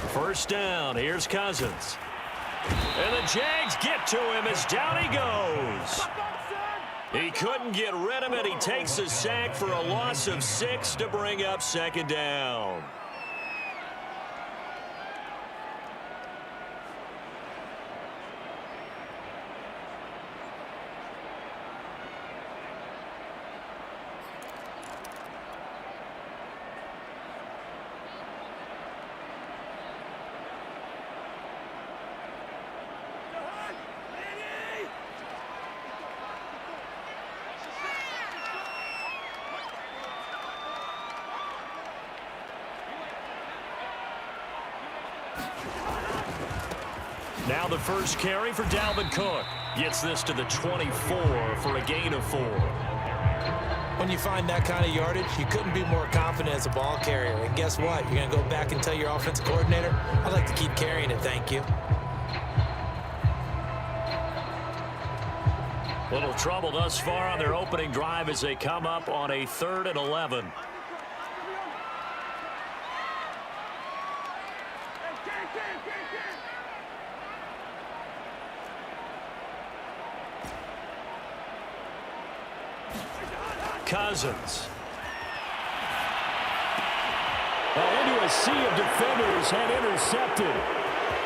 First down. Here's Cousins. And the Jags get to him as down he goes. He couldn't get rid of it. He takes a sack for a loss of 6 to bring up second down. Now the first carry for Dalvin Cook. Gets this to the 24 for a gain of 4. When you find that kind of yardage, you couldn't be more confident as a ball carrier. And guess what? You're going to go back and tell your offensive coordinator, I'd like to keep carrying it, thank you. Little trouble thus far on their opening drive as they come up on a 3rd and 11. Cousins. Into a sea of defenders and intercepted.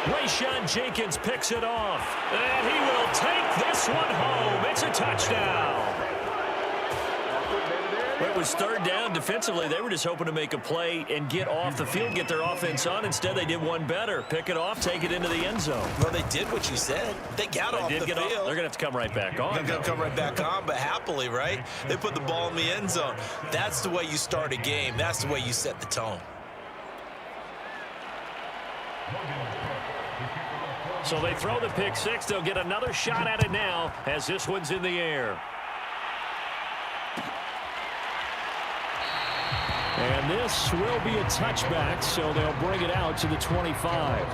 Rayshon Jenkins picks it off. And he will take this one home. It's a touchdown. It was 3rd down. Defensively, they were just hoping to make a play and get off the field, get their offense on. Instead, they did one better. Pick it off, take it into the end zone. Well, they did what you said. They got off the field. They're going to have to come right back on. They're going to come right back on, but happily, right? They put the ball in the end zone. That's the way you start a game. That's the way you set the tone. So they throw the pick 6. They'll get another shot at it now as this one's in the air. And this will be a touchback, so they'll bring it out to the 25.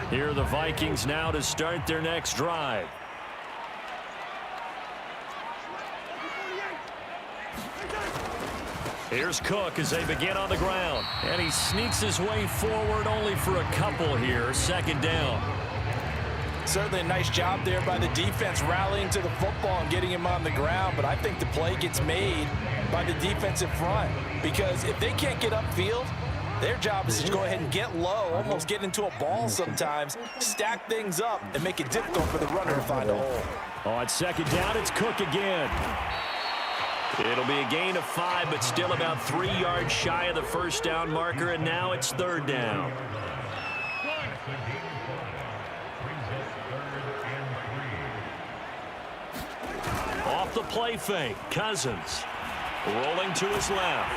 Here are the Vikings now to start their next drive. Here's Cook as they begin on the ground. And he sneaks his way forward only for a couple here. 2nd down. Certainly a nice job there by the defense rallying to the football and getting him on the ground. But I think the play gets made by the defensive front. Because if they can't get upfield, their job is to go ahead and get low, almost get into a ball sometimes, stack things up, and make it difficult for the runner to find a hole. On 2nd down, it's Cook again. It'll be a gain of 5, but still about 3 yards shy of the first down marker, and now it's 3rd down. Off the play fake, Cousins. Rolling to his left.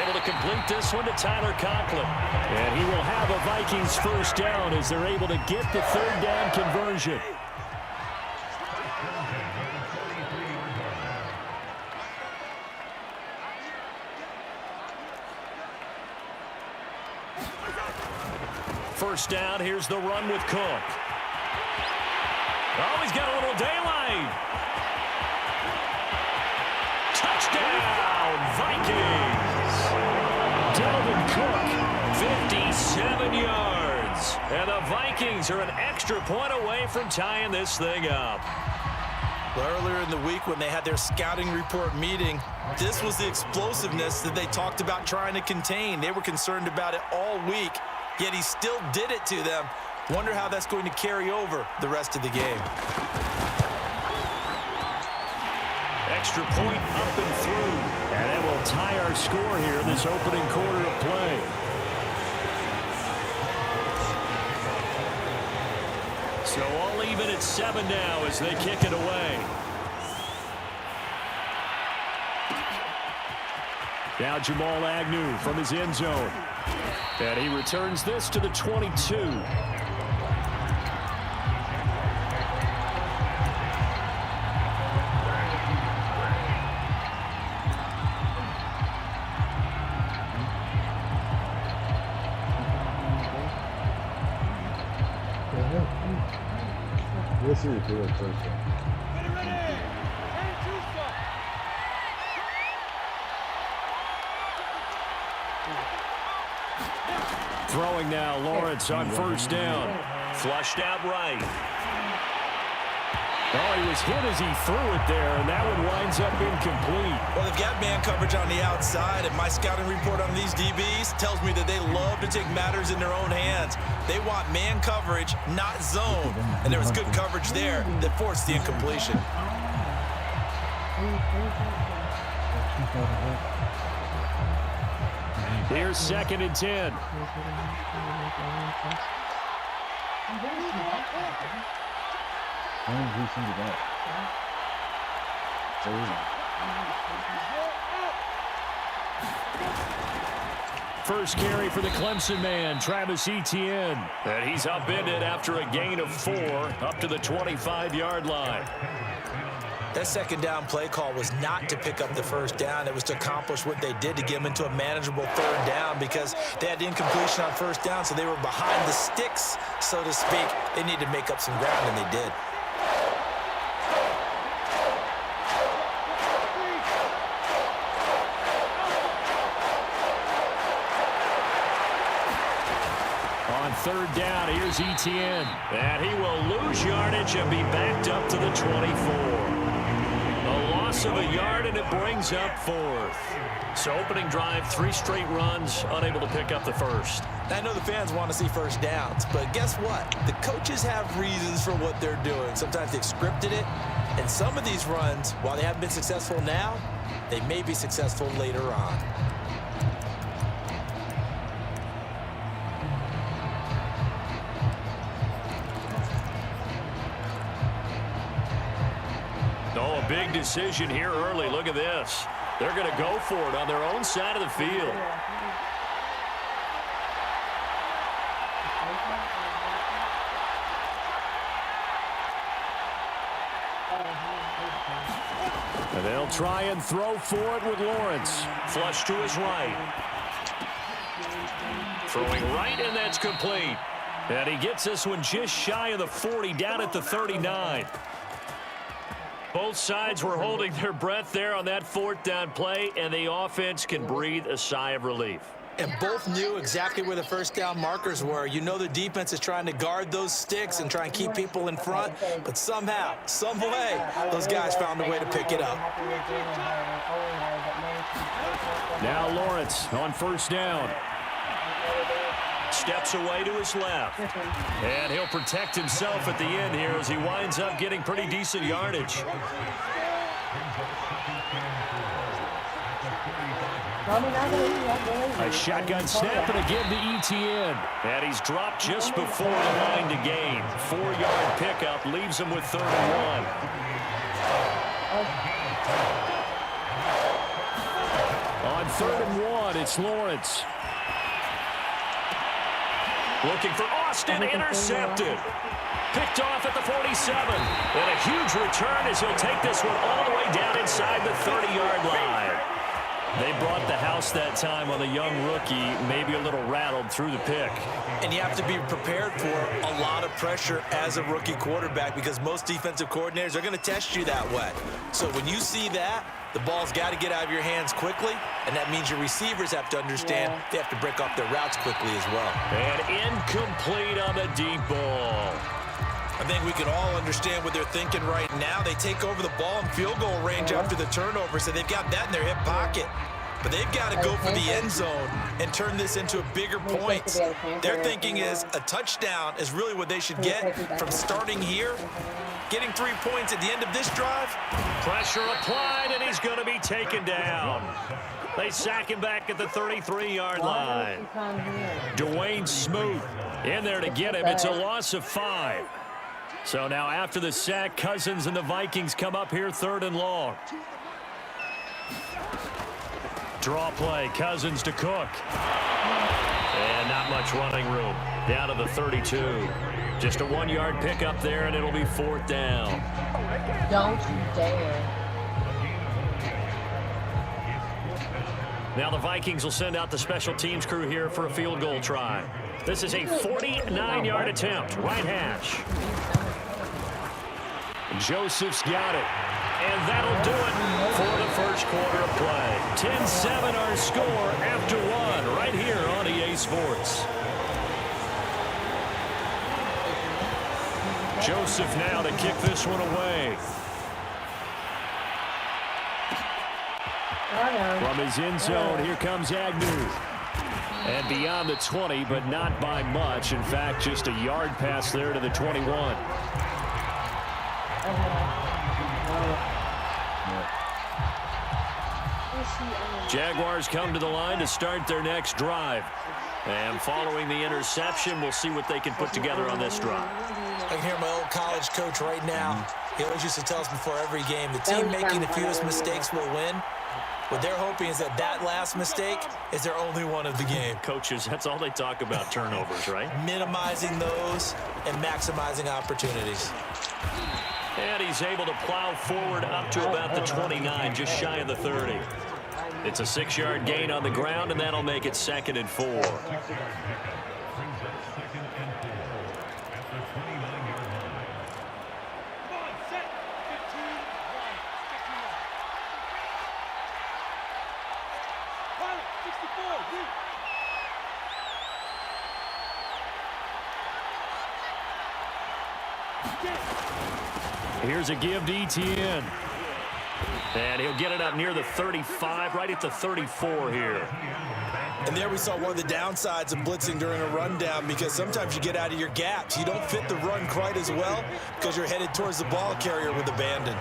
Able to complete this one to Tyler Conklin. And he will have a Vikings first down as they're able to get the 3rd down conversion. First down, here's the run with Cook. Oh, he's got a little daylight. Touchdown, Vikings. Dalvin Cook, 57 yards. And the Vikings are an extra point away from tying this thing up. Well, earlier in the week when they had their scouting report meeting, this was the explosiveness that they talked about trying to contain. They were concerned about it all week, yet he still did it to them. Wonder how that's going to carry over the rest of the game. Extra point up and through. And that will tie our score here in this opening quarter of play. So all even at 7 now as they kick it away. Now Jamal Agnew from his end zone. And he returns this to the 22. We'll see if we're first. Throwing now, Lawrence on first down. Flushed out right. Oh, he was hit as he threw it there, and that one winds up incomplete. Well, they've got man coverage on the outside, and my scouting report on these DBs tells me that they love to take matters in their own hands. They want man coverage, not zone. And there was good coverage there that forced the incompletion. Here's 2nd and 10. First carry for the Clemson man, Travis Etienne. And he's upended after a gain of 4 up to the 25-yard line. That second down play call was not to pick up the first down. It was to accomplish what they did to get them into a manageable 3rd down because they had incompletion on first down, so they were behind the sticks, so to speak. They needed to make up some ground, and they did. On 3rd down, here's Etienne. And he will lose yardage and be backed up to the 24. A loss of a yard, and it brings up 4th. So opening drive, 3 straight runs, unable to pick up the first. I know the fans want to see first downs, but guess what? The coaches have reasons for what they're doing. Sometimes they've scripted it, and some of these runs, while they haven't been successful now, they may be successful later on. Oh, a big decision here early. Look at this. They're going to go for it on their own side of the field. And they'll try and throw for it with Lawrence. Flush to his right. Throwing right, and that's complete. And he gets this one just shy of the 40, down at the 39. Both sides were holding their breath there on that 4th down play, and the offense can breathe a sigh of relief. And both knew exactly where the first down markers were. You know the defense is trying to guard those sticks and try and keep people in front, but somehow, some way, those guys found a way to pick it up. Now Lawrence on first down. Steps away to his left. And he'll protect himself at the end here as he winds up getting pretty decent yardage. A shotgun snap and again to Etienne. And he's dropped just before the line to gain. 4-yard pickup leaves him with 3rd and 1. On 3rd and 1, it's Lawrence. Looking for Austin, intercepted. Picked off at the 47. And a huge return as he'll take this one all the way down inside the 30-yard line. They brought the house that time on the young rookie, maybe a little rattled through the pick. And you have to be prepared for a lot of pressure as a rookie quarterback because most defensive coordinators are going to test you that way. So when you see that, the ball's got to get out of your hands quickly, and that means your receivers have to understand they have to break off their routes quickly as well. And incomplete on the deep ball. I think we can all understand what they're thinking right now. They take over the ball in field goal range after the turnover, so they've got that in their hip pocket. but they've got to go for the end zone and turn this into a bigger point. Their thinking is a touchdown is really what they should get from starting here, getting 3 points at the end of this drive. Pressure applied, and he's going to be taken down. They sack him back at the 33-yard line. Dwayne Smoot in there to get him. It's a loss of 5. So now after the sack, Cousins and the Vikings come up here 3rd and long. Draw play, Cousins to Cook. And not much running room. Down to the 32. Just a 1-yard pickup there, and it'll be 4th down. Don't you dare. Now the Vikings will send out the special teams crew here for a field goal try. This is a 49-yard attempt, right hash. Joseph's got it. And that'll do it for the first quarter of play. 10-7 our score after 1 right here on EA Sports. Joseph now to kick this one away. From his end zone, here comes Agnew. And beyond the 20, but not by much. In fact, just a yard pass there to the 21. Jaguars come to the line to start their next drive. And following the interception, we'll see what they can put together on this drive. I can hear my old college coach right now. He always used to tell us before every game, the team making the fewest mistakes will win. What they're hoping is that that last mistake is their only one of the game. Coaches, that's all they talk about, turnovers, right? Minimizing those and maximizing opportunities. And he's able to plow forward up to about the 29, just shy of the 30. It's a 6-yard gain on the ground, and that'll make it 2nd and 4. Here's a give to Etienne. And he'll get it up near the 35, right at the 34 here. And there we saw one of the downsides of blitzing during a rundown, because sometimes you get out of your gaps. You don't fit the run quite as well because you're headed towards the ball carrier with abandon.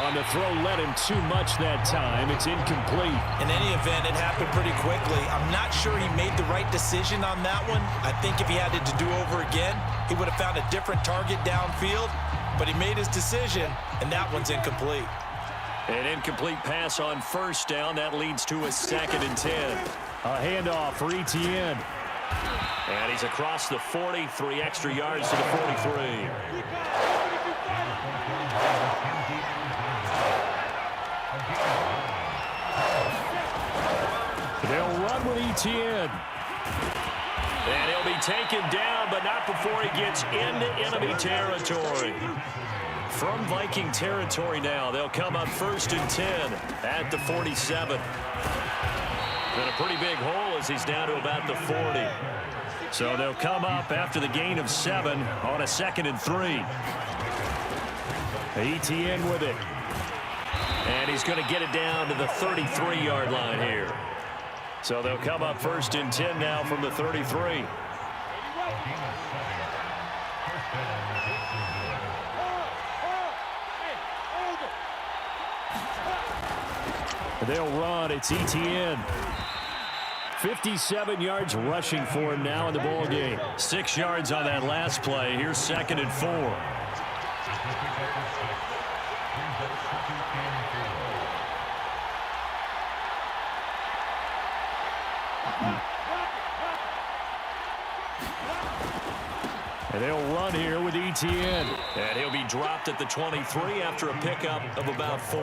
On the throw, led him too much that time. It's incomplete. In any event, it happened pretty quickly. I'm not sure he made the right decision on that one. I think if he had it to do over again, he would have found a different target downfield. But he made his decision, and that one's incomplete. An incomplete pass on 1st down. That leads to a 2nd and 10. A handoff for Etienne. And he's across the 40, 3 extra yards to the 43. They'll run with Etienne. And he'll be taken down, but not before he gets into enemy territory. From Viking territory now, they'll come up 1st and 10 at the 47. And a pretty big hole as he's down to about the 40. So they'll come up after the gain of 7 on a 2nd and 3. Etienne with it. And he's going to get it down to the 33-yard line here. So they'll come up 1st and 10 now from the 33. They'll run. It's Etienne. 57 yards rushing for him now in the ball game. 6 yards on that last play. Here's 2nd and 4. And they'll run here with Etienne. And he'll be dropped at the 23 after a pickup of about 4.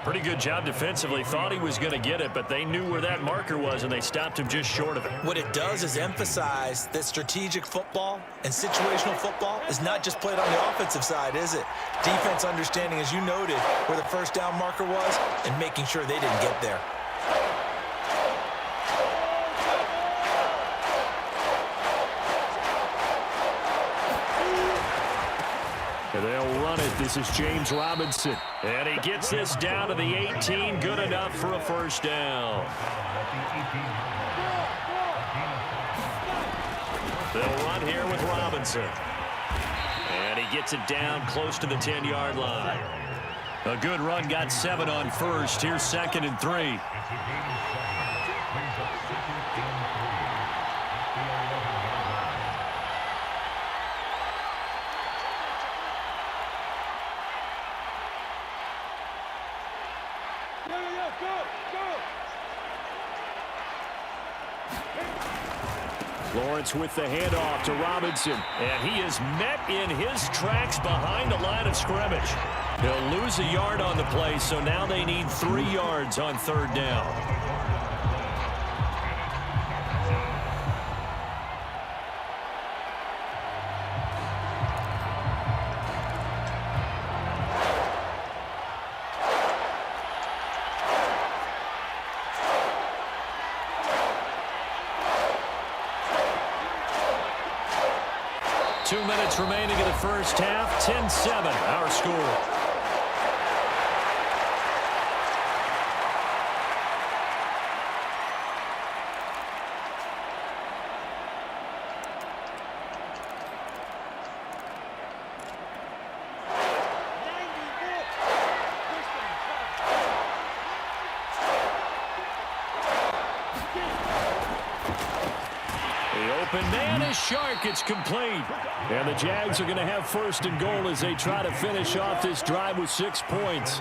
Pretty good job defensively. Thought he was going to get it, but they knew where that marker was, and they stopped him just short of it. What it does is emphasize that strategic football and situational football is not just played on the offensive side, is it? Defense understanding, as you noted, where the 1st down marker was and making sure they didn't get there. And they'll run run it. This is James Robinson. And he gets this down to the 18. Good enough for a first down. They'll run here with Robinson. And he gets it down close to the 10-yard line. A good run, got 7 on first. Here's 2nd and 3. Lawrence with the handoff to Robinson, and he is met in his tracks behind the line of scrimmage. He'll lose a yard on the play, so now they need 3 yards on 3rd down. 2 minutes remaining in the first half. 10-7, our score. Open man is Shark. It's complete. And the Jags are going to have 1st and goal as they try to finish off this drive with 6 points.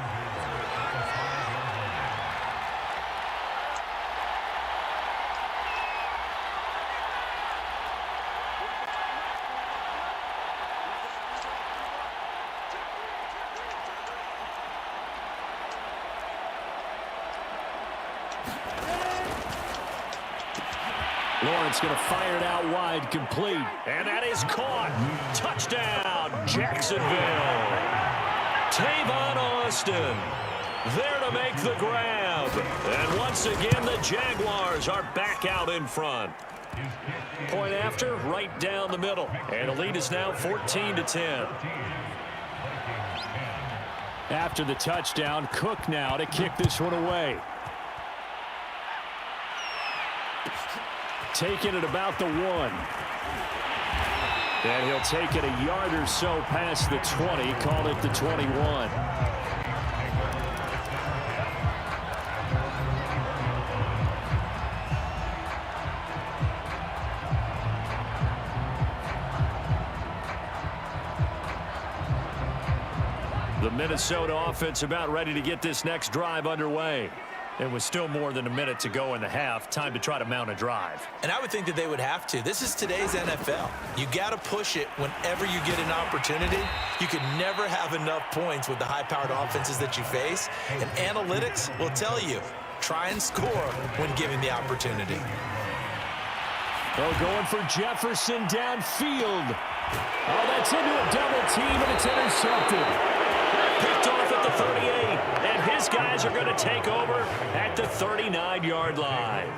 Lawrence going to fire it out wide, complete. And that is caught. Touchdown, Jacksonville. Tavon Austin there to make the grab. And once again, the Jaguars are back out in front. Point after, right down the middle. And the lead is now 14-10. After the touchdown, Cook now to kick this one away. Taking it about the 1. And he'll take it a yard or so past the 20. Call it the 21. The Minnesota offense about ready to get this next drive underway. It was still more than a minute to go in the half. Time to try to mount a drive. And I would think that they would have to. This is today's NFL. You got to push it whenever you get an opportunity. You can never have enough points with the high-powered offenses that you face. And analytics will tell you, try and score when given the opportunity. Oh, going for Jefferson downfield. Oh, that's into a double team, and it's intercepted. Picked off at the 38, and his guys are going to take over at the 39-yard line.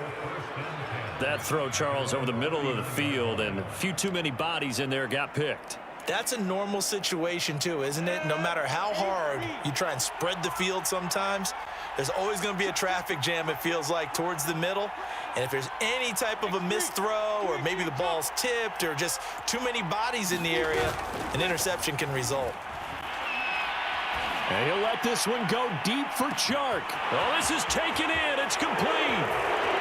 That throw, Charles, over the middle of the field, and a few too many bodies in there got picked. That's a normal situation, too, isn't it? No matter how hard you try and spread the field sometimes, there's always going to be a traffic jam, it feels like, towards the middle. And if there's any type of a missed throw or maybe the ball's tipped or just too many bodies in the area, an interception can result. And he'll let this one go deep for Chark. Oh, this is taken in. It's complete.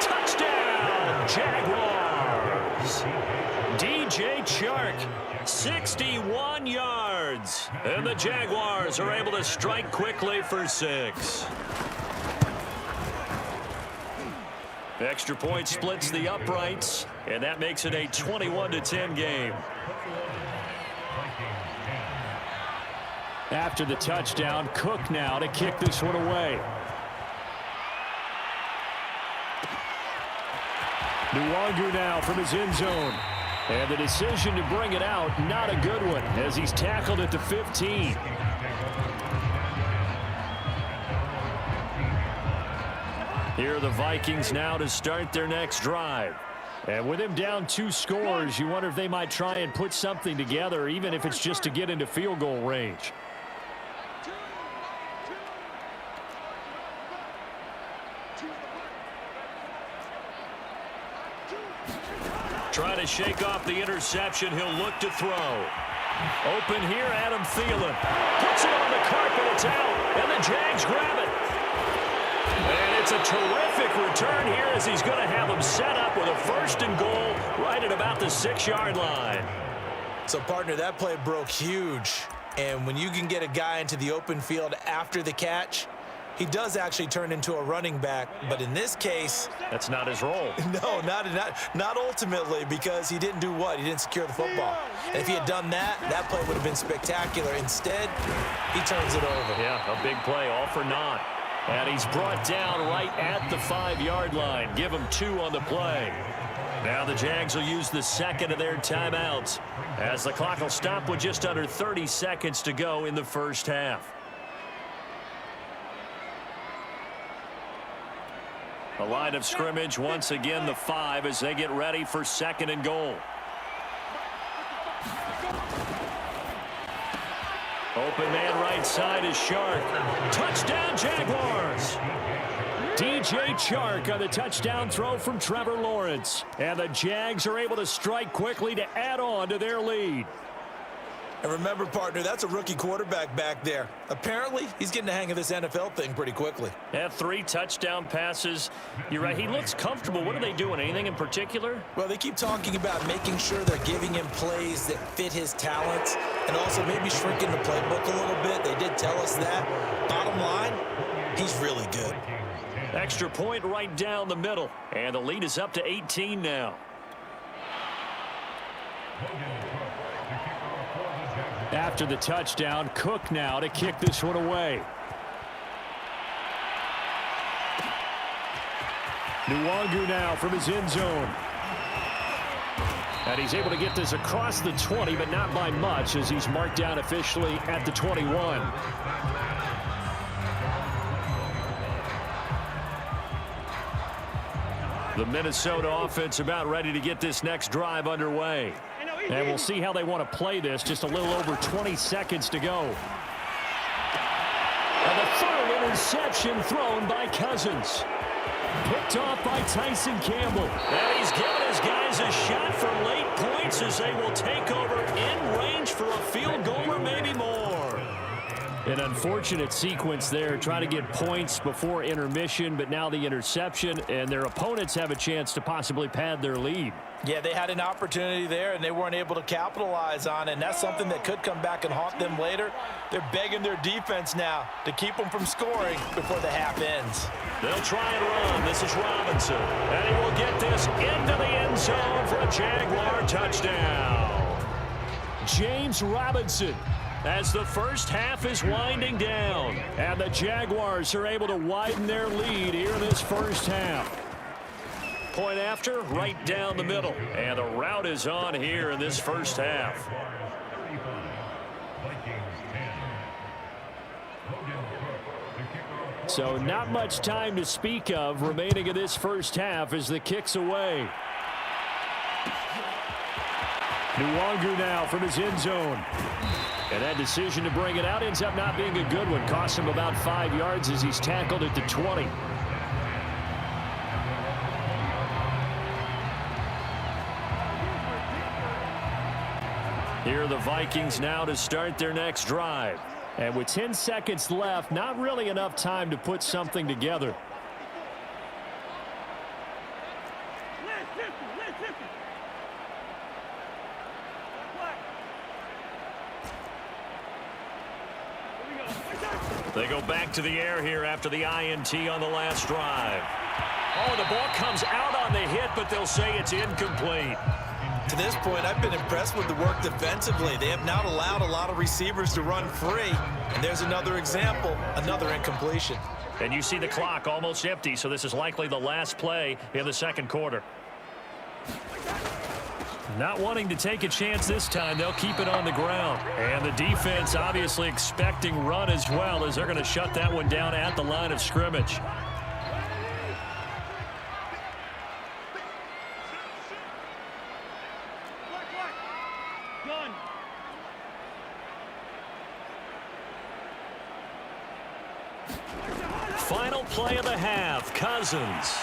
Touchdown, Jaguars. DJ Chark, 61 yards. And the Jaguars are able to strike quickly for 6. Extra point splits the uprights, and that makes it a 21-10 game. After the touchdown, Cook now to kick this one away. Nwangu now from his end zone. And the decision to bring it out, not a good one, as he's tackled at the 15. Here are the Vikings now to start their next drive. And with him down 2 scores, you wonder if they might try and put something together, even if it's just to get into field goal range. Trying to shake off the interception. He'll look to throw. Open here, Adam Thielen. Puts it on the carpet. It's out. And the Jags grab it. And it's a terrific return here as he's going to have them set up with a 1st and goal right at about the 6-yard line. So, partner, that play broke huge. And when you can get a guy into the open field after the catch, he does actually turn into a running back. But in this case, that's not his role. No, not ultimately, because he didn't do what? He didn't secure the football. And if he had done that, that play would have been spectacular. Instead, he turns it over. Yeah, a big play, all for naught. And he's brought down right at the 5-yard line. Give him 2 on the play. Now the Jags will use the second of their timeouts as the clock will stop with just under 30 seconds to go in the first half. The line of scrimmage, once again, the 5 as they get ready for 2nd and goal. Open man right side is Shark. Touchdown, Jaguars! DJ Chark on the touchdown throw from Trevor Lawrence. And the Jags are able to strike quickly to add on to their lead. And remember, partner, that's a rookie quarterback back there. Apparently, he's getting the hang of this NFL thing pretty quickly. Yeah, 3 touchdown passes. You're right, he looks comfortable. What are they doing? Anything in particular? Well, they keep talking about making sure they're giving him plays that fit his talents and also maybe shrinking the playbook a little bit. They did tell us that. Bottom line, he's really good. Extra point right down the middle. And the lead is up to 18 now. After the touchdown, Cook now to kick this one away. Nwangu now from his end zone. And he's able to get this across the 20, but not by much as he's marked down officially at the 21. The Minnesota offense about ready to get this next drive underway. And we'll see how they want to play this. Just a little over 20 seconds to go. And the third interception thrown by Cousins. Picked off by Tyson Campbell. And he's giving his guys a shot for late points as they will take over in range for a field goal or maybe more. An unfortunate sequence there, trying to get points before intermission, but now the interception, and their opponents have a chance to possibly pad their lead. Yeah, they had an opportunity there, and they weren't able to capitalize on it, and that's something that could come back and haunt them later. They're begging their defense now to keep them from scoring before the half ends. They'll try and run. This is Robinson, and he will get this into the end zone for a Jaguar touchdown. James Robinson, as the first half is winding down, and the Jaguars are able to widen their lead here in this first half. Point after, right down the middle, and the route is on here in this first half. So not much time to speak of remaining in this first half as the kick's away. Nwangu now from his end zone. And that decision to bring it out ends up not being a good one. Costs him about 5 yards as he's tackled at the 20. Here are the Vikings now to start their next drive. And with 10 seconds left, not really enough time to put something together. They go back to the air here after the INT on the last drive. Oh, the ball comes out on the hit, but they'll say it's incomplete. To this point, I've been impressed with the work defensively. They have not allowed a lot of receivers to run free. And there's another example, another incompletion. And you see the clock almost empty, so this is likely the last play in the second quarter. Not wanting to take a chance this time, they'll keep it on the ground. And the defense obviously expecting run as well, as they're going to shut that one down at the line of scrimmage. Final play of the half, Cousins.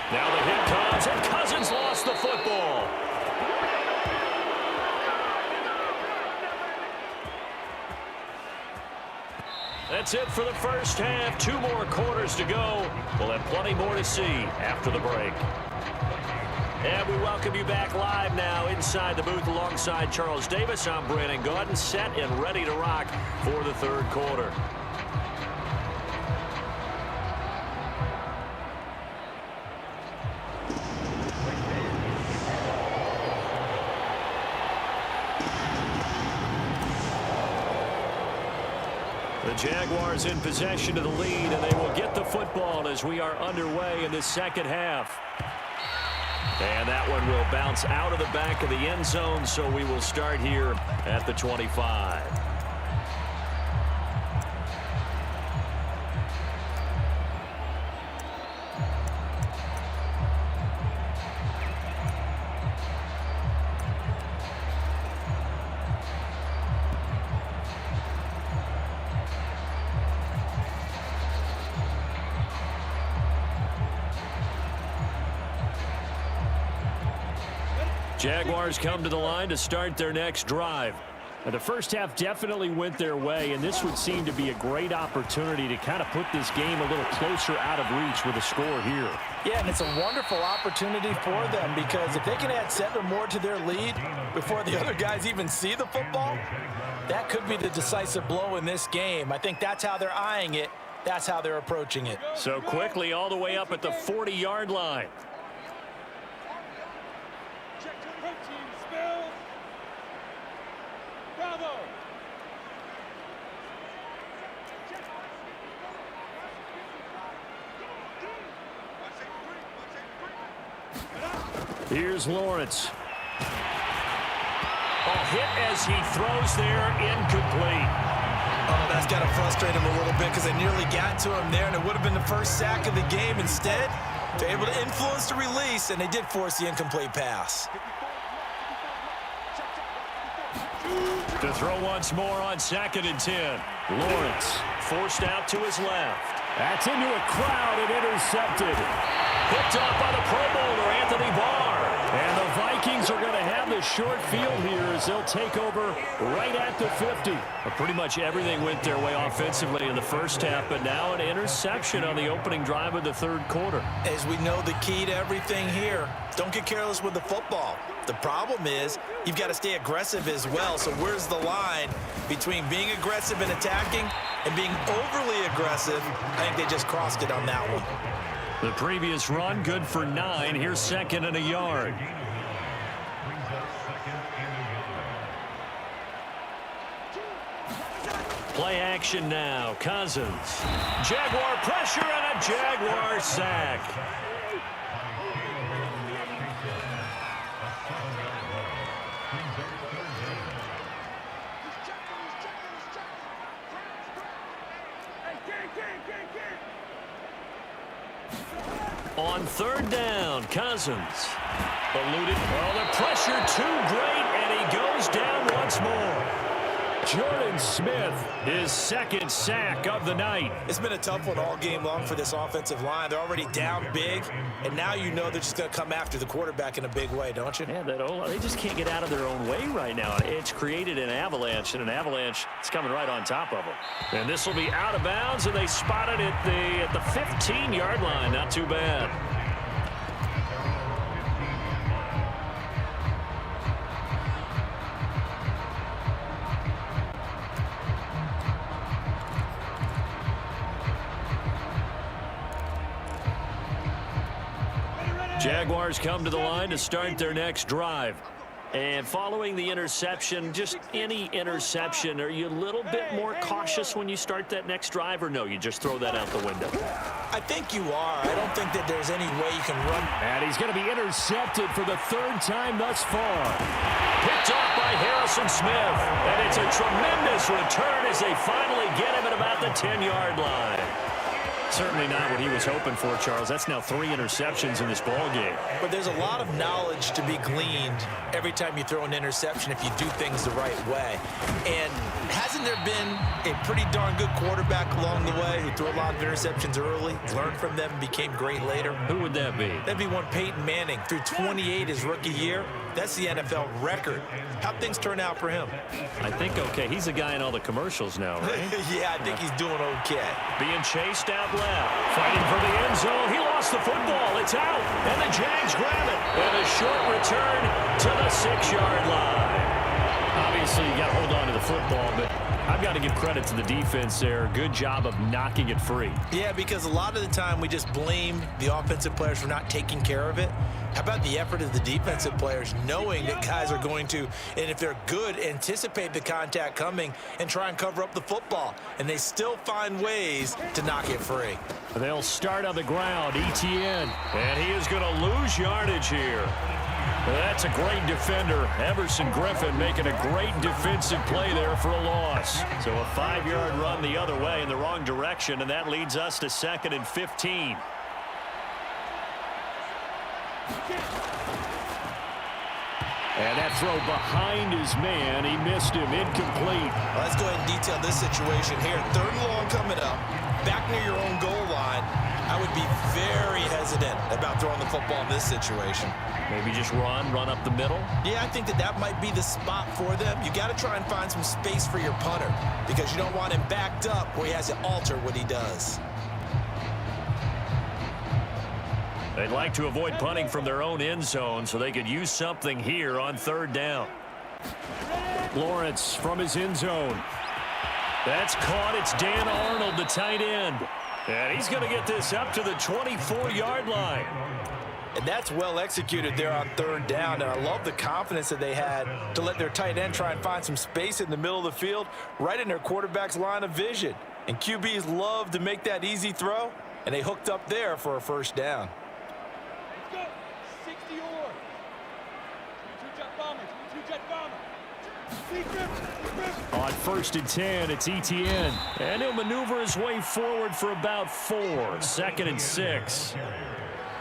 Now the hit comes, and Cousins lost the football. That's it for the first half. 2 more quarters to go. We'll have plenty more to see after the break. And we welcome you back live now inside the booth alongside Charles Davis. I'm Brandon Gaudin, set and ready to rock for the third quarter. The Jaguars in possession of the lead, and they will get the football as we are underway in the second half. And that one will bounce out of the back of the end zone, so we will start here at the 25. Jaguars come to the line to start their next drive. Now, the first half definitely went their way, and this would seem to be a great opportunity to kind of put this game a little closer out of reach with a score here. Yeah, and it's a wonderful opportunity for them because if they can add 7 more to their lead before the other guys even see the football, that could be the decisive blow in this game. I think that's how they're eyeing it. That's how they're approaching it. So quickly all the way up at the 40-yard line. Here's Lawrence. A hit as he throws there, incomplete. Oh, that's got to frustrate him a little bit because they nearly got to him there, and it would have been the first sack of the game. Instead, they're able to influence the release, and they did force the incomplete pass. To throw once more on 2nd and 10. Lawrence Forced out to his left. That's into a crowd and intercepted. Picked up by the Pro Bowler, Anthony Barr. And the Vikings are going to have the short field here as they'll take over right at the 50. Well, pretty much everything went their way offensively in the first half, but now an interception on the opening drive of the third quarter. As we know, the key to everything here, don't get careless with the football. The problem is you've got to stay aggressive as well. So where's the line between being aggressive and attacking and being overly aggressive? I think they just crossed it on that one. The previous run, good for 9. Here's 2nd and a yard. Play action now. Cousins. Jaguar pressure and a Jaguar sack. On 3rd down, Cousins. Eluded. Well, the pressure too great, and he goes down once more. Jordan Smith, his 2nd sack of the night. It's been a tough one all game long for this offensive line. They're already down big, and now you know they're just going to come after the quarterback in a big way, don't you? Yeah, they just can't get out of their own way right now. It's created an avalanche, and an avalanche is coming right on top of them. And this will be out of bounds, and they spot it at the 15-yard line. Not too bad. Jaguars come to the line to start their next drive. And following the interception, just any interception, are you a little bit more cautious when you start that next drive, or no, you just throw that out the window? I think you are. I don't think that there's any way you can run. And he's going to be intercepted for the 3rd time thus far. Picked off by Harrison Smith. And it's a tremendous return as they finally get him at about the 10-yard line. certainly not what he was hoping for, Charles. That's now 3 interceptions in this ball game. But there's a lot of knowledge to be gleaned every time you throw an interception if you do things the right way. And hasn't there been a pretty darn good quarterback along the way who threw a lot of interceptions early, learned from them, and became great later? Who would that be? That'd be one Peyton Manning. Threw 28 his rookie year. That's the NFL record. How'd things turn out for him? I think okay. He's a guy in all the commercials now, right? Yeah, I think he's doing okay. Being chased out left. Fighting for the end zone. He lost the football. It's out. And the Jags grab it. And a short return to the 6-yard line. Obviously, you got to hold on to the football, but I've got to give credit to the defense there. Good job of knocking it free. Yeah, because a lot of the time we just blame the offensive players for not taking care of it. How about the effort of the defensive players knowing that guys are going to, and if they're good, anticipate the contact coming and try and cover up the football. And they still find ways to knock it free. They'll start on the ground. ETN. And he is going to lose yardage here. That's a great defender. Everson Griffin making a great defensive play there for a loss. So a 5-yard run the other way in the wrong direction, and that leads us to 2nd and 15. And that throw behind his man. He missed him. Incomplete. Well, let's go ahead and detail this situation here. 3rd and long coming up. Back near your own goal line. I would be very hesitant about throwing the football in this situation. Maybe just run up the middle. Yeah, I think that might be the spot for them. You got to try and find some space for your punter because you don't want him backed up where he has to alter what he does. They'd like to avoid punting from their own end zone so they could use something here on 3rd down. Lawrence from his end zone. That's caught. It's Dan Arnold, the tight end. And he's going to get this up to the 24-yard line. And that's well executed there on 3rd down. And I love the confidence that they had to let their tight end try and find some space in the middle of the field, right in their quarterback's line of vision. And QBs love to make that easy throw, and they hooked up there for a 1st down. Let's go. 60 or. 22-jet bomber. 22-jet bomber. On 1st and 10, it's ETN. And he'll maneuver his way forward for about 4. 2nd and 6.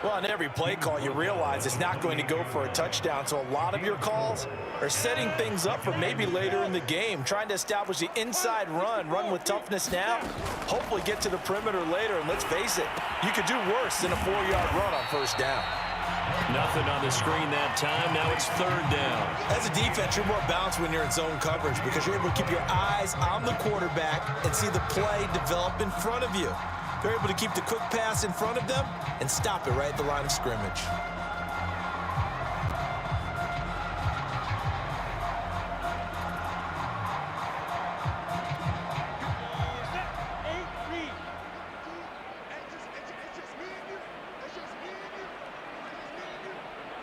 Well, on every play call, you realize it's not going to go for a touchdown. So a lot of your calls are setting things up for maybe later in the game, trying to establish the inside run with toughness now, hopefully get to the perimeter later. And let's face it, you could do worse than a 4-yard run on 1st down. Nothing on the screen that time. Now it's 3rd down. As a defense, you're more balanced when you're in zone coverage because you're able to keep your eyes on the quarterback and see the play develop in front of you. They're able to keep the quick pass in front of them and stop it right at the line of scrimmage.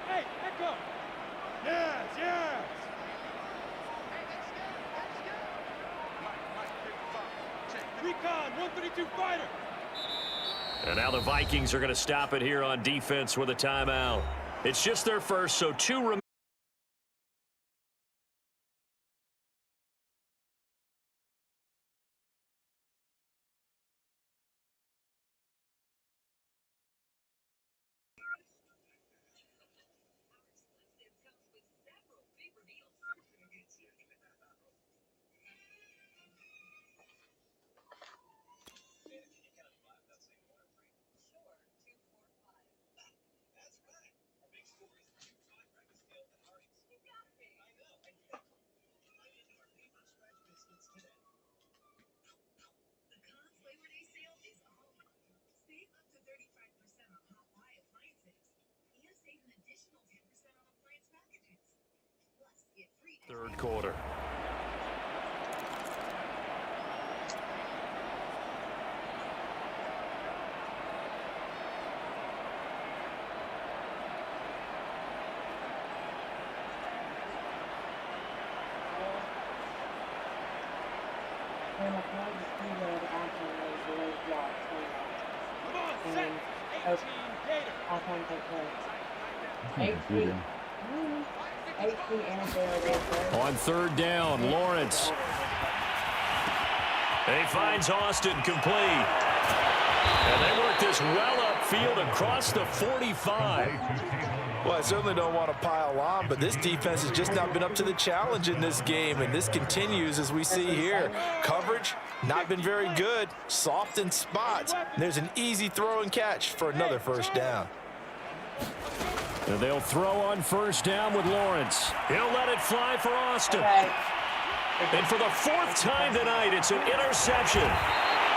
Hey, let go. Yes, yes. Recon, 132 fighter. And now the Vikings are going to stop it here on defense with a timeout. It's just their first, so 2 remain. Third quarter. Come on, set. 18 Gator. 8-3 On 3rd down, Lawrence. He finds Austin complete. And they work this well upfield across the 45. Well, I certainly don't want to pile on, but this defense has just not been up to the challenge in this game, and this continues as we see here. Coverage, not been very good, soft in spots. There's an easy throw and catch for another first down. And they'll throw on first down with Lawrence. He'll let it fly for Austin. And for the 4th time tonight, it's an interception.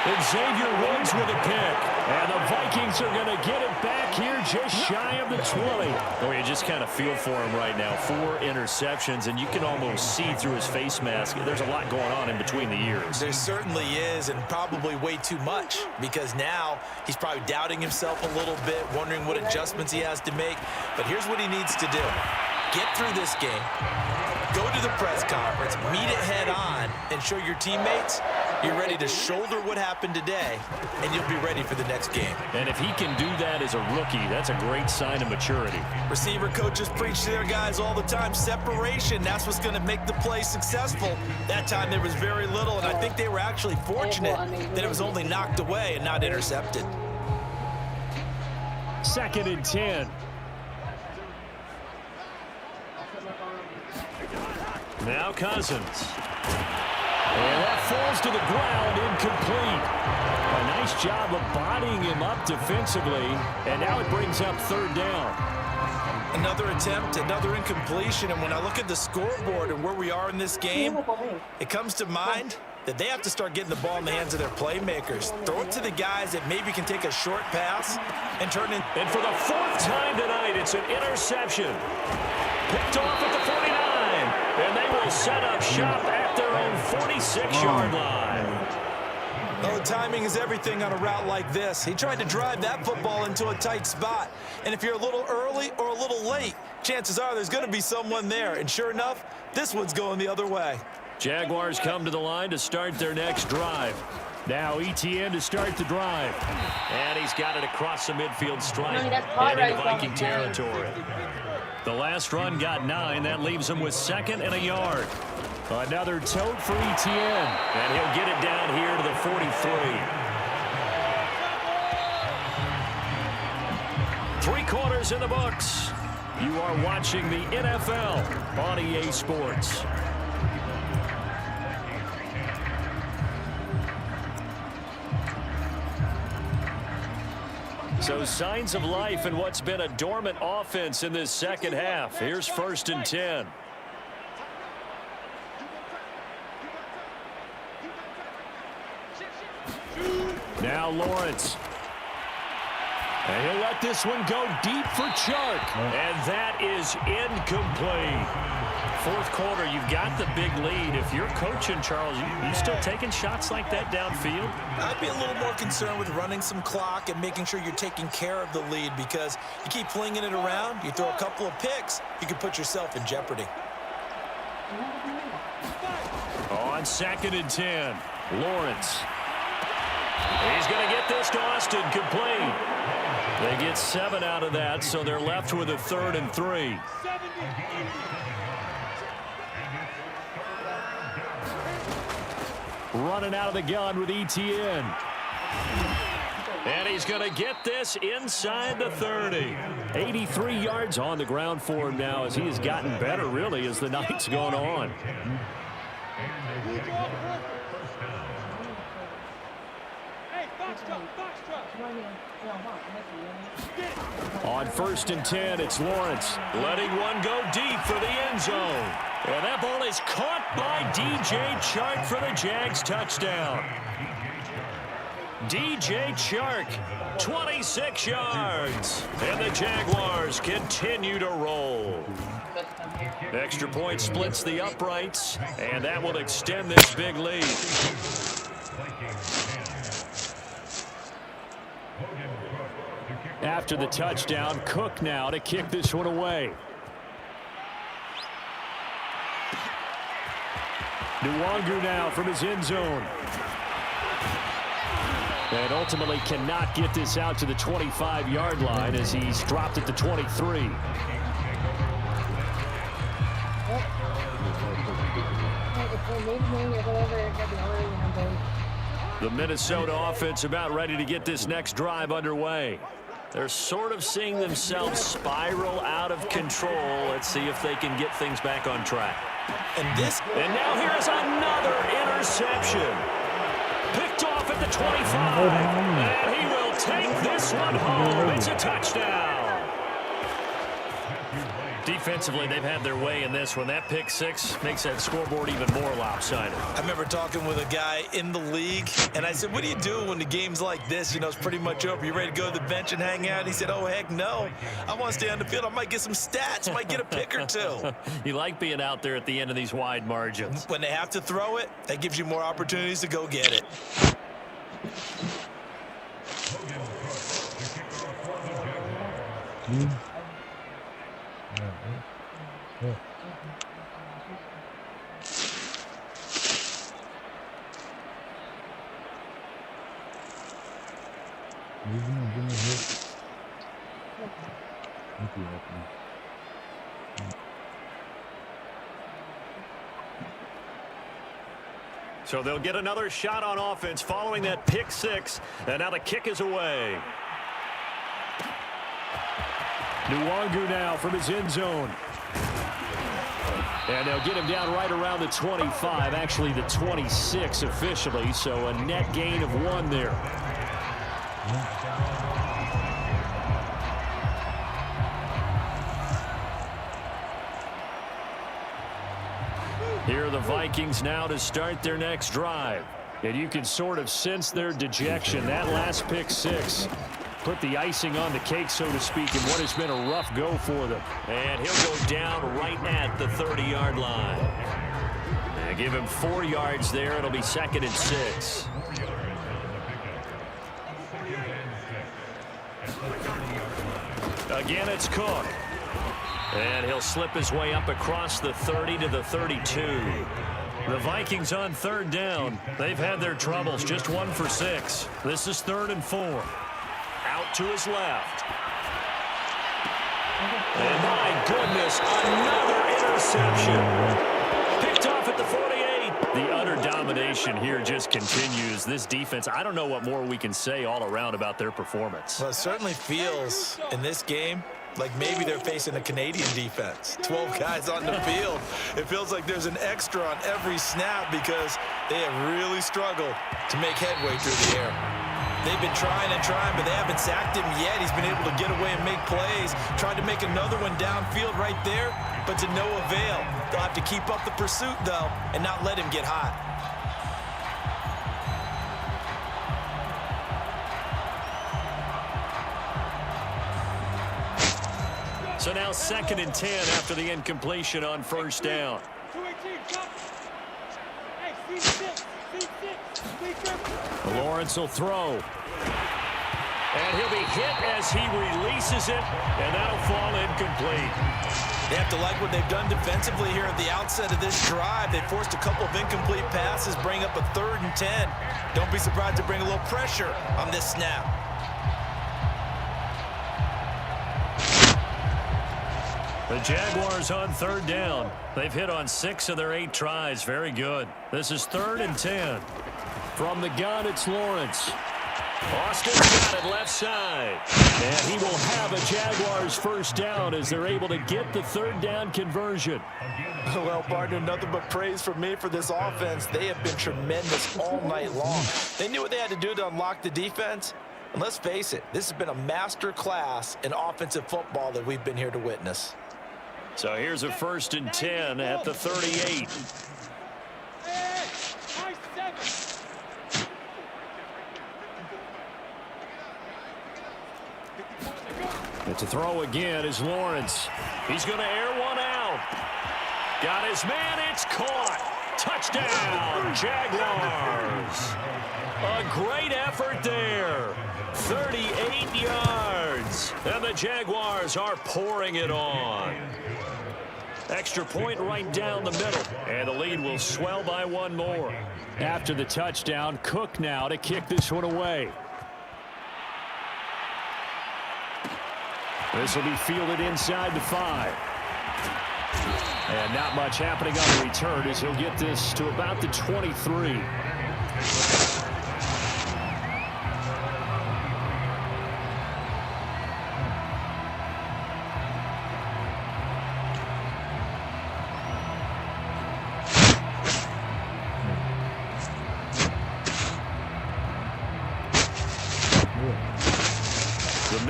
And Xavier Woods with a pick. And the Vikings are going to get it back here just shy of the 20. Oh, you just kind of feel for him right now. 4 interceptions, and you can almost see through his face mask. There's a lot going on in between the ears. There certainly is, and probably way too much, because now he's probably doubting himself a little bit, wondering what adjustments he has to make. But here's what he needs to do. Get through this game, go to the press conference, meet it head on, and show your teammates you're ready to shoulder what happened today, and you'll be ready for the next game. And if he can do that as a rookie, that's a great sign of maturity. Receiver coaches preach to their guys all the time. Separation, that's what's going to make the play successful. That time there was very little, and I think they were actually fortunate that it was only knocked away and not intercepted. 2nd and 10. Now Cousins. And that falls to the ground, incomplete. A nice job of bodying him up defensively, and now it brings up 3rd down. Another attempt, another incompletion, and when I look at the scoreboard and where we are in this game, it comes to mind that they have to start getting the ball in the hands of their playmakers. Throw it to the guys that maybe can take a short pass and turn it. And for the 4th time tonight, it's an interception. Picked off at the 49. And they will set up shop at their own 46-yard line. Oh, timing is everything on a route like this. He tried to drive that football into a tight spot. And if you're a little early or a little late, chances are there's going to be someone there. And sure enough, this one's going the other way. Jaguars come to the line to start their next drive. Now ETN to start the drive. And he's got it across the midfield stripe and into Viking territory. The last run got 9. That leaves him with 2nd and a yard. Another tote for ETN. And he'll get it down here to the 43. 3 quarters in the books. You are watching the NFL on EA Sports. So signs of life in what's been a dormant offense in this second half. Here's 1st and 10. Now Lawrence. And he'll let this one go deep for Chark. And that is incomplete. 4th quarter, you've got the big lead. If you're coaching, Charles, you still taking shots like that downfield? I'd be a little more concerned with running some clock and making sure you're taking care of the lead, because you keep flinging it around, you throw a couple of picks, you can put yourself in jeopardy. On 2nd and 10, Lawrence. He's going to get this to Austin complete. They get 7 out of that, so they're left with a 3rd and 3. Running out of the gun with ETN. And he's going to get this inside the 30. 83 yards on the ground for him now, as he has gotten better, really, as the night's gone on. On 1st and 10, it's Lawrence. Letting one go deep for the end zone. And that ball is caught by DJ Chark for the Jags touchdown. DJ Chark, 26 yards. And the Jaguars continue to roll. Extra point splits the uprights, and that will extend this big lead. After the touchdown, Cook now to kick this one away. Nwangu now from his end zone. And ultimately cannot get this out to the 25-yard line as he's dropped at the 23. The Minnesota offense about ready to get this next drive underway. They're sort of seeing themselves spiral out of control. Let's see if they can get things back on track. And now here's another interception. Picked off at the 25. And he will take this one home. It's a touchdown. Defensively, they've had their way in this one. That pick six makes that scoreboard even more lopsided. I remember talking with a guy in the league, and I said, what do you do when the game's like this? You know, it's pretty much over. You ready to go to the bench and hang out? He said, oh, heck no. I want to stay on the field. I might get some stats. I might get a pick or two. You like being out there at the end of these wide margins. When they have to throw it, that gives you more opportunities to go get it. So they'll get another shot on offense following that pick six, and now the kick is away. Nwangu now from his end zone. And they'll get him down right around the 25, actually the 26 officially, so a net gain of 1 there. Here are the Vikings now to start their next drive. And you can sort of sense their dejection. That last pick six put the icing on the cake, so to speak, in what has been a rough go for them. And he'll go down right at the 30-yard line. And give him 4 yards there. It'll be 2nd and 6. Again, it's Cook. And he'll slip his way up across the 30 to the 32. The Vikings on 3rd down. They've had their troubles, just 1 for 6. This is 3rd and 4. Out to his left. And my goodness, another interception. Picked off at the 48. The utter domination here just continues. This defense, I don't know what more we can say all around about their performance. Well, it certainly feels in this game like maybe they're facing a Canadian defense. 12 guys on the field. It feels like there's an extra on every snap because they have really struggled to make headway through the air. They've been trying and trying, but they haven't sacked him yet. He's been able to get away and make plays. Tried to make another one downfield right there, but to no avail. They'll have to keep up the pursuit, though, and not let him get hot. So now 2nd and 10 after the incompletion on 1st down. 218, hey, C6. Lawrence will throw. And he'll be hit as he releases it, and that'll fall incomplete. They have to like what they've done defensively here at the outset of this drive. They forced a couple of incomplete passes, bring up a 3rd and 10. Don't be surprised to bring a little pressure on this snap. The Jaguars on 3rd down. They've hit on 6 of their 8 tries. Very good. This is 3rd and 10. From the gun, it's Lawrence. Austin's got it left side. And he will have a Jaguars 1st down as they're able to get the 3rd down conversion. Well, partner, nothing but praise for me for this offense. They have been tremendous all night long. They knew what they had to do to unlock the defense. And let's face it, this has been a master class in offensive football that we've been here to witness. So here's a 1st and 10 at the 38. And to throw again is Lawrence. He's going to air one out. Got his man. It's caught. Touchdown, Jaguars. A great effort there. 38 yards. And the Jaguars are pouring it on. Extra point right down the middle. And the lead will swell by 1 more. After the touchdown, Cook now to kick this one away. This will be fielded inside the 5. And not much happening on the return as he'll get this to about the 23.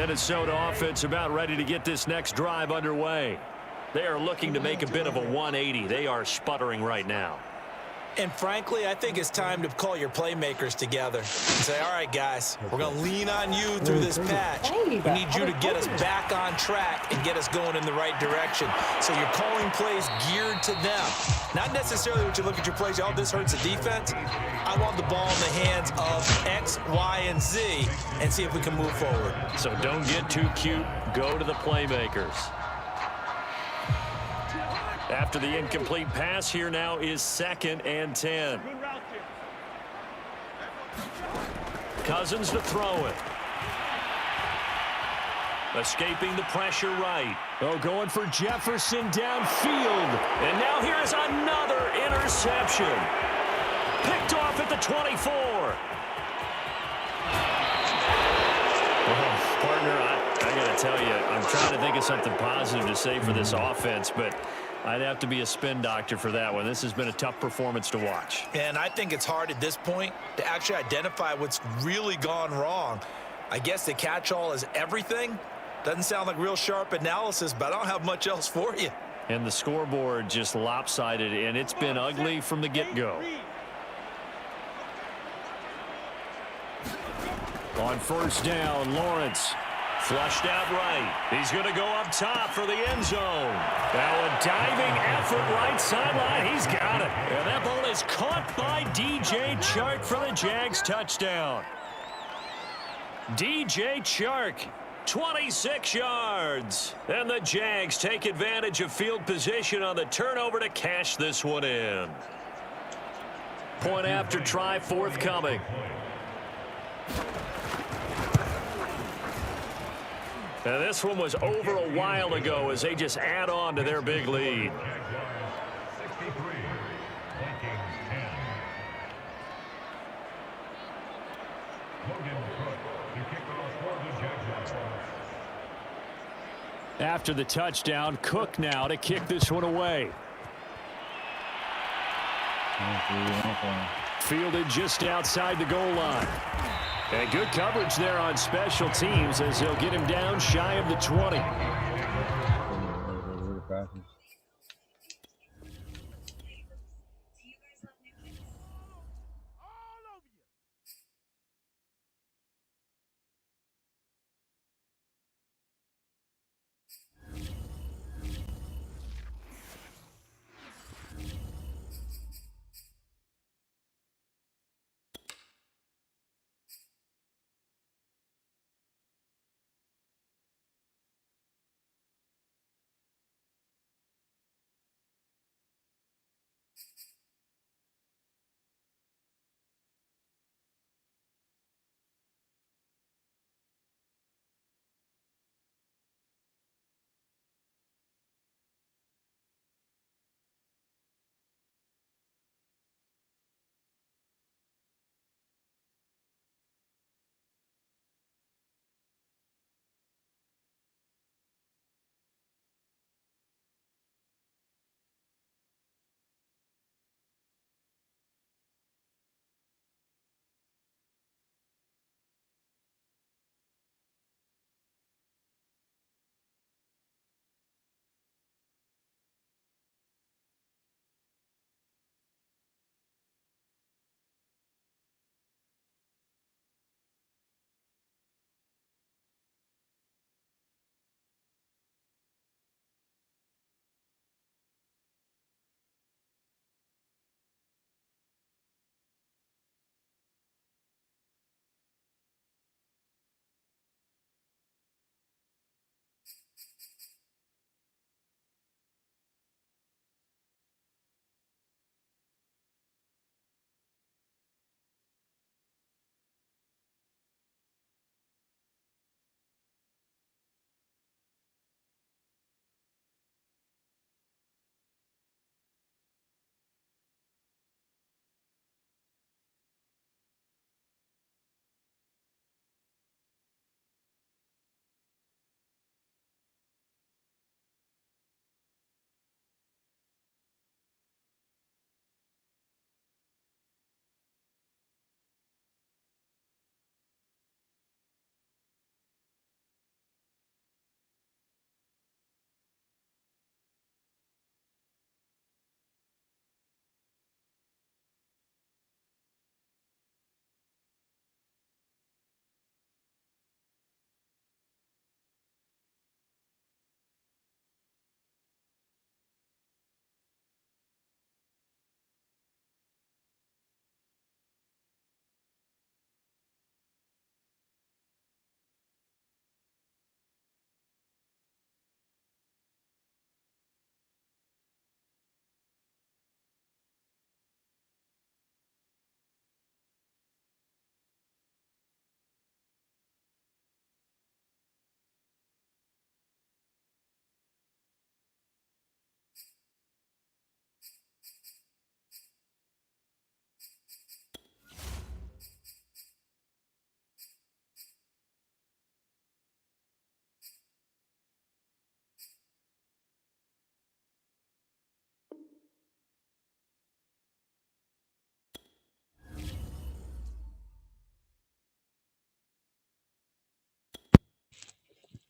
Minnesota offense about ready to get this next drive underway. They are looking to make a bit of a 180. They are sputtering right now. And frankly, I think it's time to call your playmakers together and say, all right, guys, we're going to lean on you through this patch. We need you to get us back on track and get us going in the right direction. So you're calling plays geared to them. Not necessarily what you look at your plays, oh, this hurts the defense. I want the ball in the hands of X, Y, and Z and see if we can move forward. So don't get too cute. Go to the playmakers. After the incomplete pass, here now is 2nd and 10. Cousins to throw it. Escaping the pressure right. Oh, going for Jefferson downfield. And now here's another interception. Picked off at the 24. Oh, partner, I got to tell you, I'm trying to think of something positive to say for this offense, but I'd have to be a spin doctor for that one. This has been a tough performance to watch. And I think it's hard at this point to actually identify what's really gone wrong. I guess the catch-all is everything. Doesn't sound like real sharp analysis, but I don't have much else for you. And the scoreboard just lopsided, and it's been ugly from the get-go. On 1st down, Lawrence. Flushed out right. He's going to go up top for the end zone. Now a diving effort right sideline. He's got it. And that ball is caught by DJ Chark for the Jags touchdown. DJ Chark, 26 yards. And the Jags take advantage of field position on the turnover to cash this one in. Point after try forthcoming. Now this one was over a while ago as they just add on to their big lead. After the touchdown, Cook now to kick this one away. Fielded just outside the goal line. And good coverage there on special teams as they'll get him down shy of the 20.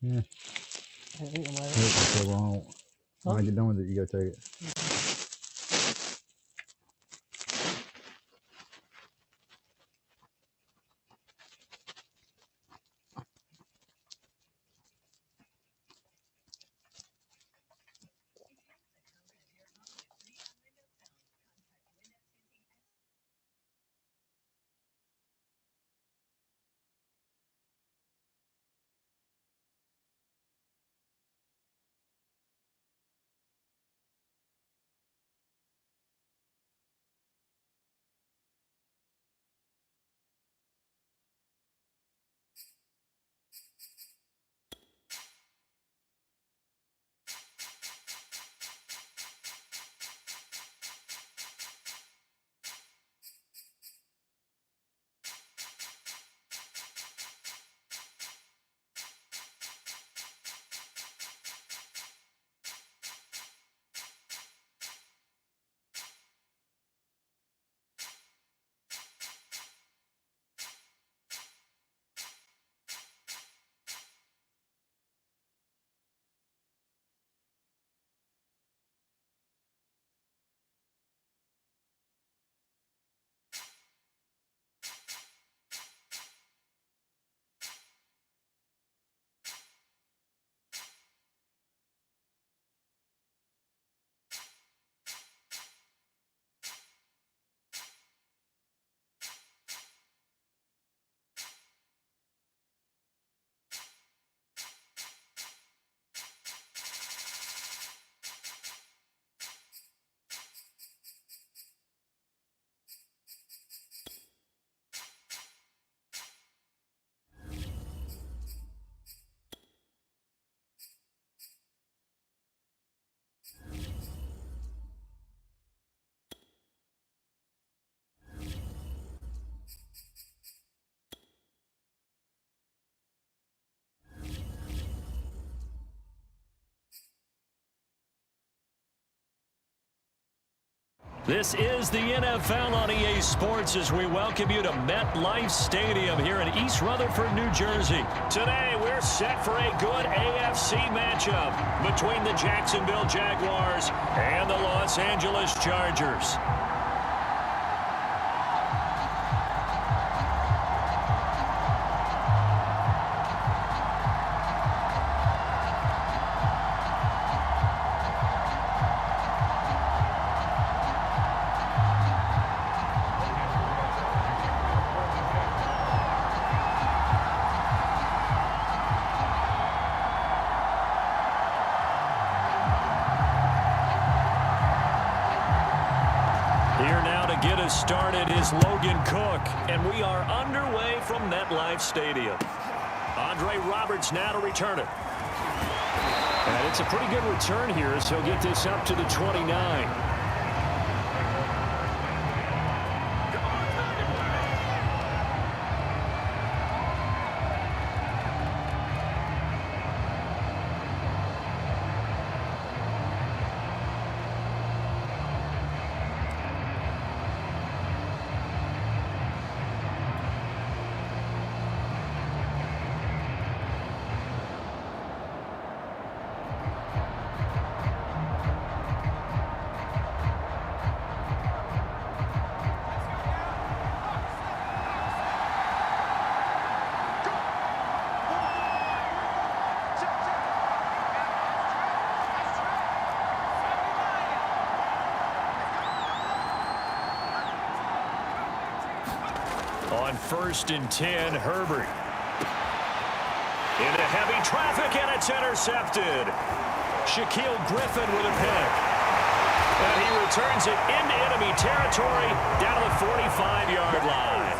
Yeah. I ain't eating one. So wrong. When I get done with it, you gotta take it. This is the NFL on EA Sports as we welcome you to MetLife Stadium here in East Rutherford, New Jersey. Today, we're set for a good AFC matchup between the Jacksonville Jaguars and the Los Angeles Chargers. Get us started is Logan Cook, and we are underway from MetLife Stadium. Andre Roberts now to return it. And it's a pretty good return here as he'll get this up to the 29. On 1st and 10, Herbert. Into heavy traffic, and it's intercepted. Shaquille Griffin with a pick. And he returns it into enemy territory down to the 45-yard line.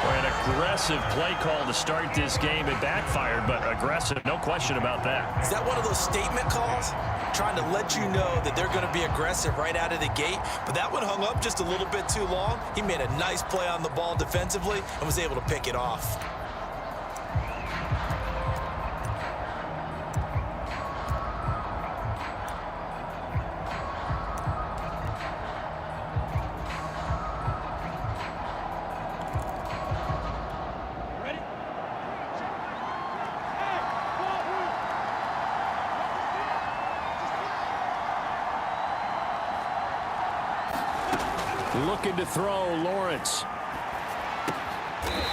An aggressive play call to start this game. It backfired, but aggressive, no question about that. Is that one of those statement calls? Trying to let you know that they're going to be aggressive right out of the gate, but that one hung up just a little bit too long. He made a nice play on the ball defensively and was able to pick it off. Ready? Hey, Looking to throw, Lawrence.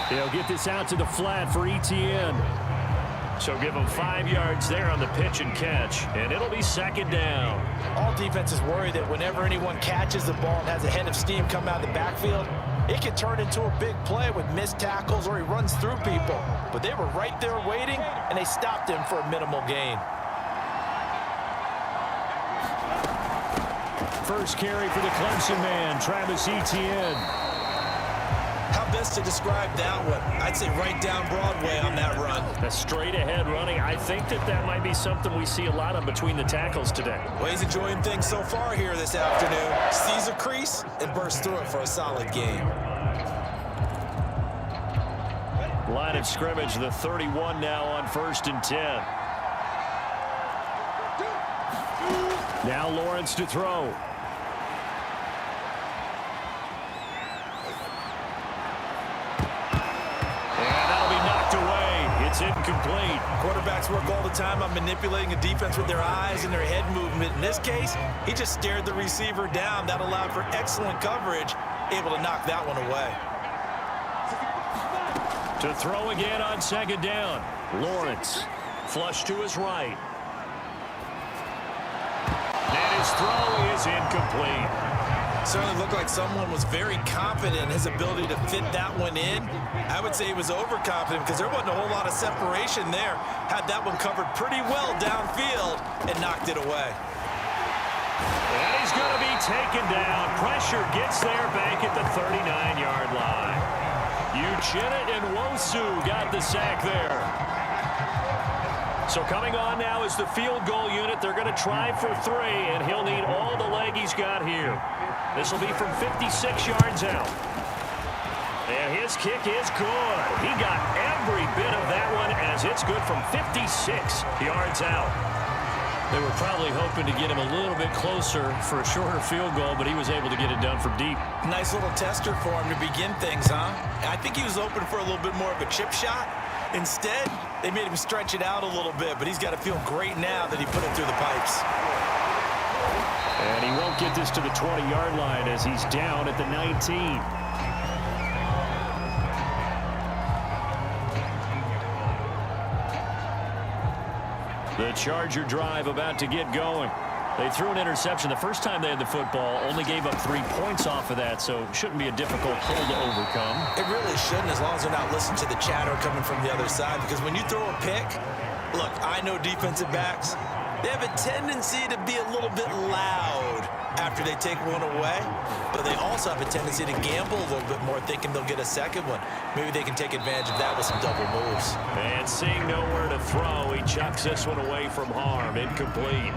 He'll get this out to the flat for Etienne. So give him 5 yards there on the pitch and catch, and it'll be second down. All defenses worry that whenever anyone catches the ball and has a head of steam come out of the backfield, it can turn into a big play with missed tackles or he runs through people. But they were right there waiting, and they stopped him for a minimal gain. First carry for the Clemson man, Travis Etienne. How best to describe that one? I'd say right down Broadway on that run. A straight-ahead running. I think that might be something we see a lot of between the tackles today. Well, he's enjoying things so far here this afternoon. Sees a crease and bursts through it for a solid game. Line of scrimmage, the 31 now on 1st and 10. Now Lawrence to throw. It's incomplete. Quarterbacks work all the time on manipulating a defense with their eyes and their head movement. In this case, he just stared the receiver down. That allowed for excellent coverage, able to knock that one away. To throw again on second down. Lawrence, flush to his right. And his throw is incomplete. Certainly looked like someone was very confident in his ability to fit that one in. I would say he was overconfident because there wasn't a whole lot of separation there. Had that one covered pretty well downfield and knocked it away. And he's going to be taken down. Pressure gets there back at the 39-yard line. Uchenna and Wosu got the sack there. So coming on now is the field goal unit. They're going to try for 3, and he'll need all the leg he's got here. This will be from 56 yards out. And his kick is good. He got every bit of that one as it's good from 56 yards out. They were probably hoping to get him a little bit closer for a shorter field goal, but he was able to get it done from deep. Nice little tester for him to begin things, huh? I think he was open for a little bit more of a chip shot. Instead, they made him stretch it out a little bit, but he's got to feel great now that he put it through the pipes. And he won't get this to the 20-yard line as he's down at the 19. The Charger drive about to get going. They threw an interception the first time they had the football, only gave up 3 points off of that, so it shouldn't be a difficult hole to overcome. It really shouldn't, as long as they're not listening to the chatter coming from the other side, because when you throw a pick, look, I know defensive backs, they have a tendency to be a little bit loud after they take one away, but they also have a tendency to gamble a little bit more, thinking they'll get a second one. Maybe they can take advantage of that with some double moves. And seeing nowhere to throw, he chucks this one away from harm. Incomplete.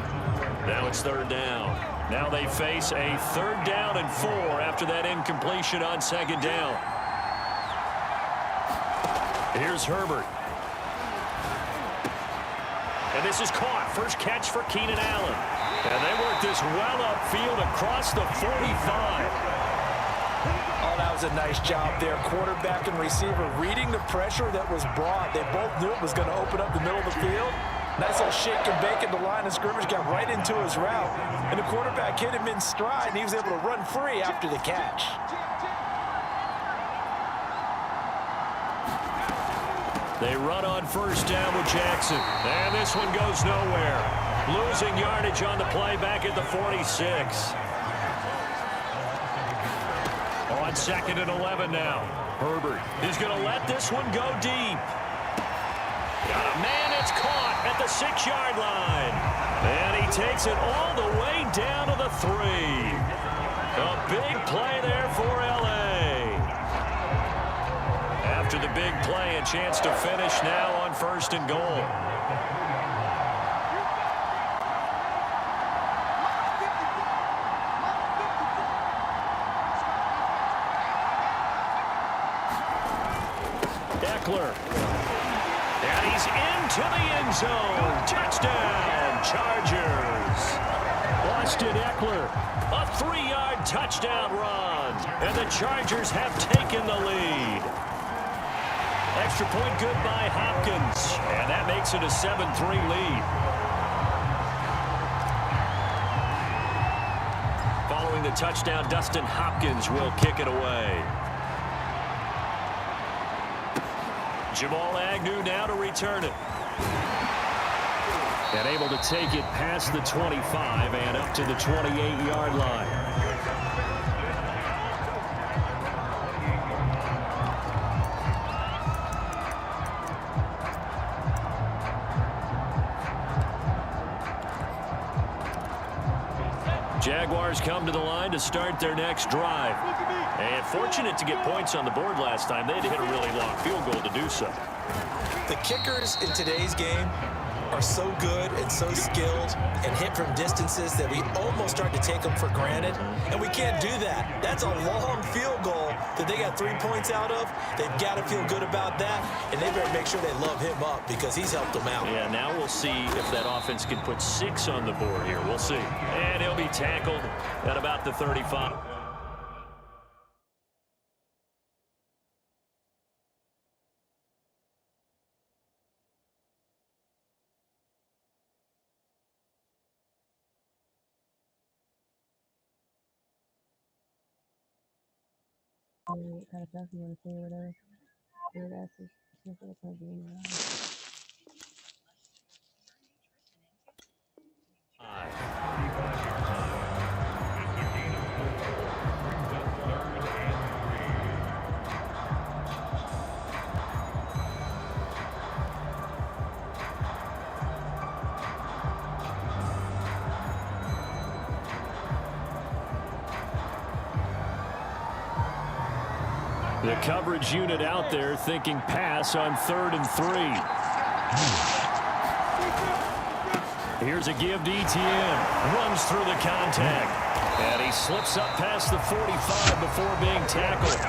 Now it's 3rd down. Now they face a 3rd down and 4 after that incompletion on 2nd down. Here's Herbert. And this is caught. First catch for Keenan Allen. And they work this well upfield across the 45. Oh, that was a nice job there. Quarterback and receiver reading the pressure that was brought. They both knew it was going to open up the middle of the field. Nice little shake and bake at the line of scrimmage, got right into his route. And the quarterback hit him in stride, and he was able to run free after the catch. They run on 1st down with Jackson. And this one goes nowhere. Losing yardage on the play back at the 46. On 2nd and 11 now. Herbert is going to let this one go deep. Got a man that's caught at the 6-yard line. And he takes it all the way down to the 3. A big play there for L.A. After the big play, a chance to finish now on 1st and goal. Eckler. And he's into the end zone. Touchdown, Chargers. Austin Eckler, a 3-yard touchdown run. And the Chargers have taken the lead. Extra point good by Hopkins. And that makes it a 7-3 lead. Following the touchdown. Dustin Hopkins will kick it away. Jamal Agnew now to return it. And able to take it past the 25 and up to the 28-yard line. Jaguars come to the line to start their next drive. And fortunate to get points on the board last time. They had to hit a really long field goal to do so. The kickers in today's game are so good and so skilled and hit from distances that we almost start to take them for granted. And we can't do that. That's a long field goal that they got 3 points out of. They've got to feel good about that. And they better make sure they love him up because he's helped them out. Yeah, now we'll see if that offense can put 6 on the board here. We'll see. And he'll be tackled at about the 35. Kind of stuff you want to say or whatever. Weird asses. It's not gonna be in there. The coverage unit out there thinking pass on 3rd and 3. Here's a give to ETN. Runs through the contact. And he slips up past the 45 before being tackled.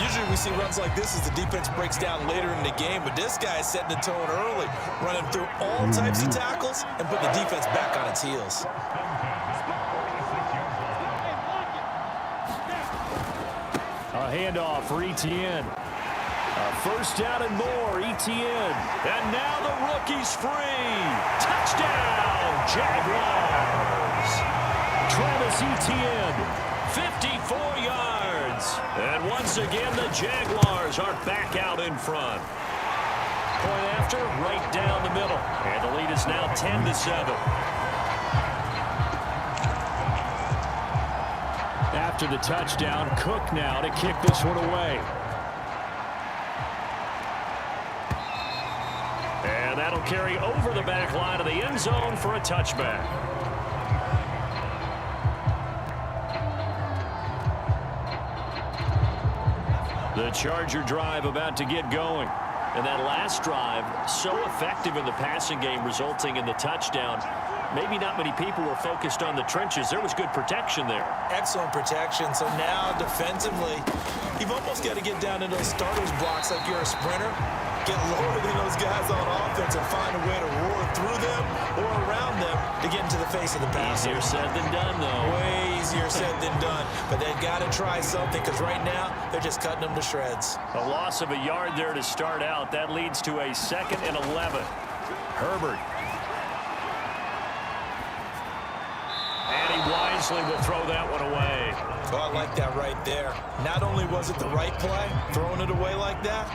Usually we see runs like this as the defense breaks down later in the game, but this guy is setting the tone early, running through all types of tackles and putting the defense back on its heels. A handoff for ETN. A first down and more, ETN. And now the rookie's free. Touchdown, Jaguars. Travis Etienne, 54 yards. And once again, the Jaguars are back out in front. Point after, right down the middle. And the lead is now 10-7. After the touchdown, Cook now to kick this one away. And that'll carry over the back line of the end zone for a touchback. The Charger drive about to get going. And that last drive, so effective in the passing game, resulting in the touchdown. Maybe not many people were focused on the trenches. There was good protection there. Excellent protection. So now defensively, you've almost got to get down in those starters blocks like you're a sprinter. Get lower than those guys on offense and find a way to roar through them or around them to get into the face of the passer. Easier said than done, though. Way easier said than done. But they've got to try something because right now they're just cutting them to shreds. A loss of a yard there to start out. That leads to a 2nd and 11. Herbert. And he wisely will throw that one away. Oh, I like that right there. Not only was it the right play, throwing it away like that,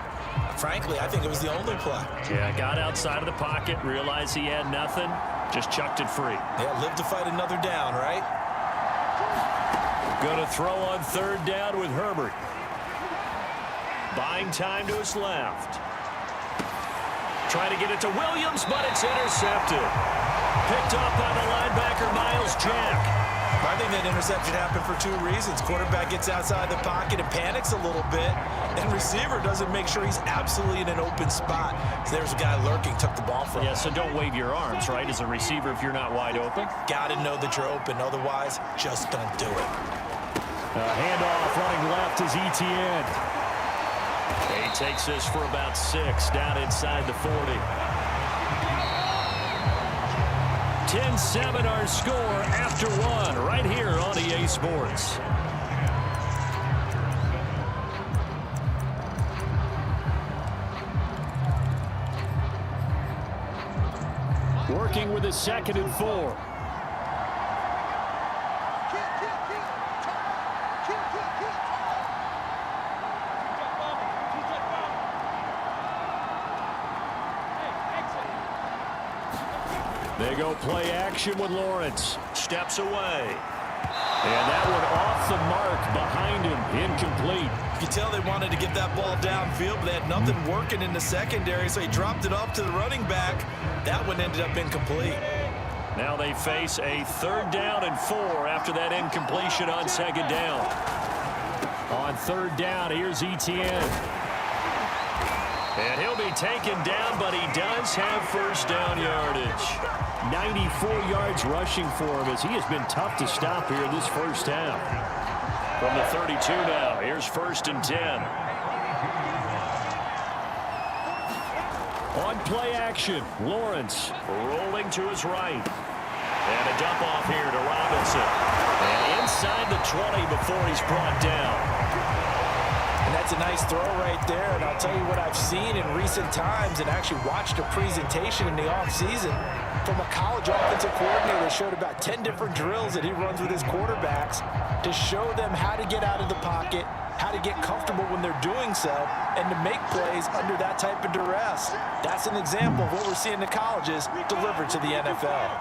frankly, I think it was the only play. Yeah, got outside of the pocket, realized he had nothing, just chucked it free. Yeah, live to fight another down, right? Going to throw on 3rd down with Herbert. Buying time to his left. Trying to get it to Williams, but it's intercepted. Picked up by the linebacker, Miles Jack. I think that interception happened for 2 reasons. Quarterback gets outside the pocket and panics a little bit, and receiver doesn't make sure he's absolutely in an open spot. So there's a guy lurking, took the ball from him. Yeah, so don't wave your arms, right, as a receiver if you're not wide open. Got to know that you're open. Otherwise, just don't do it. Handoff running left is ETN. He takes this for about 6 down inside the 40. 10-7 our score after 1 right here on EA Sports. Working with a 2nd and 4. They go play action with Lawrence. Steps away. And that one off the mark behind him. Incomplete. You can tell they wanted to get that ball downfield, but they had nothing working in the secondary, so he dropped it off to the running back. That one ended up incomplete. Now they face a 3rd down and 4 after that incompletion on 2nd down. On 3rd down, here's Etienne. And he'll be taken down, but he does have 1st down yardage. 94 yards rushing for him as he has been tough to stop here this first half. From the 32 now, here's 1st and 10. On play action, Lawrence rolling to his right. And a dump off here to Robinson. And inside the 20 before he's brought down. And that's a nice throw right there. And I'll tell you what I've seen in recent times and actually watched a presentation in the offseason from a college offensive coordinator that showed about 10 different drills that he runs with his quarterbacks to show them how to get out of the pocket, how to get comfortable when they're doing so, and to make plays under that type of duress. That's an example of what we're seeing in the colleges delivered to the NFL.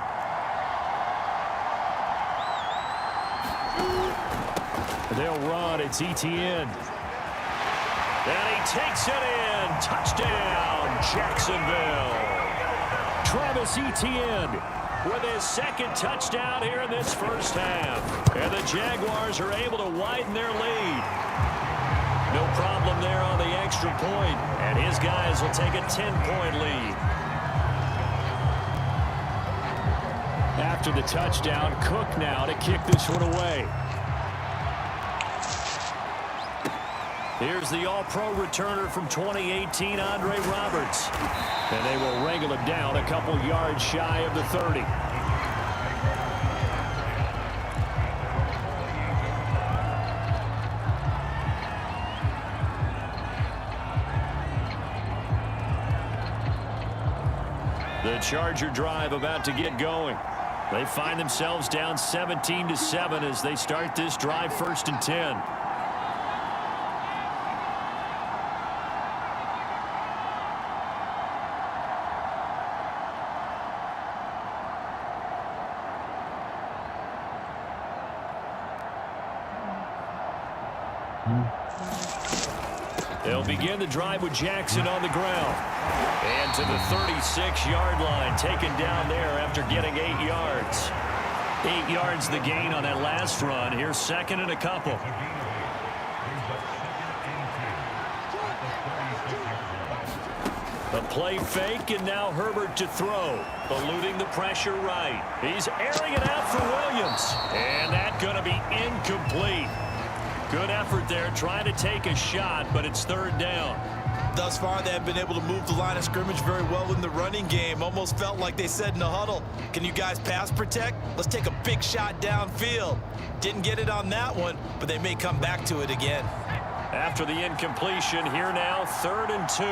They'll run. It's Etienne. And he takes it in. Touchdown, Jacksonville. Travis Etienne with his 2nd touchdown here in this first half. And the Jaguars are able to widen their lead. No problem there on the extra point. And his guys will take a 10-point lead. After the touchdown, Cook now to kick this one away. Here's the All-Pro returner from 2018, Andre Roberts. And they will wrangle him down a couple yards shy of the 30. The Charger drive about to get going. They find themselves down 17-7 as they start this drive 1st and 10. They'll begin the drive with Jackson on the ground. And to the 36-yard line, taken down there after getting 8 yards. 8 yards the gain on that last run. Here's 2nd and a couple. A play fake, and now Herbert to throw. Eluding the pressure right. He's airing it out for Williams. And that's going to be incomplete. Good effort there, trying to take a shot, but it's 3rd down. Thus far, they have been able to move the line of scrimmage very well in the running game. Almost felt like they said in the huddle, can you guys pass protect? Let's take a big shot downfield. Didn't get it on that one, but they may come back to it again. After the incompletion, here now, 3rd and 2.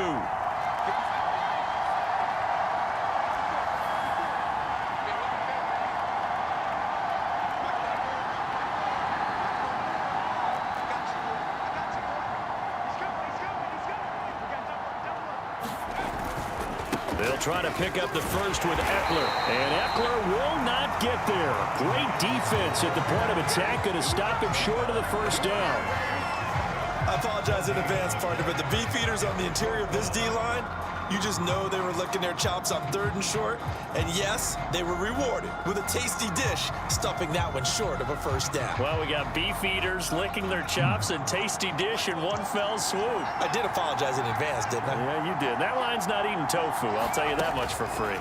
They'll try to pick up the first with Eckler. And Eckler will not get there. Great defense at the point of attack, going to stop him short of the 1st down. I apologize in advance, partner, but the beefeaters on the interior of this D-line, you just know they were licking their chops on 3rd and short. And yes, they were rewarded with a tasty dish, stuffing that one short of a 1st down. Well, we got beefeaters licking their chops and tasty dish in one fell swoop. I did apologize in advance, didn't I? Yeah, you did. That line's not eating tofu, I'll tell you that much for free.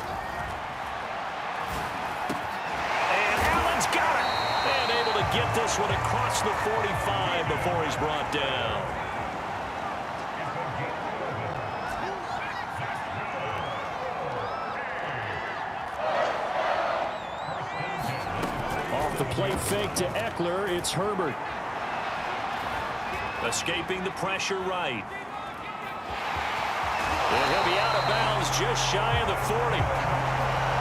And Allen's got it. And able to get this one across the 45 before he's brought down. The play fake to Eckler. It's Herbert. Escaping the pressure right. And he'll be out of bounds just shy of the 40.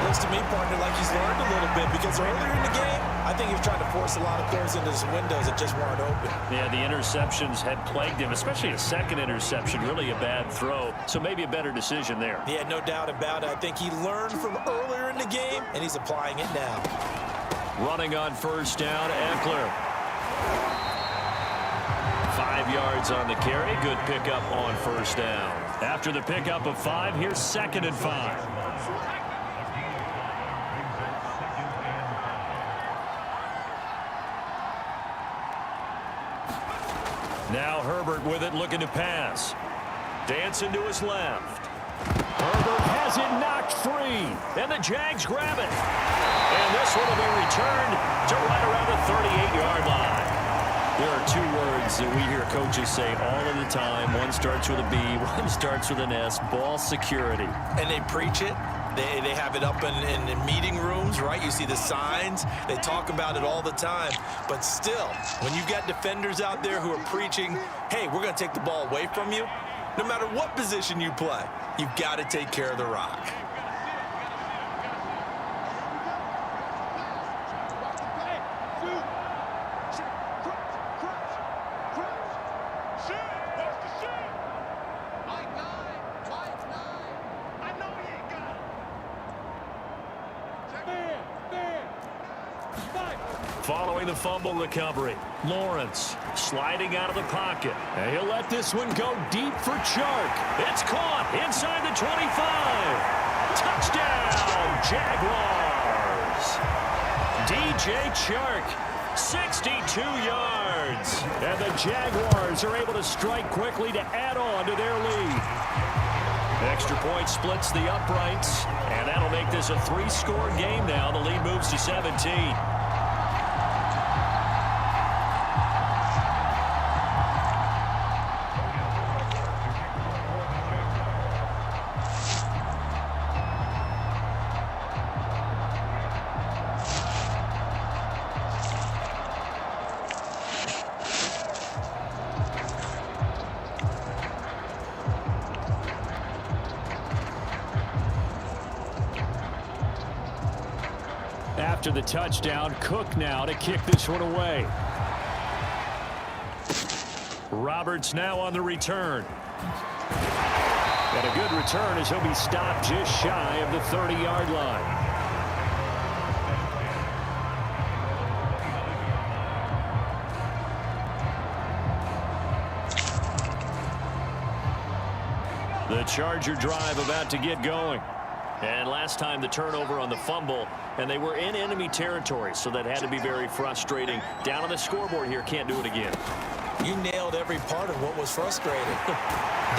Looks to me, partner, like he's learned a little bit because earlier in the game, I think he was trying to force a lot of throws into his windows that just weren't open. Yeah, the interceptions had plagued him, especially a 2nd interception. Really a bad throw. So maybe a better decision there. Yeah, no doubt about it. I think he learned from earlier in the game, and he's applying it now. Running on first down, Eckler. 5 yards on the carry. Good pickup on first down. After the pickup of 5, here's 2nd and 5. Now Herbert with it, looking to pass. Dancing to his left. Herbert has it knocked free. And the Jags grab it. And this one will be returned to right around the 38-yard line. There are 2 words that we hear coaches say all of the time. One starts with a B, one starts with an S. Ball security. And they preach it. They have it up in meeting rooms, right? You see the signs. They talk about it all the time. But still, when you've got defenders out there who are preaching, hey, we're going to take the ball away from you, no matter what position you play, you've got to take care of the rock. Following the fumble recovery, Lawrence sliding out of the pocket. And he'll let this one go deep for Chark. It's caught inside the 25. Touchdown, Jaguars. DJ Chark, 62 yards. And the Jaguars are able to strike quickly to add on to their lead. Extra point splits the uprights, and that'll make this a 3-score game now. The lead moves to 17. After the touchdown, Cook now to kick this one away. Roberts now on the return. And a good return as he'll be stopped just shy of the 30-yard line. The Charger drive about to get going. And last time the turnover on the fumble, and they were in enemy territory, so that had to be very frustrating. Down on the scoreboard here, can't do it again. You nailed every part of what was frustrating.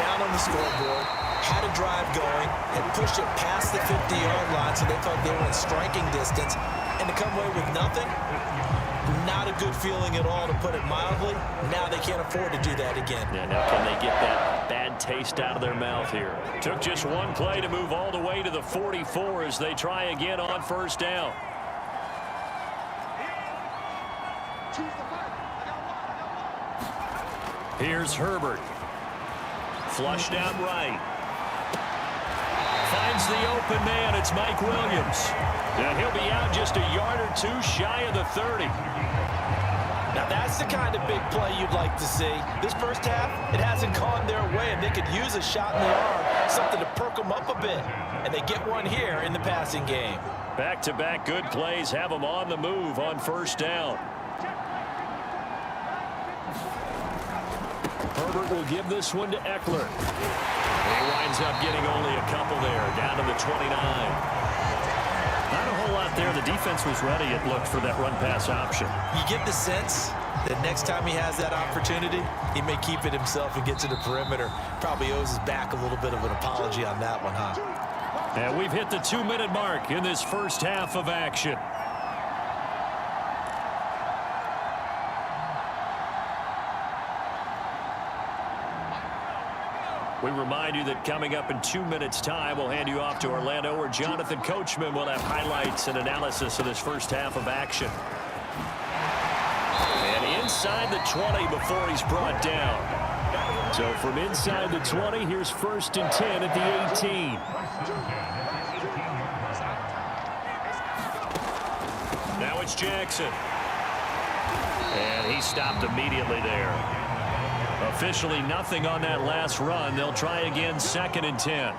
Down on the scoreboard, had a drive going, and pushed it past the 50-yard line, so they thought they were in striking distance, and to come away with nothing, not a good feeling at all, to put it mildly. Now they can't afford to do that again. Yeah, now can they get that bad taste out of their mouth here? Took just one play to move all the way to the 44 as they try again on first down. Here's Herbert. Flushed out right. Finds the open man. It's Mike Williams. And he'll be out just a yard or 2 shy of the 30. Now that's the kind of big play you'd like to see. This first half, it hasn't gone their way, and they could use a shot in the arm, something to perk them up a bit. And they get one here in the passing game. Back-to-back good plays have them on the move on first down. Herbert will give this one to Eckler. He winds up getting only a couple there, down to the 29. Not a whole lot there. The defense was ready, it looked, for that run-pass option. You get the sense that next time he has that opportunity, he may keep it himself and get to the perimeter. Probably owes his back a little bit of an apology on that one, huh? And we've hit the 2-minute mark in this first half of action. We remind you that coming up in 2 minutes' time, we'll hand you off to Orlando, where Jonathan Coachman will have highlights and analysis of this first half of action. And inside the 20 before he's brought down. So from inside the 20, here's 1st and 10 at the 18. Now it's Jackson. And he stopped immediately there. Officially nothing on that last run. They'll try again, 2nd and 10.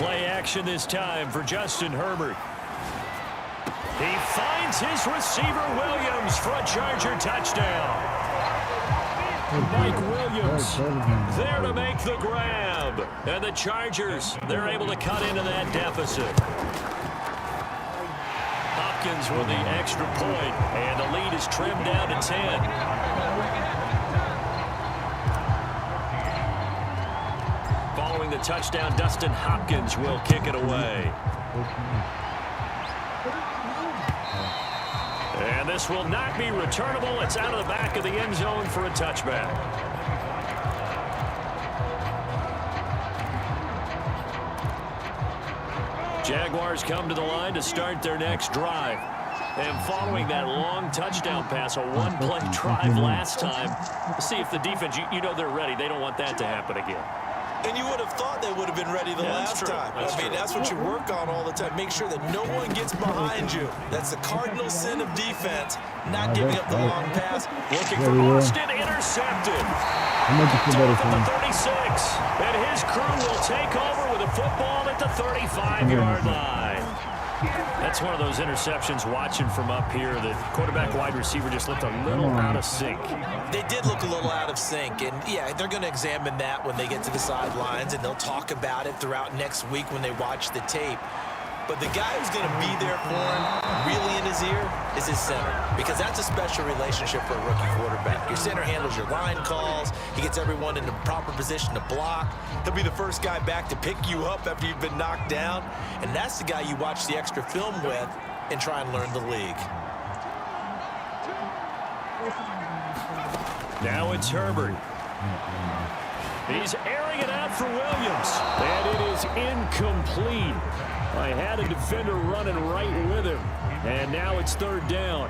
Play action this time for Justin Herbert. He finds his receiver Williams for a Charger touchdown. Mike Williams there to make the grab. And the Chargers, they're able to cut into that deficit. Hopkins with the extra point, and the lead is trimmed down to 10. Following the touchdown, Dustin Hopkins will kick it away. And this will not be returnable. It's out of the back of the end zone for a touchback. Jaguars come to the line to start their next drive. And following that long touchdown pass, a one-play drive last time, see if the defense, you know they're ready. They don't want that to happen again. And you would have thought they would have been ready the last time. I mean, that's what you work on all the time. Make sure that no one gets behind you. That's the cardinal sin of defense, not giving up the long pass. Looking for Austin, intercepted. Off at the 36. And his crew will take over with a football at the 35-yard line. That's one of those interceptions watching from up here. The quarterback wide receiver just looked a little out of sync. They did look a little out of sync, and yeah, they're going to examine that when they get to the sidelines, and they'll talk about it throughout next week when they watch the tape. But the guy who's going to be there for him, really in his ear, is his center, because that's a special relationship for a rookie quarterback. Your center handles your line calls. He gets everyone in the proper position to block. He'll be the first guy back to pick you up after you've been knocked down, and that's the guy you watch the extra film with and try and learn the league. Now it's Herbert. He's airing it out for Williams, and it is incomplete. I had a defender running right with him, and now it's third down.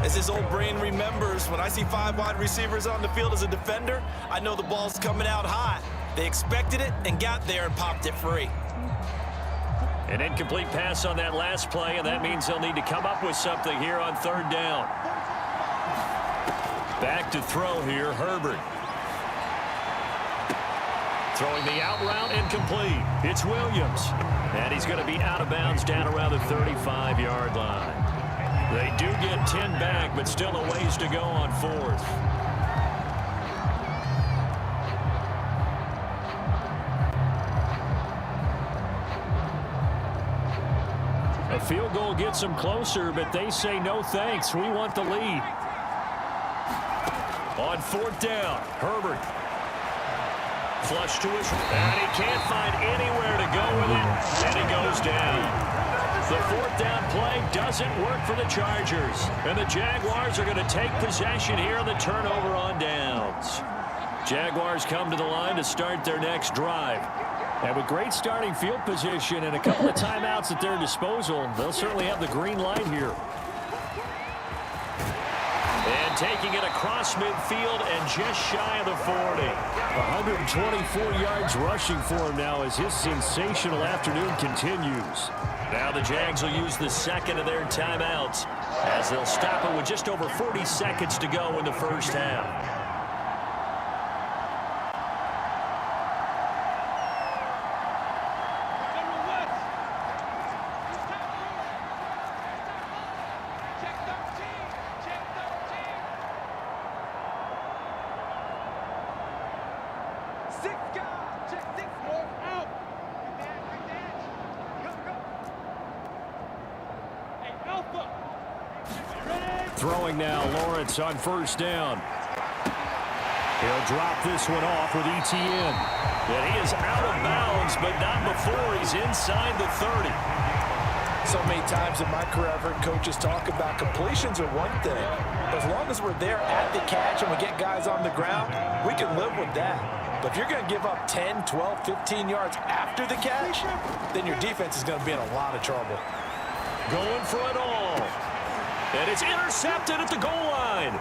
As his old brain remembers, when I see 5 wide receivers on the field as a defender, I know the ball's coming out hot. They expected it and got there and popped it free. An incomplete pass on that last play, and that means they'll need to come up with something here on third down. Back to throw here, Herbert. Throwing the out route, incomplete. It's Williams. And he's going to be out of bounds down around the 35-yard line. They do get 10 back, but still a ways to go on fourth. A field goal gets them closer, but they say no thanks. We want the lead. On fourth down, Herbert. Flush to his, and he can't find anywhere to go with it, and he goes down. The fourth down play doesn't work for the Chargers, and the Jaguars are going to take possession here on the turnover on downs. Jaguars come to the line to start their next drive. And with great starting field position and a couple of timeouts at their disposal, they'll certainly have the green light here. And taking it across midfield and just shy of the 40. 124 yards rushing for him now as his sensational afternoon continues. Now the Jags will use the second of their timeouts as they'll stop it with just over 40 seconds to go in the first half. Throwing now, Lawrence on first down. He'll drop this one off with ETN. And he is out of bounds, but not before he's inside the 30. So many times in my career, I've heard coaches talk about completions are one thing. But as long as we're there at the catch and we get guys on the ground, we can live with that. But if you're going to give up 10, 12, 15 yards after the catch, then your defense is going to be in a lot of trouble. Going for it all. And it's intercepted at the goal line.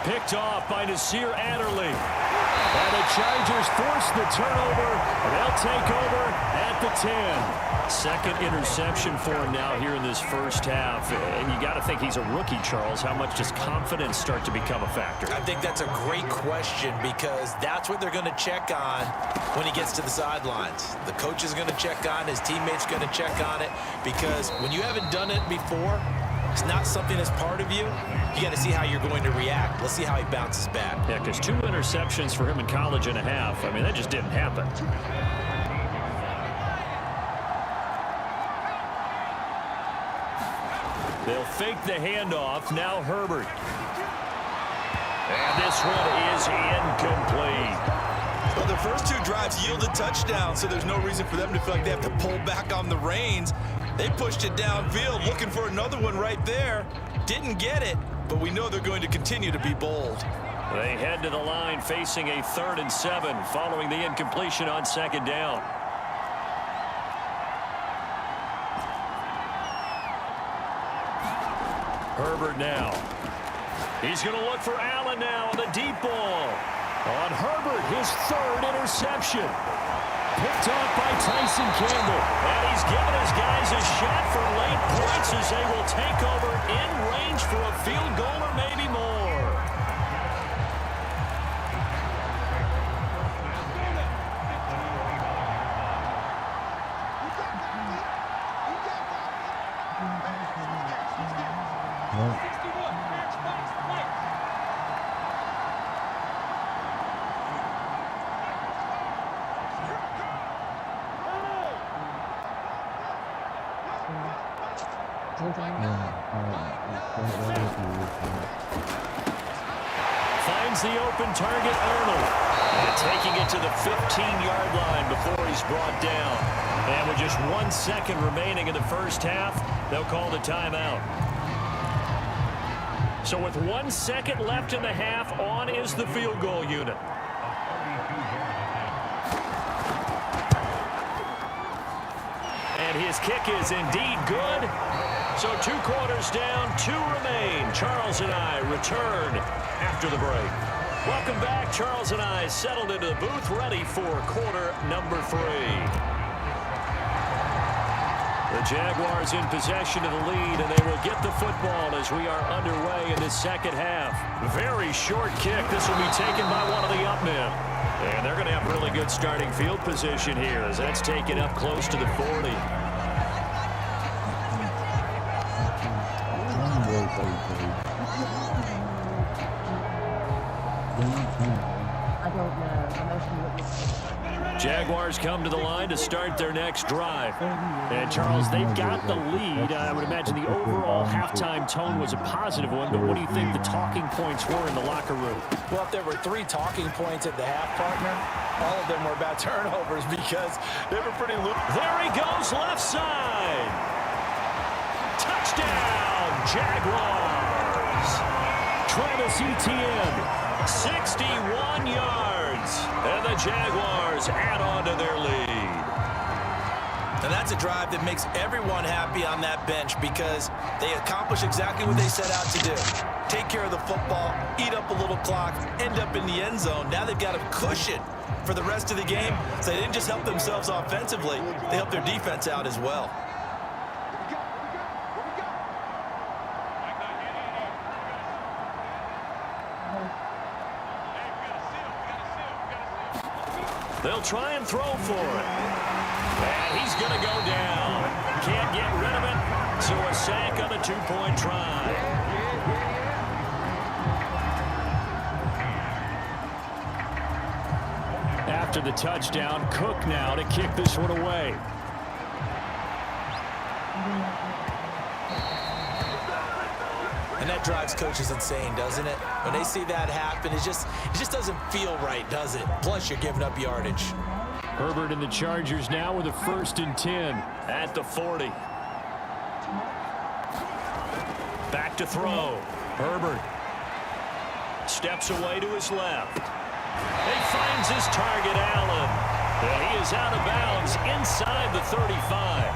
Picked off by Nasir Adderley. And the Chargers force the turnover They'll take over at the 10. Second interception for him now here in this first half. And you got to think he's a rookie, Charles. How much does confidence start to become a factor? I think that's a great question because that's what they're going to check on when he gets to the sidelines. The coach is going to check on, his teammates going to check on it, because when you haven't done it before, it's not something that's part of you. You got to see how you're going to react. Let's see how he bounces back. Yeah, because 2 interceptions for him in college and a half. I mean, that just didn't happen. They'll fake the handoff. Now Herbert. And this one is incomplete. Well, their first 2 drives yielded touchdowns, so there's no reason for them to feel like they have to pull back on the reins. They pushed it downfield, looking for another one right there. Didn't get it, but we know they're going to continue to be bold. They head to the line facing a 3rd and 7 following the incompletion on 2nd down. Herbert now. He's going to look for Allen now on the deep ball. On Herbert, his 3rd interception. Picked off by Tyson Campbell. And he's given his guys a shot for late points as they will take over in range for a field goal or maybe more. Finds the open target, Arnold. And taking it to the 15-yard line before he's brought down. And with just 1 second remaining in the first half, they'll call the timeout. So with 1 second left in the half, on is the field goal unit. And his kick is indeed good. So 2 quarters down, 2 remain. Charles and I return after the break. Welcome back. Charles and I settled into the booth, ready for quarter number 3. The Jaguars in possession of the lead, and they will get the football as we are underway in the second half. Very short kick. This will be taken by one of the up men. And they're going to have really good starting field position here as that's taken up close to the 40. I don't know. I'm actually Jaguars come to the line to start their next drive. And, Charles, they've got the lead. I would imagine the overall halftime tone was a positive one, but what do you think the talking points were in the locker room? Well, if there were 3 talking points at the half, partner, all of them were about turnovers because they were pretty loose. There he goes, left side. Touchdown, Jaguars. Travis Etienne, 61 yards. And the Jaguars add on to their lead. And that's a drive that makes everyone happy on that bench because they accomplish exactly what they set out to do. Take care of the football, eat up a little clock, end up in the end zone. Now they've got a cushion for the rest of the game. So they didn't just help themselves offensively, they helped their defense out as well. They'll try and throw for it. And he's going to go down. Can't get rid of it. So a sack on a 2-point try. After the touchdown, Cook now to kick this one away. And that drives coaches insane, doesn't it? When they see that happen, it just doesn't feel right, does it? Plus, you're giving up yardage. Herbert and the Chargers now with a 1st and 10 at the 40. Back to throw. Herbert steps away to his left. He finds his target, Allen. And he is out of bounds inside the 35.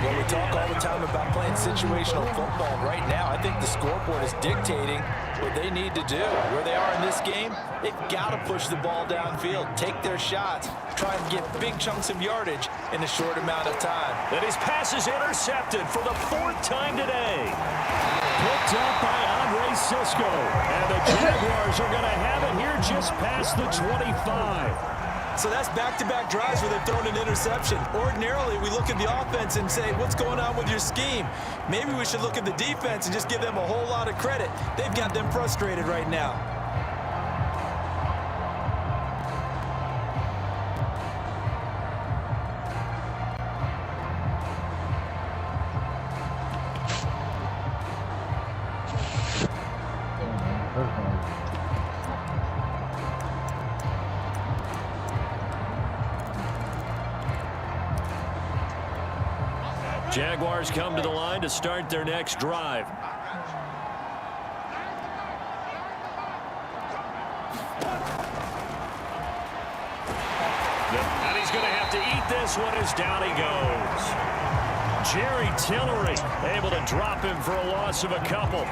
Well, we talk all the time about playing situational football. Right now, I think the scoreboard is dictating what they need to do. Where they are in this game, they've got to push the ball downfield, take their shots, try and get big chunks of yardage in a short amount of time. And his pass is intercepted for the 4th time today. Picked up by Andre Sisco. And the Jaguars are going to have it here just past the 25. So that's back-to-back drives where they've thrown an interception. Ordinarily, we look at the offense and say, what's going on with your scheme? Maybe we should look at the defense and just give them a whole lot of credit. They've got them frustrated right now. Jaguars come to the line to start their next drive. And he's going to have to eat this one as down he goes. Jerry Tillery able to drop him for a loss of a couple.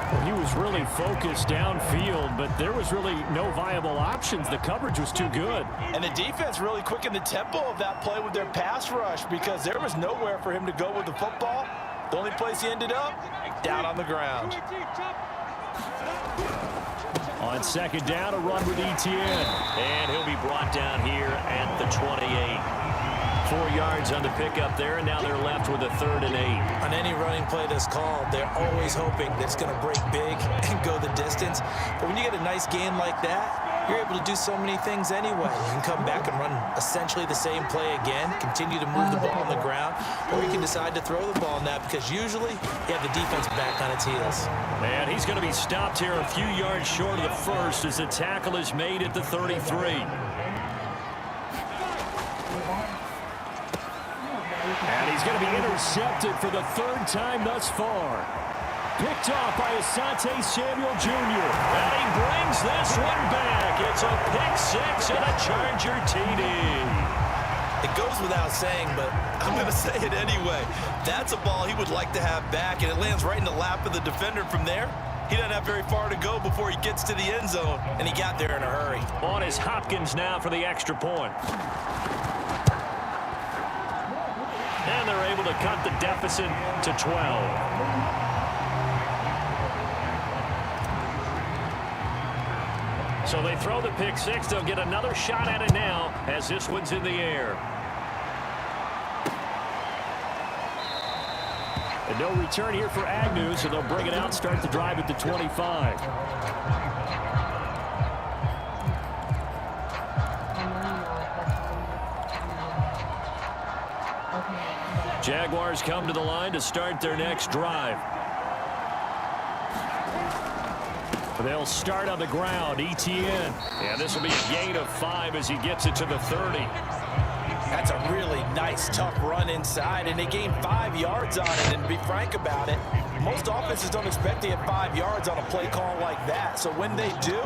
Well, he was really focused downfield, but there was really no viable options. The coverage was too good. And the defense really quickened the tempo of that play with their pass rush because there was nowhere for him to go with the football. The only place he ended up, down on the ground. On 2nd down, a run with Etienne. And he'll be brought down here at the 28. 4 yards on the pickup there, and now they're left with a 3rd and 8. On any running play that's called, they're always hoping that it's going to break big and go the distance. But when you get a nice gain like that, you're able to do so many things anyway. You can come back and run essentially the same play again, continue to move the ball on the ground, or you can decide to throw the ball now because usually you have the defense back on its heels. And he's going to be stopped here a few yards short of the first as the tackle is made at the 33. And he's going to be intercepted for the 3rd time thus far. Picked off by Asante Samuel Jr. And he brings this one back. It's a pick 6 and a Charger TD. It goes without saying, but I'm going to say it anyway. That's a ball he would like to have back, and it lands right in the lap of the defender from there. He doesn't have very far to go before he gets to the end zone, and he got there in a hurry. On is Hopkins now for the extra point. And they're able to cut the deficit to 12. So they throw the pick 6. They'll get another shot at it now as this one's in the air. And no return here for Agnew, so they'll bring it out, start the drive at the 25. Jaguars come to the line to start their next drive. They'll start on the ground. Etienne. And this will be a gain of 5 as he gets it to the 30. That's a really nice, tough run inside, and they gained 5 yards on it. And to be frank about it, most offenses don't expect to get 5 yards on a play call like that. So when they do,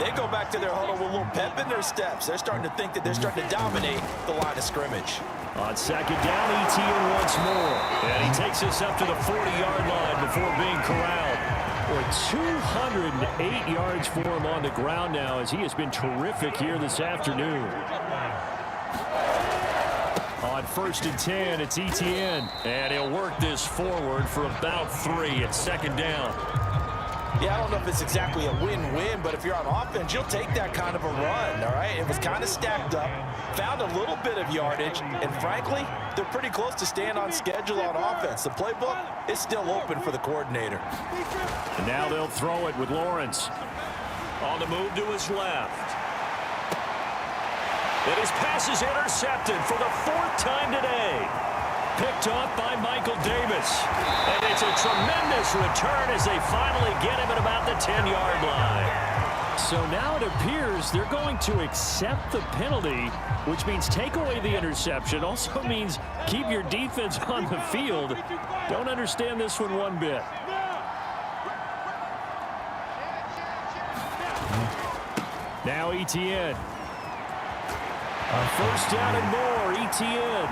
they go back to their huddle with a little pep in their steps. They're starting to think that they're starting to dominate the line of scrimmage. On 2nd down, Etienne once more. And he takes us up to the 40-yard line before being corralled. Boy, 208 yards for him on the ground now as he has been terrific here this afternoon. On 1st and 10, it's Etienne. And he'll work this forward for about 3 at 2nd down. Yeah, I don't know if it's exactly a win-win, but if you're on offense, you'll take that kind of a run, all right? It was kind of stacked up, found a little bit of yardage, and frankly, they're pretty close to staying on schedule on offense. The playbook is still open for the coordinator. And now they'll throw it with Lawrence. On the move to his left. And his pass is intercepted for the 4th time today. Picked off by Michael Davis. And it's a tremendous return as they finally get him at about the 10-yard line. So now it appears they're going to accept the penalty, which means take away the interception. Also means keep your defense on the field. Don't understand this one bit. Now Etienne. 1st down and more, Etienne.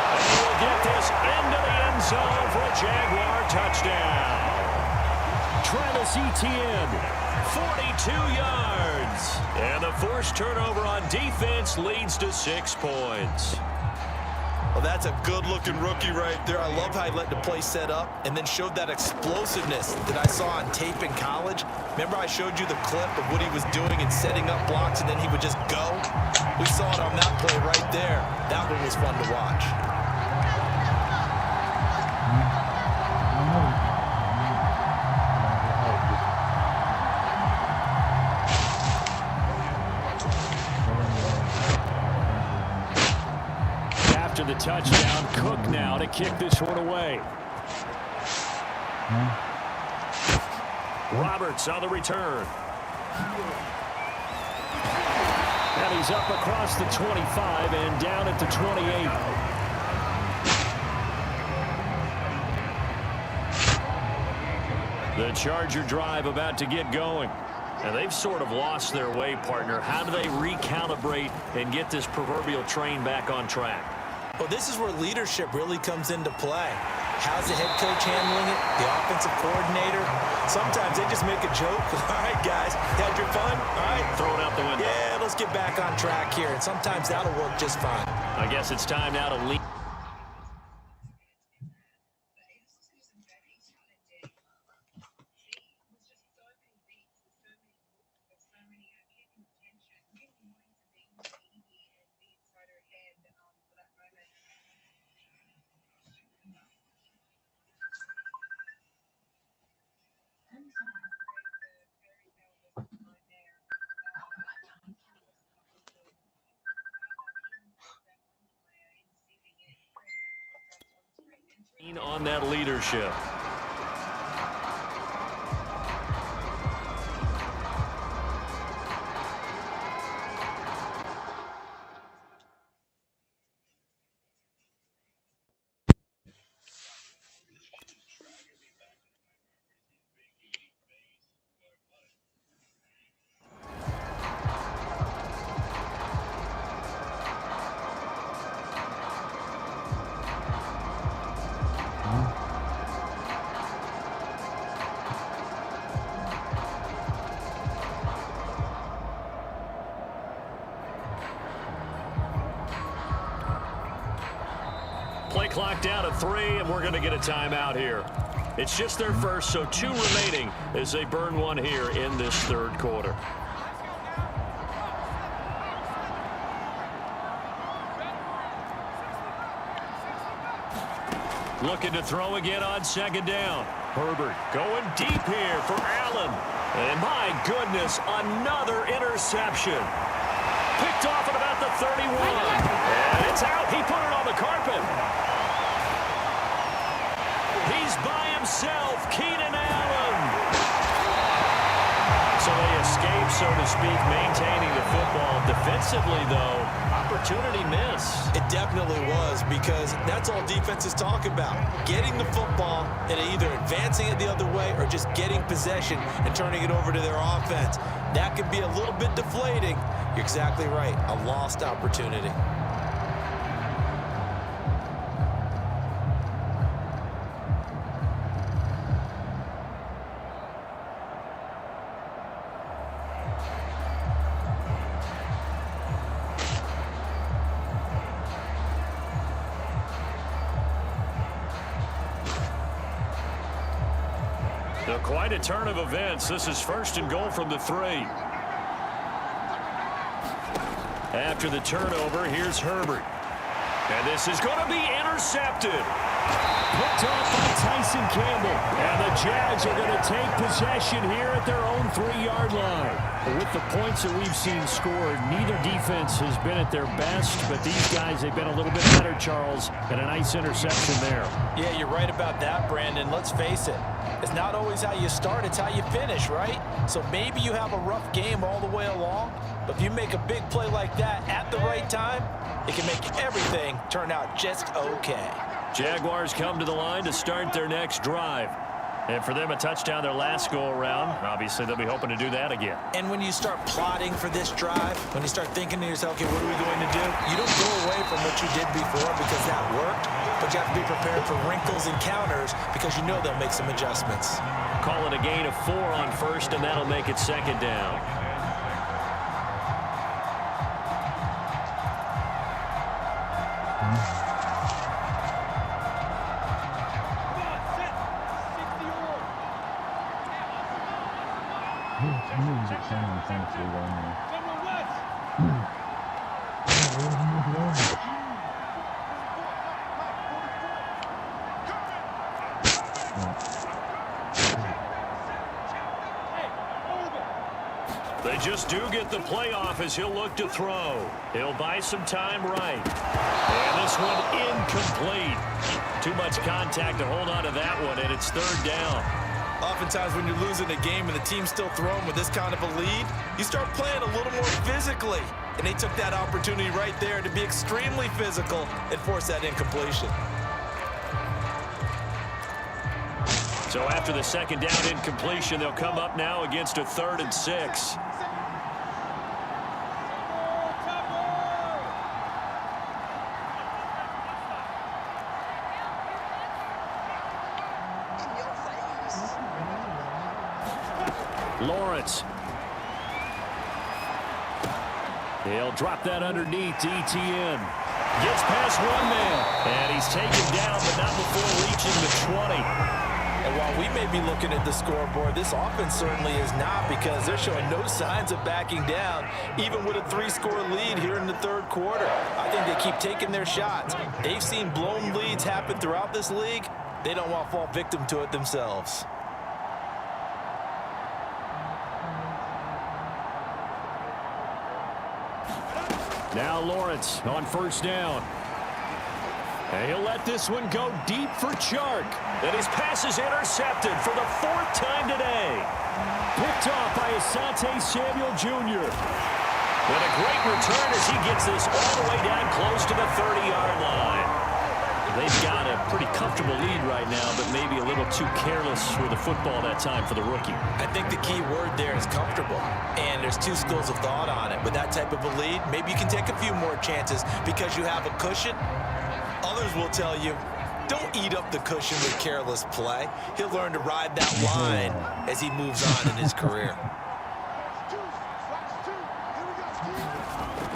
And he will get this into the end zone for a Jaguar touchdown. Travis Etienne, 42 yards. And the forced turnover on defense leads to 6 points. Well, that's a good-looking rookie right there. I love how he let the play set up and then showed that explosiveness that I saw on tape in college. Remember I showed you the clip of what he was doing and setting up blocks, and then he would just go? We saw it on that play right there. That one was fun to watch. After the touchdown, Cook now to kick this one away. Roberts on the return. And he's up across the 25 and down at the 28. The Charger drive about to get going. And they've sort of lost their way, partner. How do they recalibrate and get this proverbial train back on track? Well, this is where leadership really comes into play. How's the head coach handling it? The offensive coordinator? Sometimes they just make a joke. All right, guys, had your fun? All right. Throw it out the window. Yeah, let's get back on track here. And sometimes that'll work just fine. I guess it's time now to lead. On that leadership. Play clock down to 3, and we're going to get a timeout here. It's just their first, so 2 remaining as they burn one here in this third quarter. Looking to throw again on second down. Herbert going deep here for Allen. And my goodness, another interception. Picked off at about the 31. And it's out. He put it on the carpet. He's by himself, Keenan Allen. So they escape, so to speak, maintaining the football. Defensively, though, opportunity miss. It definitely was, because that's all defense is talking about. Getting the football and either advancing it the other way or just getting possession and turning it over to their offense. That could be a little bit deflating. You're exactly right. A lost opportunity. So quite a turn of events. This is first and goal from the 3. After the turnover, here's Herbert. And this is going to be intercepted. Picked off by Tyson Campbell. And the Jags are going to take possession here at their own 3-yard line. With the points that we've seen scored, neither defense has been at their best, but these guys, they've been a little bit better, Charles, and a nice interception there. Yeah, you're right about that, Brandon. Let's face it. It's not always how you start, it's how you finish, right? So maybe you have a rough game all the way along, but if you make a big play like that at the right time, it can make everything turn out just okay. Jaguars come to the line to start their next drive. And for them, a touchdown their last go-around. Obviously, they'll be hoping to do that again. And when you start plotting for this drive, when you start thinking to yourself, okay, what are we going to do? You don't go away from what you did before because that worked, but you have to be prepared for wrinkles and counters because you know they'll make some adjustments. Call it a gain of 4 on first, and that'll make it second down. They just do get the playoff as he'll look to throw. He'll buy some time right. And this one incomplete. Too much contact to hold on to that one, and it's third down. Oftentimes when you're losing a game and the team's still throwing with this kind of a lead, you start playing a little more physically. And they took that opportunity right there to be extremely physical and force that incompletion. So after the second down incompletion, they'll come up now against a 3rd and 6. Lawrence. He'll drop that underneath to ETN. Gets past one man. And he's taken down, but not before reaching the 20. And while we may be looking at the scoreboard, this offense certainly is not because they're showing no signs of backing down, even with a 3-score lead here in the 3rd quarter. I think they keep taking their shots. They've seen blown leads happen throughout this league. They don't want to fall victim to it themselves. Now Lawrence on first down. And he'll let this one go deep for Chark. And his pass is intercepted for the 4th time today. Picked off by Asante Samuel Jr. And a great return as he gets this all the way down close to the 30-yard line. They've got a pretty comfortable lead right now, but maybe a little too careless with the football that time for the rookie. I think the key word there is comfortable, and there's 2 schools of thought on it. With that type of a lead, maybe you can take a few more chances because you have a cushion. Others will tell you, don't eat up the cushion with careless play. He'll learn to ride that line as he moves on in his career.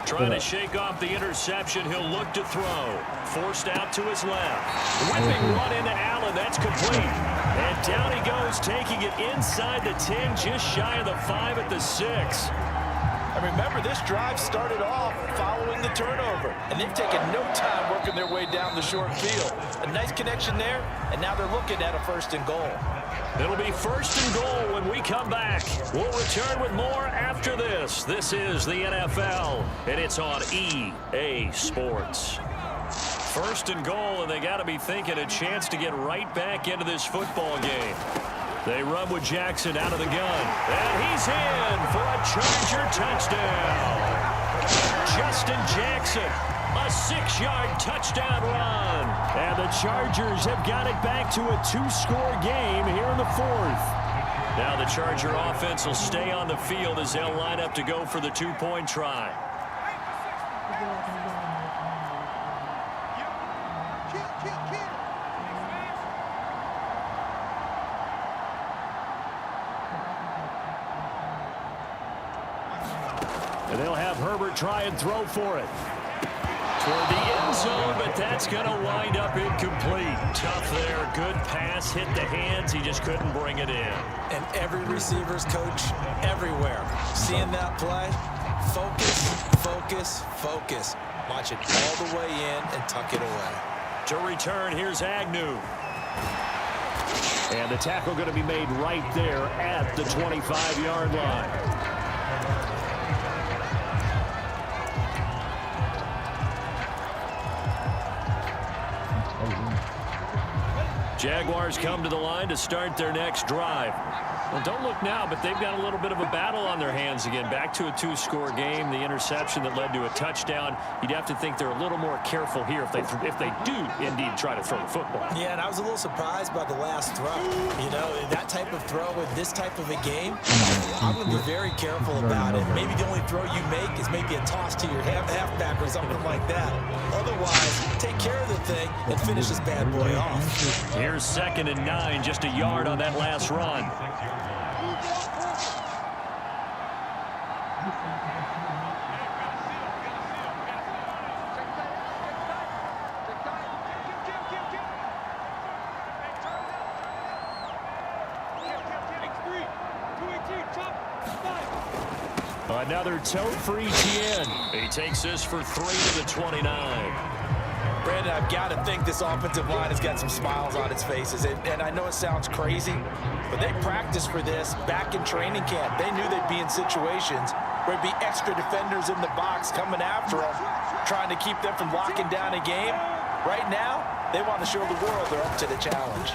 Trying to shake off the interception, he'll look to throw. Forced out to his left. Whipping run into Allen, that's complete. And down he goes, taking it inside the 10, just shy of the 5 at the 6. And remember, this drive started off following the turnover, and they've taken no time working their way down the short field. A nice connection there, and now they're looking at a 1st and goal. It'll be 1st and goal when we come back. We'll return with more after this. This is the NFL, and it's on EA Sports. 1st and goal, and they got to be thinking a chance to get right back into this football game. They run with Jackson out of the gun. And he's in for a Charger touchdown. Justin Jackson, a 6-yard touchdown run. And the Chargers have got it back to a 2-score game here in the 4th. Now the Charger offense will stay on the field as they'll line up to go for the 2-point try. And they'll have Herbert try and throw for it. Toward the end zone, but that's going to wind up incomplete. Tough there. Good pass. Hit the hands. He just couldn't bring it in. And every receiver's coach everywhere. Seeing that play, focus, focus, focus. Watch it all the way in and tuck it away. To return, here's Agnew. And the tackle going to be made right there at the 25-yard line. Jaguars come to the line to start their next drive. Well, don't look now, but they've got a little bit of a battle on their hands again. Back to a 2-score game. The interception that led to a touchdown. You'd have to think they're a little more careful here if they do indeed try to throw the football. Yeah, and I was a little surprised by the last throw. You know, that type of throw in this type of a game, I'm going to be very careful about it. Maybe the only throw you make is maybe a toss to your halfback or something like that. Otherwise, take care of the thing and finish this bad boy off. Here's 2nd and 9, just a yard on that last run. Another tote for Etienne. He takes this for 3 to the 29. Brandon, I've got to think this offensive line has got some smiles on its faces. And I know it sounds crazy, but they practiced for this back in training camp. They knew they'd be in situations where it'd be extra defenders in the box coming after them, trying to keep them from locking down a game. Right now, they want to show the world they're up to the challenge.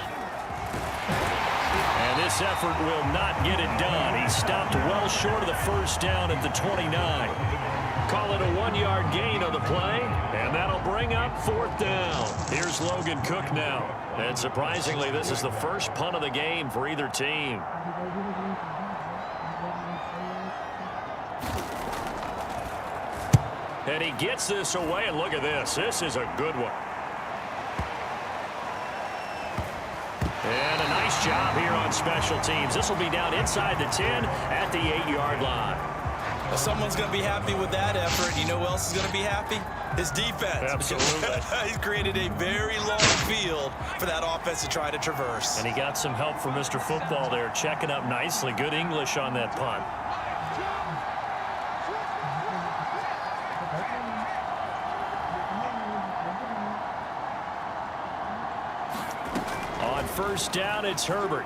And this effort will not get it done. He stopped well short of the first down at the 29. Call it a 1-yard gain on the play, and that'll bring up 4th down. Here's Logan Cook now. And surprisingly, this is the first punt of the game for either team. And he gets this away, and look at this. This is a good one. And a nice job here on special teams. This will be down inside the 10 at the 8-yard line. Well, someone's going to be happy with that effort. You know who else is going to be happy? His defense. Absolutely. He's created a very long field for that offense to try to traverse. And he got some help from Mr. Football there, checking up nicely. Good English on that punt. On first down, it's Herbert.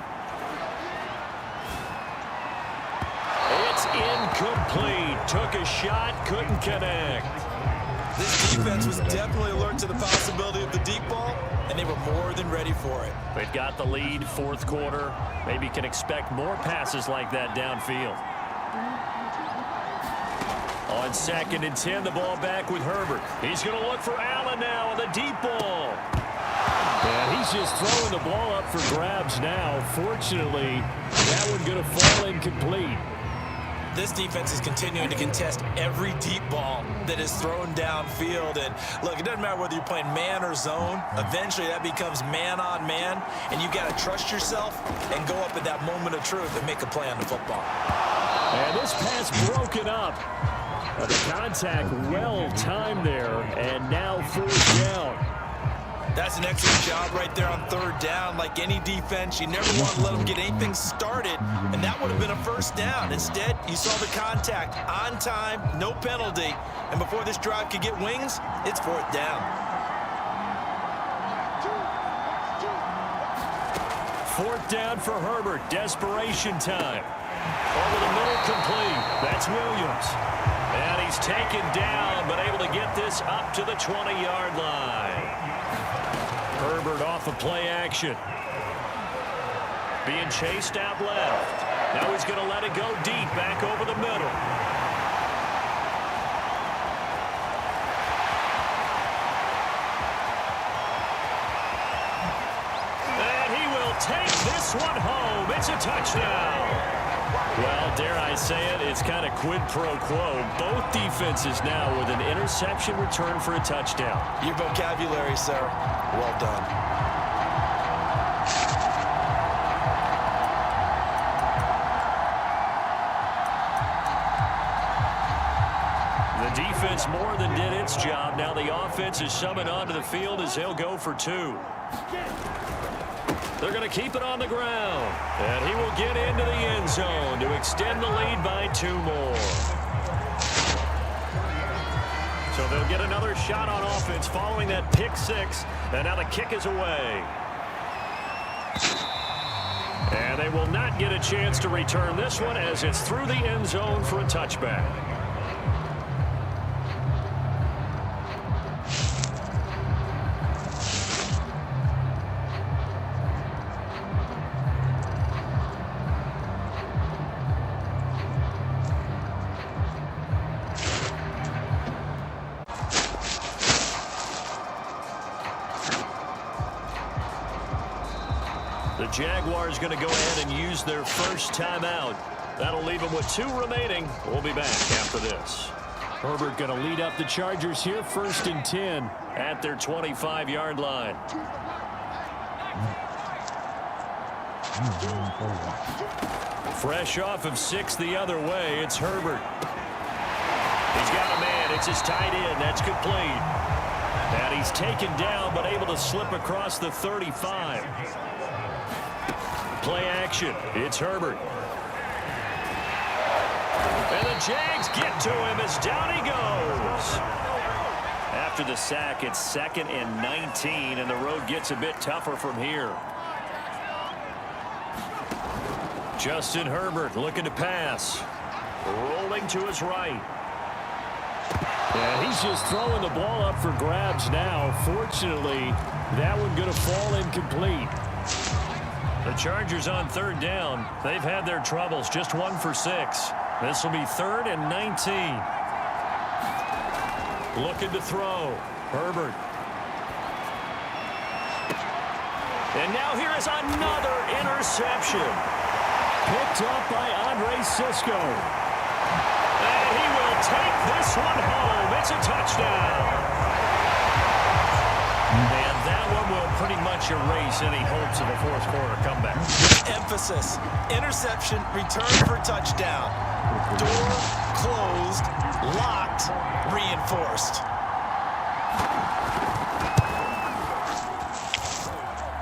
It's incomplete. Took a shot, couldn't connect. This defense was definitely alert to the possibility of the deep ball, and they were more than ready for it. They've got the lead, 4th quarter. Maybe can expect more passes like that downfield. On 2nd and 10, the ball back with Herbert. He's going to look for Allen now on the deep ball. And he's just throwing the ball up for grabs now. Fortunately, that one going to fall incomplete. This defense is continuing to contest every deep ball that is thrown downfield. And look, it doesn't matter whether you're playing man or zone. Eventually, that becomes man on man. And you got to trust yourself and go up at that moment of truth and make a play on the football. And this pass broken up. The contact well timed there. And now 4th down. That's an excellent job right there on 3rd down. Like any defense, you never want to let them get anything started, and that would have been a first down. Instead, you saw the contact on time, no penalty, and before this drive could get wings, it's 4th down. 4th down for Herbert. Desperation time. Over the middle, complete. That's Williams. And he's taken down, but able to get this up to the 20-yard line. Herbert off of play action. Being chased out left. Now he's going to let it go deep back over the middle. And he will take this one home. It's a touchdown. Well, dare I say it, it's kind of quid pro quo. Both defenses now with an interception return for a touchdown. Your vocabulary, sir. Well done. The defense more than did its job. Now the offense is summoned onto the field as he'll go for 2. They're going to keep it on the ground. And he will get into the end zone to extend the lead by 2 more. So they'll get another shot on offense following that pick 6. And now the kick is away. And they will not get a chance to return this one as it's through the end zone for a touchback. The Jaguars going to go ahead and use their first timeout. That'll leave them with 2 remaining. We'll be back after this. Herbert going to lead up the Chargers here, 1st and 10 at their 25-yard line. Fresh off of 6 the other way, it's Herbert. He's got a man. It's his tight end. That's complete. And he's taken down, but able to slip across the 35. Play action. It's Herbert. And the Jags get to him as down he goes. After the sack, it's 2nd and 19, and the road gets a bit tougher from here. Justin Herbert looking to pass. Rolling to his right. And he's just throwing the ball up for grabs now. Fortunately, that one going to fall incomplete. The Chargers on 3rd down. They've had their troubles. Just 1 for 6. This will be 3rd and 19. Looking to throw. Herbert. And now here is another interception. Picked up by Andre Cisco. And he will take this one home. It's a touchdown. And that one will pretty much erase any hopes of a 4th quarter comeback. Emphasis. Interception, return for touchdown. Door closed, locked, reinforced.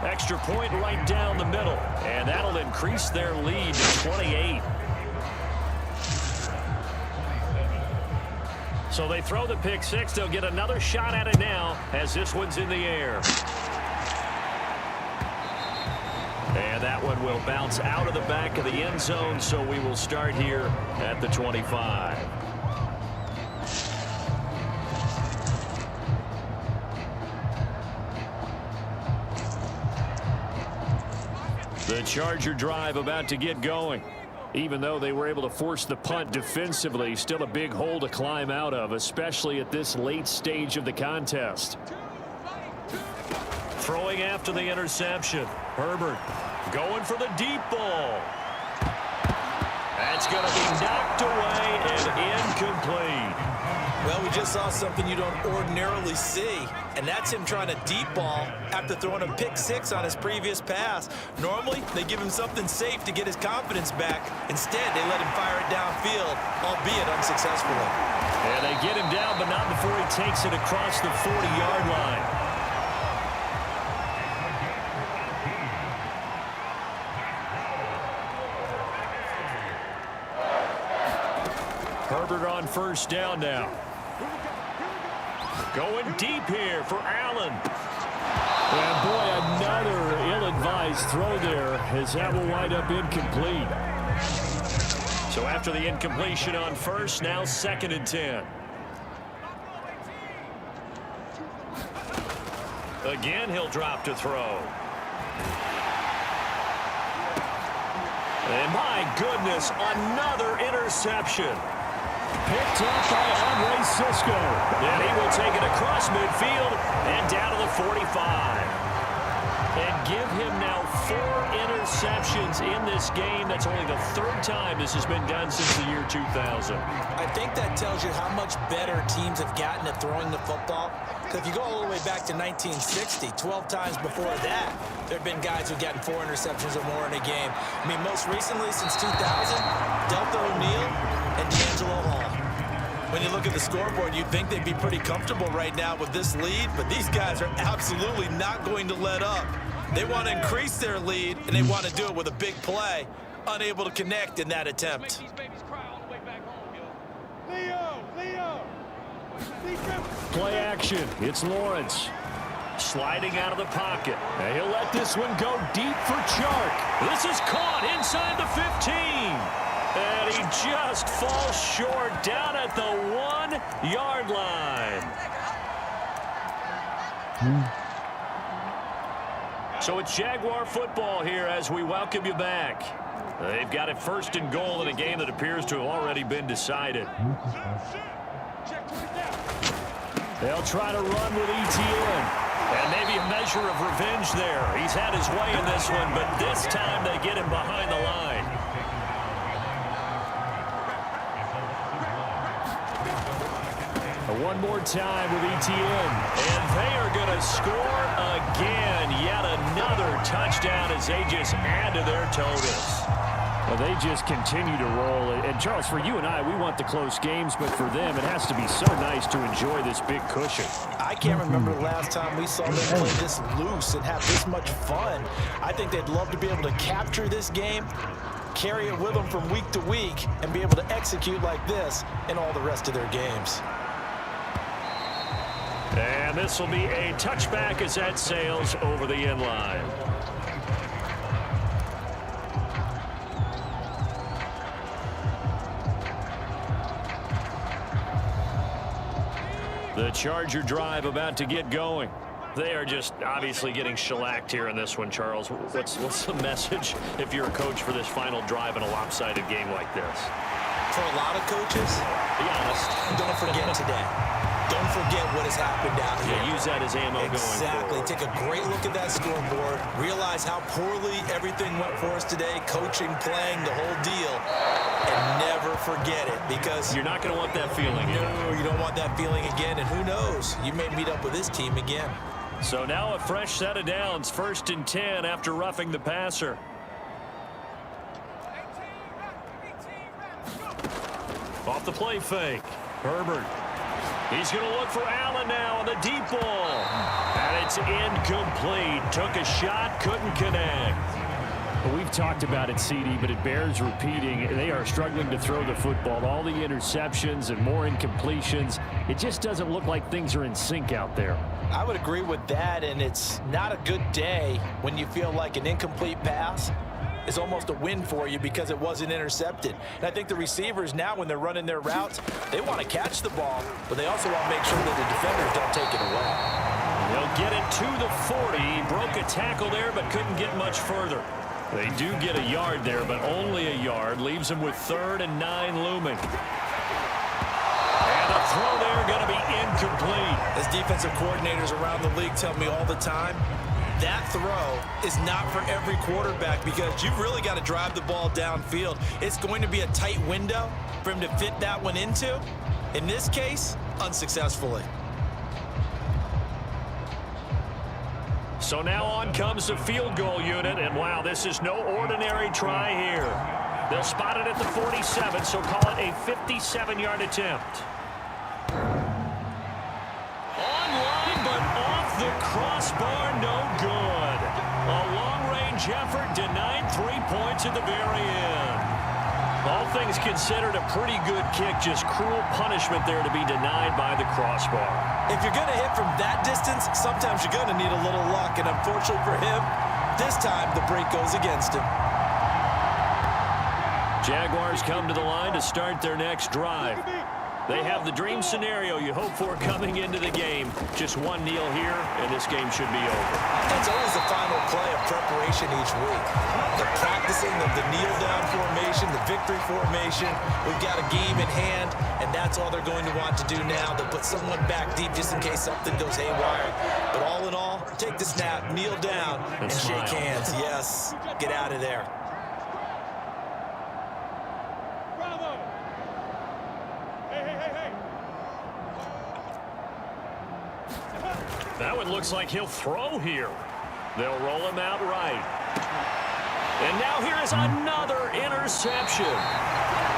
Extra point right down the middle. And that'll increase their lead to 28. So they throw the pick 6. They'll get another shot at it now as this one's in the air. And that one will bounce out of the back of the end zone, so we will start here at the 25. The Charger drive about to get going. Even though they were able to force the punt defensively, still a big hole to climb out of, especially at this late stage of the contest. Throwing after the interception. Herbert going for the deep ball. That's going to be knocked away and incomplete. Well, we just saw something you don't ordinarily see, and that's him trying to deep ball after throwing a pick 6 on his previous pass. Normally, they give him something safe to get his confidence back. Instead, they let him fire it downfield, albeit unsuccessfully. And they get him down, but not before he takes it across the 40-yard line. Herbert on 1st down now. Going deep here for Allen. And boy, another ill-advised throw there, as that will wind up incomplete. So after the incompletion on 1st, now 2nd and 10. Again, he'll drop to throw. And my goodness, another interception. Picked up by Andre Cisco. And he will take it across midfield and down to the 45. And give him now 4 interceptions in this game. That's only the 3rd time this has been done since the year 2000. I think that tells you how much better teams have gotten at throwing the football. Because if you go all the way back to 1960, 12 times before that, there have been guys who've gotten 4 interceptions or more in a game. I mean, most recently, since 2000, Delta O'Neal and D'Angelo Hall. When you look at the scoreboard, you'd think they'd be pretty comfortable right now with this lead, but these guys are absolutely not going to let up. They want to increase their lead, and they want to do it with a big play. Unable to connect in that attempt. Play action. It's Lawrence. Sliding out of the pocket. And he'll let this one go deep for Chark. This is caught inside the 15. And he just falls short down at the 1-yard line. So it's Jaguar football here as we welcome you back. They've got it 1st and goal in a game that appears to have already been decided. They'll try to run with ETN. And maybe a measure measure of revenge there. He's had his way in this one, but this time they get him behind the line. One more time with ETN. And they are going to score again. Yet another touchdown as they just add to their totals. Well, they just continue to roll. And, Charles, for you and I, we want the close games, but for them, it has to be so nice to enjoy this big cushion. I can't remember the last time we saw them play this loose and have this much fun. I think they'd love to be able to capture this game, carry it with them from week to week, and be able to execute like this in all the rest of their games. And this will be a touchback as that sails over the end line. The Charger drive about to get going. They are just obviously getting shellacked here in this one, Charles. What's the message if you're a coach for this final drive in a lopsided game like this? For a lot of coaches, Be honest. don't forget today. Don't forget what has happened out here. Yeah, use that as ammo Exactly. going forward. Take a great look at that scoreboard. Realize how poorly everything went for us today. Coaching, playing, the whole deal. And never forget it, because You're not going to want that feeling. no, you don't want that feeling again. And who knows? You may meet up with this team again. So now a fresh set of downs. 1st and 10 after roughing the passer. Off the play fake. Herbert. He's going to look for Allen now on the deep ball. And it's incomplete. Took a shot, couldn't connect. Well, we've talked about it, CD, but it bears repeating. They are struggling to throw the football. All the interceptions and more incompletions. It just doesn't look like things are in sync out there. I would agree with that, and it's not a good day when you feel like an incomplete pass is almost a win for you because it wasn't intercepted. And I think the receivers now, when they're running their routes, they want to catch the ball, but they also want to make sure that the defenders don't take it away. They'll get it to the 40. He broke a tackle there, but couldn't get much further. They do get a yard there, but only a yard. Leaves them with 3rd and 9 looming. And the throw there going to be incomplete. As defensive coordinators around the league tell me all the time, that throw is not for every quarterback because you've really got to drive the ball downfield. It's going to be a tight window for him to fit that one into. In this case, unsuccessfully. So now on comes the field goal unit, and wow, this is no ordinary try here. They'll spot it at the 47, so call it a 57-yard attempt. Online, but off the crossbar, no good. A long-range effort denied 3 points at the very end. All things considered, a pretty good kick, just cruel punishment there to be denied by the crossbar. If you're going to hit from that distance, sometimes you're going to need a little luck, and unfortunately for him, this time the break goes against him. Jaguars come to the line to start their next drive. They have the dream scenario you hope for coming into the game. Just one kneel here, and this game should be over. That's always the final play of preparation each week. The practicing of the kneel-down formation, the victory formation. We've got a game in hand, and that's all they're going to want to do now. They'll put someone back deep just in case something goes haywire. But all in all, take the snap, kneel down, and shake hands. Yes, get out of there. That one looks like he'll throw here. They'll roll him out right. And now here is another interception.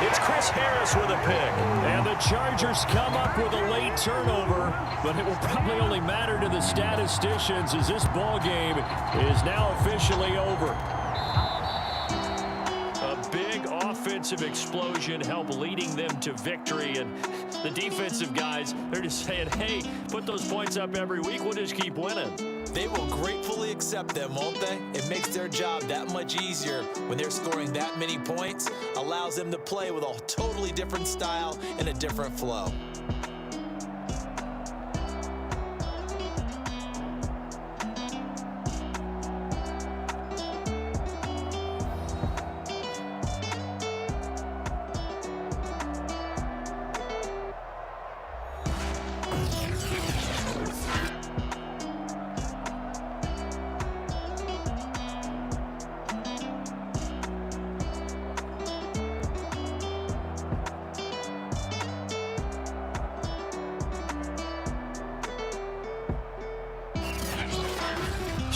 It's Chris Harris with a pick. And the Chargers come up with a late turnover, but it will probably only matter to the statisticians as this ball game is now officially over. A big offensive explosion helped leading them to victory, and the defensive guys, they're just saying, hey, put those points up every week, we'll just keep winning. They will gratefully accept them, won't they? It makes their job that much easier when they're scoring that many points, allows them to play with a totally different style and a different flow.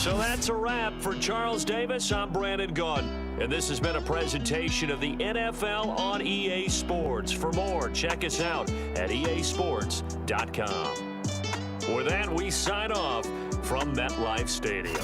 So that's a wrap for Charles Davis. I'm Brandon Gaudin, and this has been a presentation of the NFL on EA Sports. For more, check us out at easports.com. With that, we sign off from MetLife Stadium.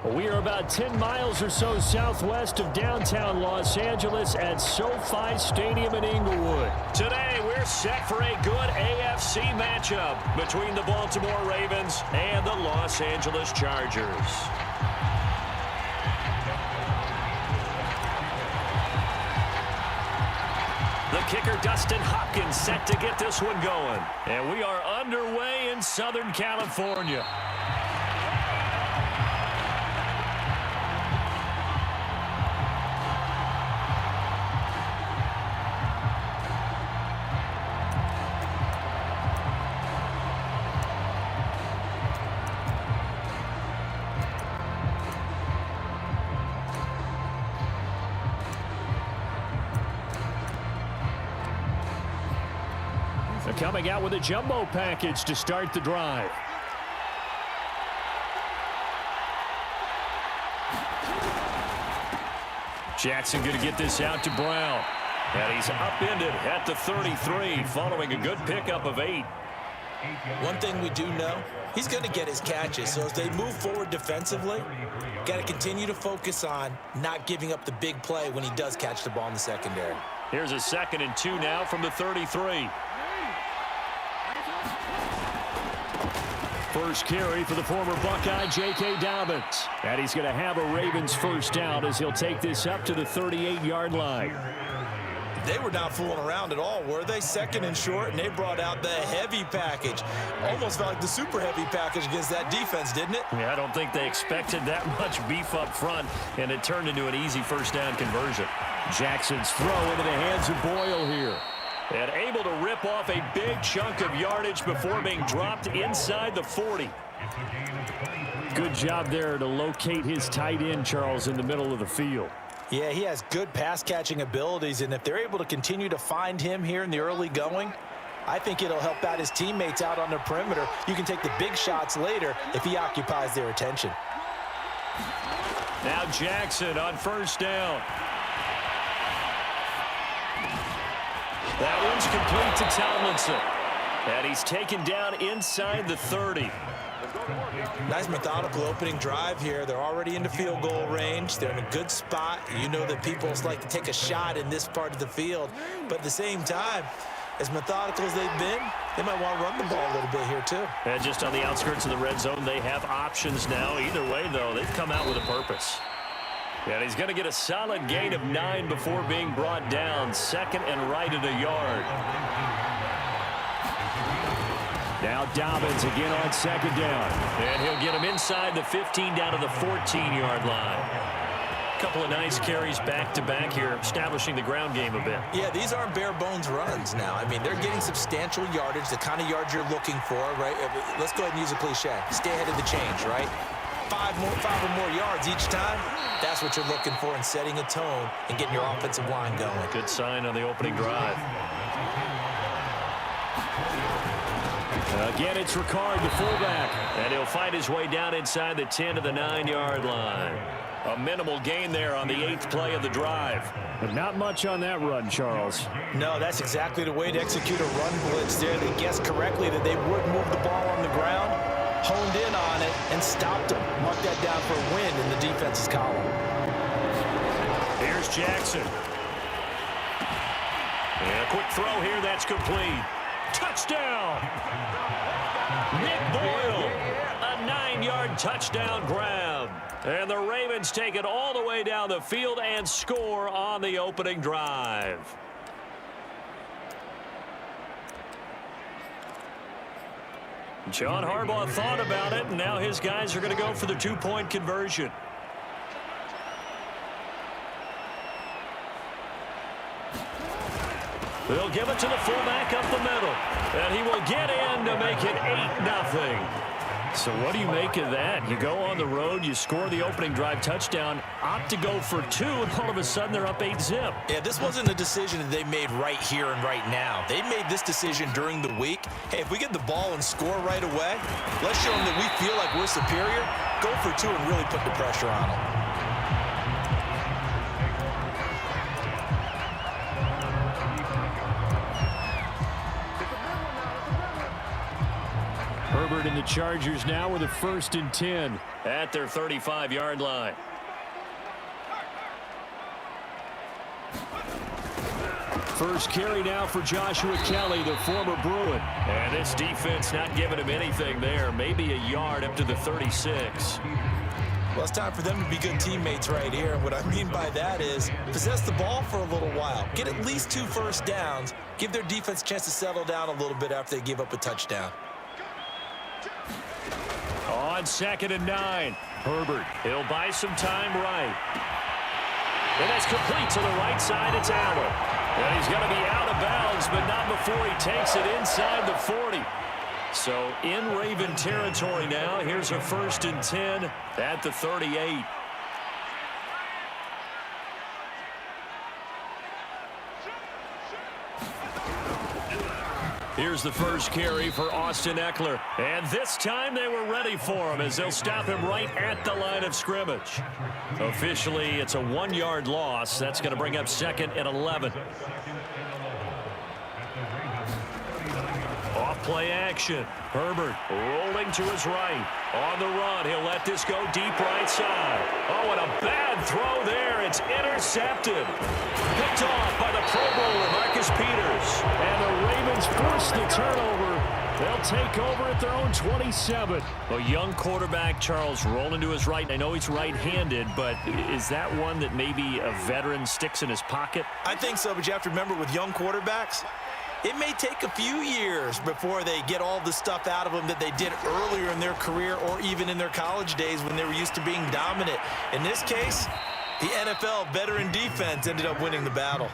We are about 10 miles or so southwest of downtown Los Angeles at SoFi Stadium in Inglewood. Today, we're set for a good AFC matchup between the Baltimore Ravens and the Los Angeles Chargers. The kicker, Dustin Hopkins, set to get this one going. And we are underway in Southern California. Coming out with a jumbo package to start the drive. Jackson going to get this out to Brown. And he's upended at the 33 following a good pickup of 8. One thing we do know, he's going to get his catches. So as they move forward defensively, got to continue to focus on not giving up the big play when he does catch the ball in the secondary. Here's a 2nd and 2 now from the 33. First carry for the former Buckeye, J.K. Dobbins. And he's going to have a Ravens first down as he'll take this up to the 38-yard line. They were not fooling around at all, were they? 2nd and short, and they brought out the heavy package. Almost felt like the super heavy package against that defense, didn't it? Yeah, I don't think they expected that much beef up front, and it turned into an easy first down conversion. Jackson's throw into the hands of Boyle here. And able to rip off a big chunk of yardage before being dropped inside the 40. Good job there to locate his tight end, Charles, in the middle of the field. Yeah, he has good pass-catching abilities, and if they're able to continue to find him here in the early going, I think it'll help out his teammates out on the perimeter. You can take the big shots later if he occupies their attention. Now Jackson on first down. That one's complete to Tomlinson. And he's taken down inside the 30. Nice methodical opening drive here. They're already into field goal range. They're in a good spot. You know that people like to take a shot in this part of the field. But at the same time, as methodical as they've been, they might want to run the ball a little bit here too. And just on the outskirts of the red zone, they have options now. Either way, though, they've come out with a purpose. And he's going to get a solid gain of 9 before being brought down. 2nd and right at a yard. Now Dobbins again on 2nd down. And he'll get him inside the 15 down to the 14-yard line. A couple of nice carries back-to-back here, establishing the ground game a bit. Yeah, these aren't bare-bones runs now. I mean, they're getting substantial yardage, the kind of yards you're looking for, right? Let's go ahead and use a cliche. Stay ahead of the change, right? 5 or more yards each time. That's what you're looking for in setting a tone and getting your offensive line going. Good sign on the opening drive. Again, it's Ricard, the fullback. And he'll find his way down inside the 10 to the 9-yard line. A minimal gain there on the 8th play of the drive. But not much on that run, Charles. No, that's exactly the way to execute a run blitz there. They guessed correctly that they would move the ball on the ground, honed in on it, and stopped him. Mark that down for a win in the defense's column. Here's Jackson. And a quick throw here, that's complete. Touchdown! Nick Boyle, a 9-yard touchdown grab. And the Ravens take it all the way down the field and score on the opening drive. John Harbaugh thought about it, and now his guys are going to go for the 2-point conversion. They'll give it to the fullback up the middle. And he will get in to make it 8-0. So what do you make of that? You go on the road, you score the opening drive touchdown, opt to go for 2, and all of a sudden they're up 8-zip. Yeah, this wasn't a decision that they made right here and right now. They made this decision during the week. Hey, if we get the ball and score right away, let's show them that we feel like we're superior. Go for 2 and really put the pressure on them. Herbert and the Chargers now with a 1st and 10 at their 35-yard line. First carry now for Joshua Kelly, the former Bruin. And this defense not giving him anything there. Maybe a yard up to the 36. Well, it's time for them to be good teammates right here. What I mean by that is possess the ball for a little while. Get at least 2 first downs. Give their defense a chance to settle down a little bit after they give up a touchdown. On 2nd and 9. Herbert, he'll buy some time right. And that's complete to the right side. It's Allen. And he's going to be out of bounds, but not before he takes it inside the 40. So in Raven territory now. Here's a 1st and 10 at the 38. Here's the first carry for Austin Eckler. And this time they were ready for him as they'll stop him right at the line of scrimmage. Officially, it's a 1-yard loss. That's going to bring up 2nd and 11. Off play action. Herbert rolling to his right. On the run, he'll let this go deep right side. Oh, and a bad throw there. It's intercepted. Picked off by the Pro Bowler, Marcus Peters. And the Ravens force the turnover. They'll take over at their own 27. A young quarterback, Charles, rolling to his right. I know he's right-handed, but is that one that maybe a veteran sticks in his pocket? I think so, but you have to remember with young quarterbacks, it may take a few years before they get all the stuff out of them that they did earlier in their career or even in their college days when they were used to being dominant. In this case, the NFL veteran defense ended up winning the battle.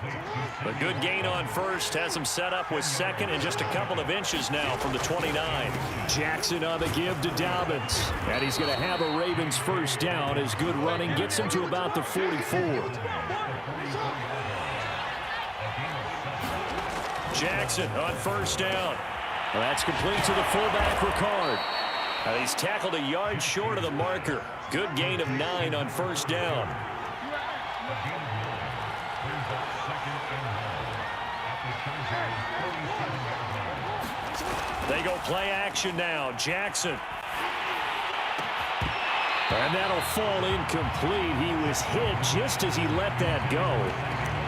A good gain on first has him set up with 2nd and just a couple of inches now from the 29. Jackson on the give to Dobbins. And he's going to have a Ravens first down as good running gets him to about the 44. Jackson on first down. Well, that's complete to the fullback, Ricard. And he's tackled a yard short of the marker. Good gain of 9 on first down. They go play action now. Jackson. And that'll fall incomplete. He was hit just as he let that go.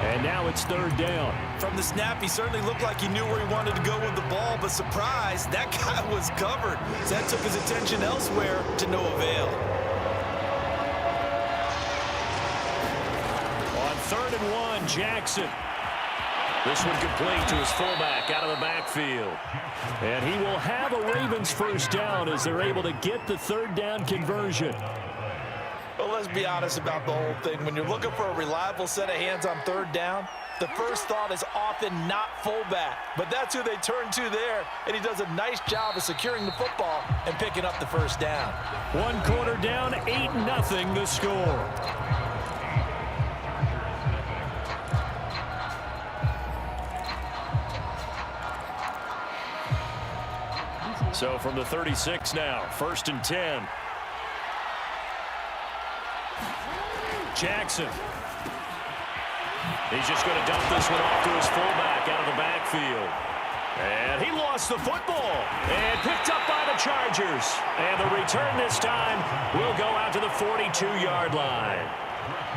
And now it's 3rd down. From the snap, he certainly looked like he knew where he wanted to go with the ball, but surprise, that guy was covered. So that took his attention elsewhere to no avail. On 3rd and 1, Jackson. This one complete to his fullback out of the backfield. And he will have a Ravens first down as they're able to get the 3rd down conversion. Well, let's be honest about the whole thing. When you're looking for a reliable set of hands on 3rd down, the first thought is often not fullback. But that's who they turn to there, and he does a nice job of securing the football and picking up the first down. 1 quarter down, 8-0 the score. So from the 36 now, 1st and 10. Jackson. He's just going to dump this one off to his fullback out of the backfield. And he lost the football and picked up by the Chargers. And the return this time will go out to the 42-yard line.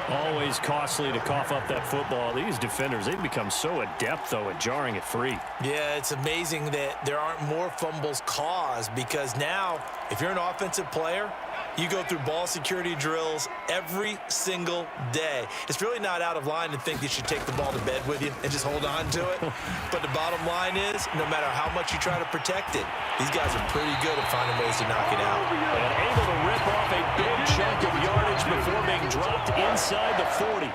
Always costly to cough up that football. These defenders, they've become so adept, though, at jarring it free. Yeah, it's amazing that there aren't more fumbles caused because now, if you're an offensive player, you go through ball security drills every single day. It's really not out of line to think you should take the ball to bed with you and just hold on to it. But the bottom line is, no matter how much you try to protect it, these guys are pretty good at finding ways to knock it out. And able to rip off a big chunk of yardage before being dropped inside the 40.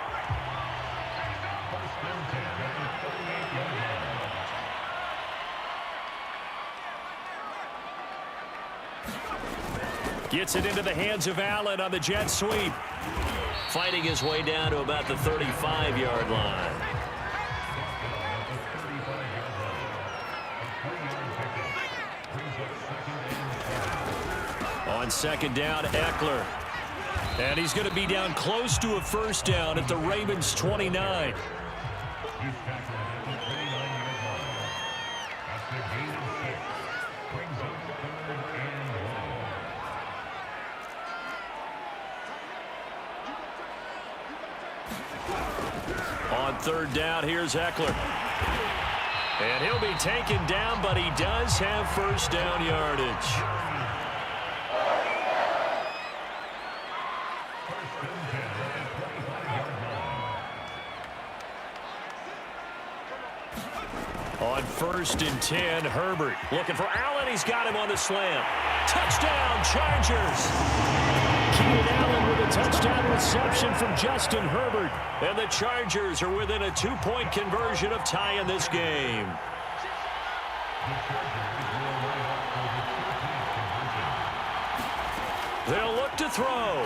Gets it into the hands of Allen on the jet sweep. Fighting his way down to about the 35-yard line. On 2nd down, Eckler. And he's going to be down close to a first down at the Ravens 29. On third down, here's Eckler. And he'll be taken down, but he does have first down yardage. On 1st and 10, Herbert looking for Allen. He's got him on the slant. Touchdown, Chargers. Keenan Allen with a touchdown reception from Justin Herbert. And the Chargers are within a 2-point conversion of tying this game. They'll look to throw.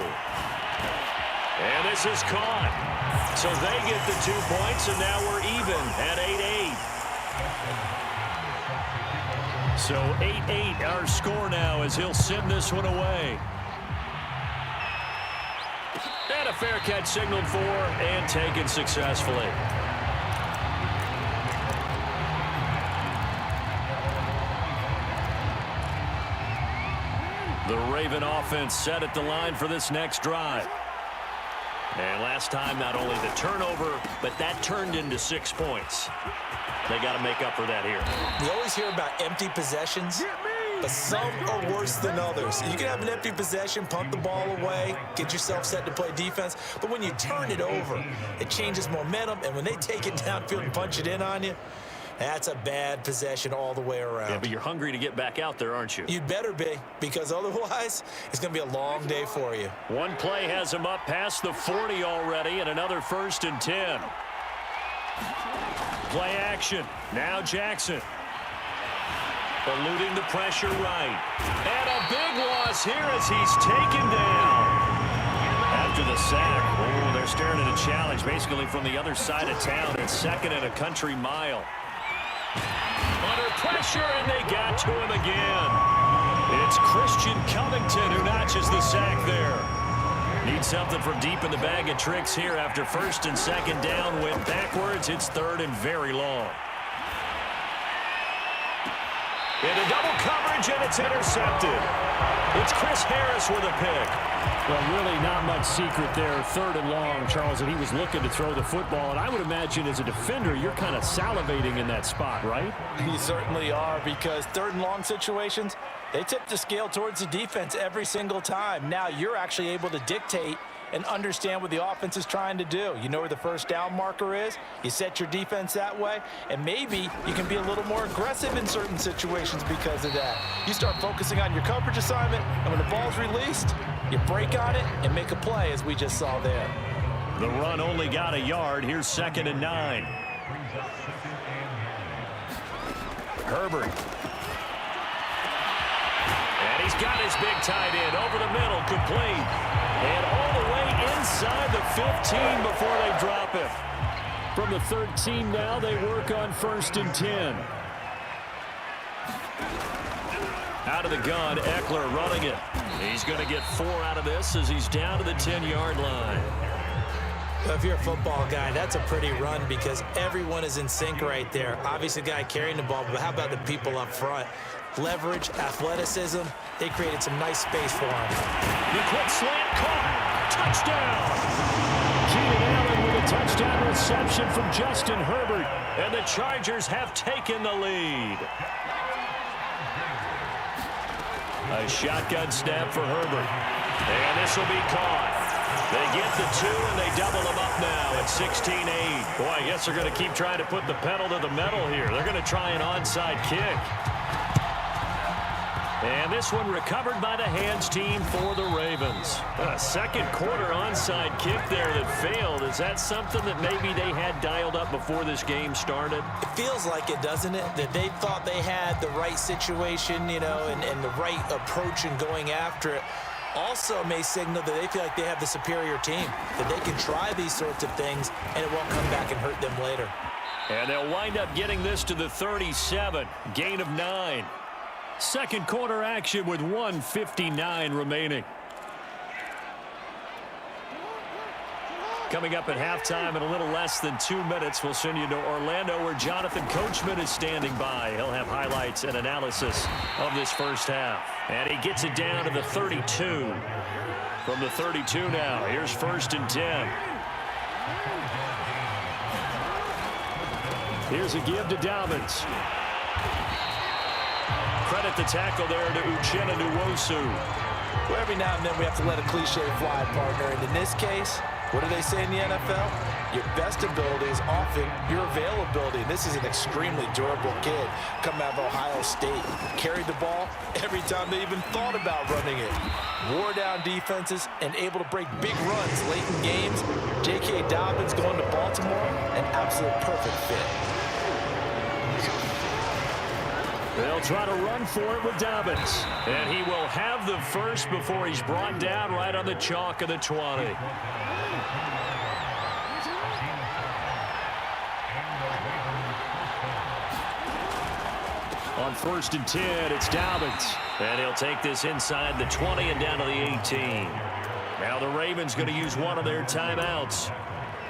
And this is caught. So they get the 2 points, and now we're even at 8-8. So 8-8 our score now as he'll send this one away. And a fair catch signaled for and taken successfully. The Raven offense set at the line for this next drive. And last time, not only the turnover, but that turned into 6 points. They got to make up for that here. You always hear about empty possessions, but some are worse than others. You can have an empty possession, pump the ball away, get yourself set to play defense, but when you turn it over, it changes momentum, and when they take it downfield and punch it in on you, that's a bad possession all the way around. Yeah, but you're hungry to get back out there, aren't you? You'd better be, because otherwise, it's going to be a long day for you. One play has him up past the 40 already, and another 1st and 10. Play action. Now Jackson. Eluding the pressure right. And a big loss here as he's taken down. After the sack, oh, they're staring at a challenge basically from the other side of town. It's 2nd and a country mile. Under pressure, and they got to him again. It's Christian Covington who notches the sack there. Need something from deep in the bag of tricks here after 1st and 2nd down. Went backwards. It's 3rd and very long. Into double coverage, and it's intercepted. It's Chris Harris with a pick. Well, really not much secret there. 3rd and long, Charles, and he was looking to throw the football. And I would imagine as a defender, you're kind of salivating in that spot, right? You certainly are, because 3rd and long situations, they tip the scale towards the defense every single time. Now you're actually able to dictate and understand what the offense is trying to do. You know where the first down marker is. You set your defense that way, and maybe you can be a little more aggressive in certain situations because of that. You start focusing on your coverage assignment, and when the ball's released, you break on it and make a play, as we just saw there. The run only got a yard. Here's 2nd and 9. Herbert. And he's got his big tight end over the middle, complete. And all the way inside the 15 before they drop it. From the 13 now, they work on 1st and 10. Out of the gun, Eckler running it. He's going to get 4 out of this as he's down to the 10-yard line. Well, if you're a football guy, that's a pretty run because everyone is in sync right there. Obviously, the guy carrying the ball, but how about the people up front? Leverage, athleticism, they created some nice space for him. The quick slant caught. Touchdown. Keenan Allen with a touchdown reception from Justin Herbert. And the Chargers have taken the lead. A shotgun snap for Herbert. And this will be caught. They get the 2, and they double them up now at 16-8. Boy, I guess they're going to keep trying to put the pedal to the metal here. They're going to try an onside kick. And this one recovered by the hands team for the Ravens. A 2nd quarter onside kick there that failed. Is that something that maybe they had dialed up before this game started? It feels like it, doesn't it? That they thought they had the right situation, you know, and the right approach in going after it. Also may signal that they feel like they have the superior team, that they can try these sorts of things, and it won't come back and hurt them later. And they'll wind up getting this to the 37, gain of 9. 2nd quarter action with 1:59 remaining. Coming up at halftime in a little less than 2 minutes, we'll send you to Orlando where Jonathan Coachman is standing by. He'll have highlights and analysis of this first half. And he gets it down to the 32. From the 32 now, here's 1st and 10. Here's a give to Dobbins. Credit the tackle there to Uchenna Nwosu. Well, every now and then we have to let a cliche fly, partner. And in this case, what do they say in the NFL? Your best ability is often your availability. And this is an extremely durable kid coming out of Ohio State. Carried the ball every time they even thought about running it. Wore down defenses and able to break big runs late in games. J.K. Dobbins going to Baltimore, an absolute perfect fit. They'll try to run for it with Dobbins. And he will have the first before he's brought down right on the chalk of the 20. On 1st and 10, it's Dobbins. And he'll take this inside the 20 and down to the 18. Now the Ravens going to use one of their timeouts,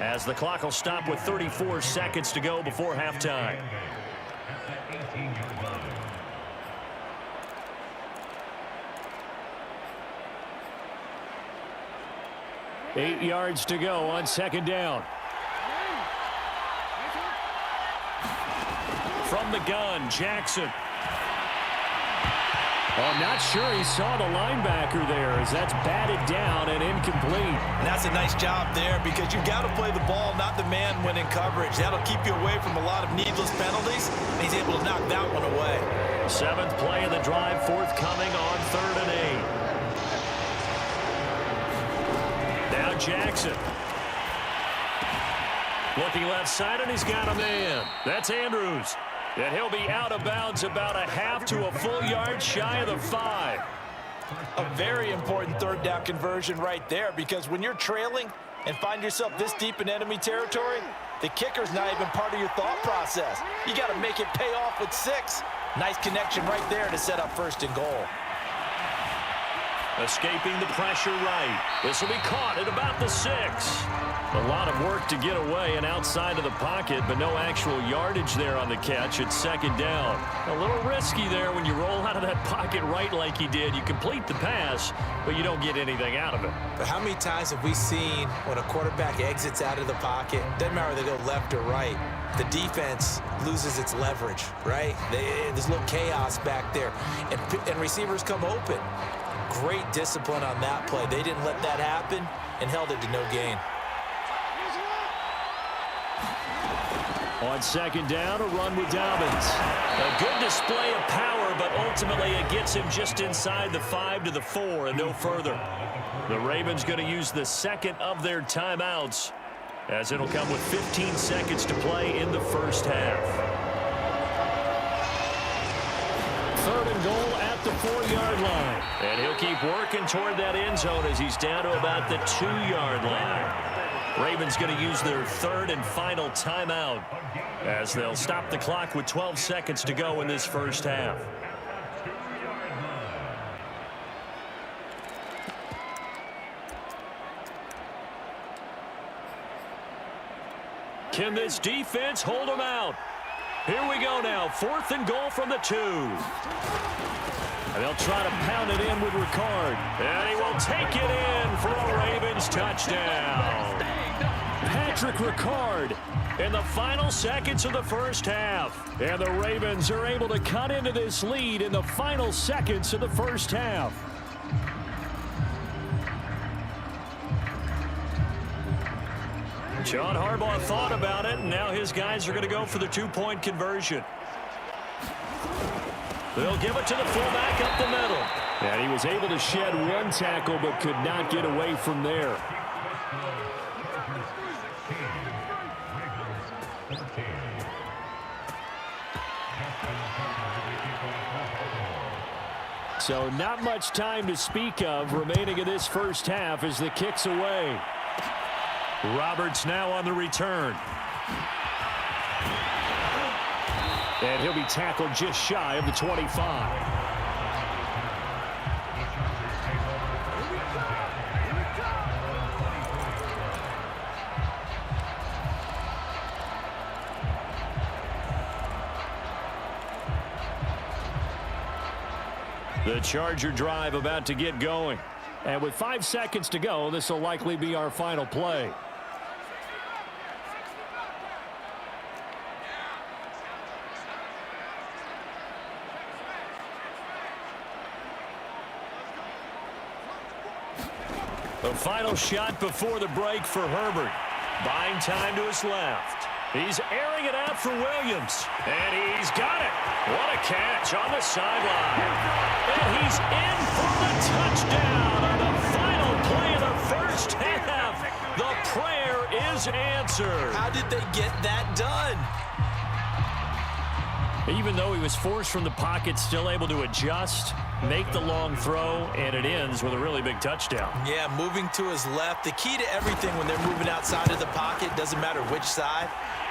as the clock will stop with 34 seconds to go before halftime. Eight yards to go on 2nd down. From the gun, Jackson. Oh, I'm not sure he saw the linebacker there, as that's batted down and incomplete. And that's a nice job there, because you've got to play the ball, not the man when in coverage. That'll keep you away from a lot of needless penalties, and he's able to knock that one away. 7th play of the drive, forthcoming on 3rd and 8. Now Jackson. Looking left side, and he's got a man. That's Andrews. And he'll be out of bounds about a half to a full yard shy of the 5. A very important 3rd down conversion right there, because when you're trailing and find yourself this deep in enemy territory, the kicker's not even part of your thought process. You got to make it pay off with 6. Nice connection right there to set up 1st and goal. Escaping the pressure right. This will be caught at about the 6. A lot of work to get away and outside of the pocket, but no actual yardage there on the catch. It's 2nd down. A little risky there when you roll out of that pocket right like he did. You complete the pass, but you don't get anything out of it. But how many times have we seen when a quarterback exits out of the pocket, doesn't matter whether they go left or right, the defense loses its leverage, right? There's a little chaos back there, and receivers come open. Great discipline on that play. They didn't let that happen and held it to no gain. On 2nd down, a run with Dobbins. A good display of power, but ultimately it gets him just inside the 5 to the 4 and no further. The Ravens going to use the 2nd of their timeouts, as it'll come with 15 seconds to play in the 1st half. 3rd and goal at the 4-yard line. And he'll keep working toward that end zone as he's down to about the 2-yard line. Ravens going to use their 3rd and final timeout, as they'll stop the clock with 12 seconds to go in this 1st half. Can this defense hold them out? Here we go now. 4th and goal from the 2. And they'll try to pound it in with Ricard. And he will take it in for a Ravens touchdown. Patrick Ricard in the final seconds of the 1st half. And the Ravens are able to cut into this lead in the final seconds of the 1st half. John Harbaugh thought about it, and now his guys are going to go for the 2-point conversion. They'll give it to the fullback up the middle. And he was able to shed one tackle, but could not get away from there. So not much time to speak of remaining in this 1st half as the kick's away. Roberts now on the return. And he'll be tackled just shy of the 25. The Charger drive about to get going. And with 5 seconds to go, this will likely be our final play. The final shot before the break for Herbert. Buying time to his left. He's airing it out for Williams. And he's got it. What a catch on the sideline. And he's in for the touchdown on the final play of the first half. The prayer is answered. How did they get that done? Even though he was forced from the pocket, still able to adjust, make the long throw, and it ends with a really big touchdown. Yeah, moving to his left. The key to everything when they're moving outside of the pocket, doesn't matter which side,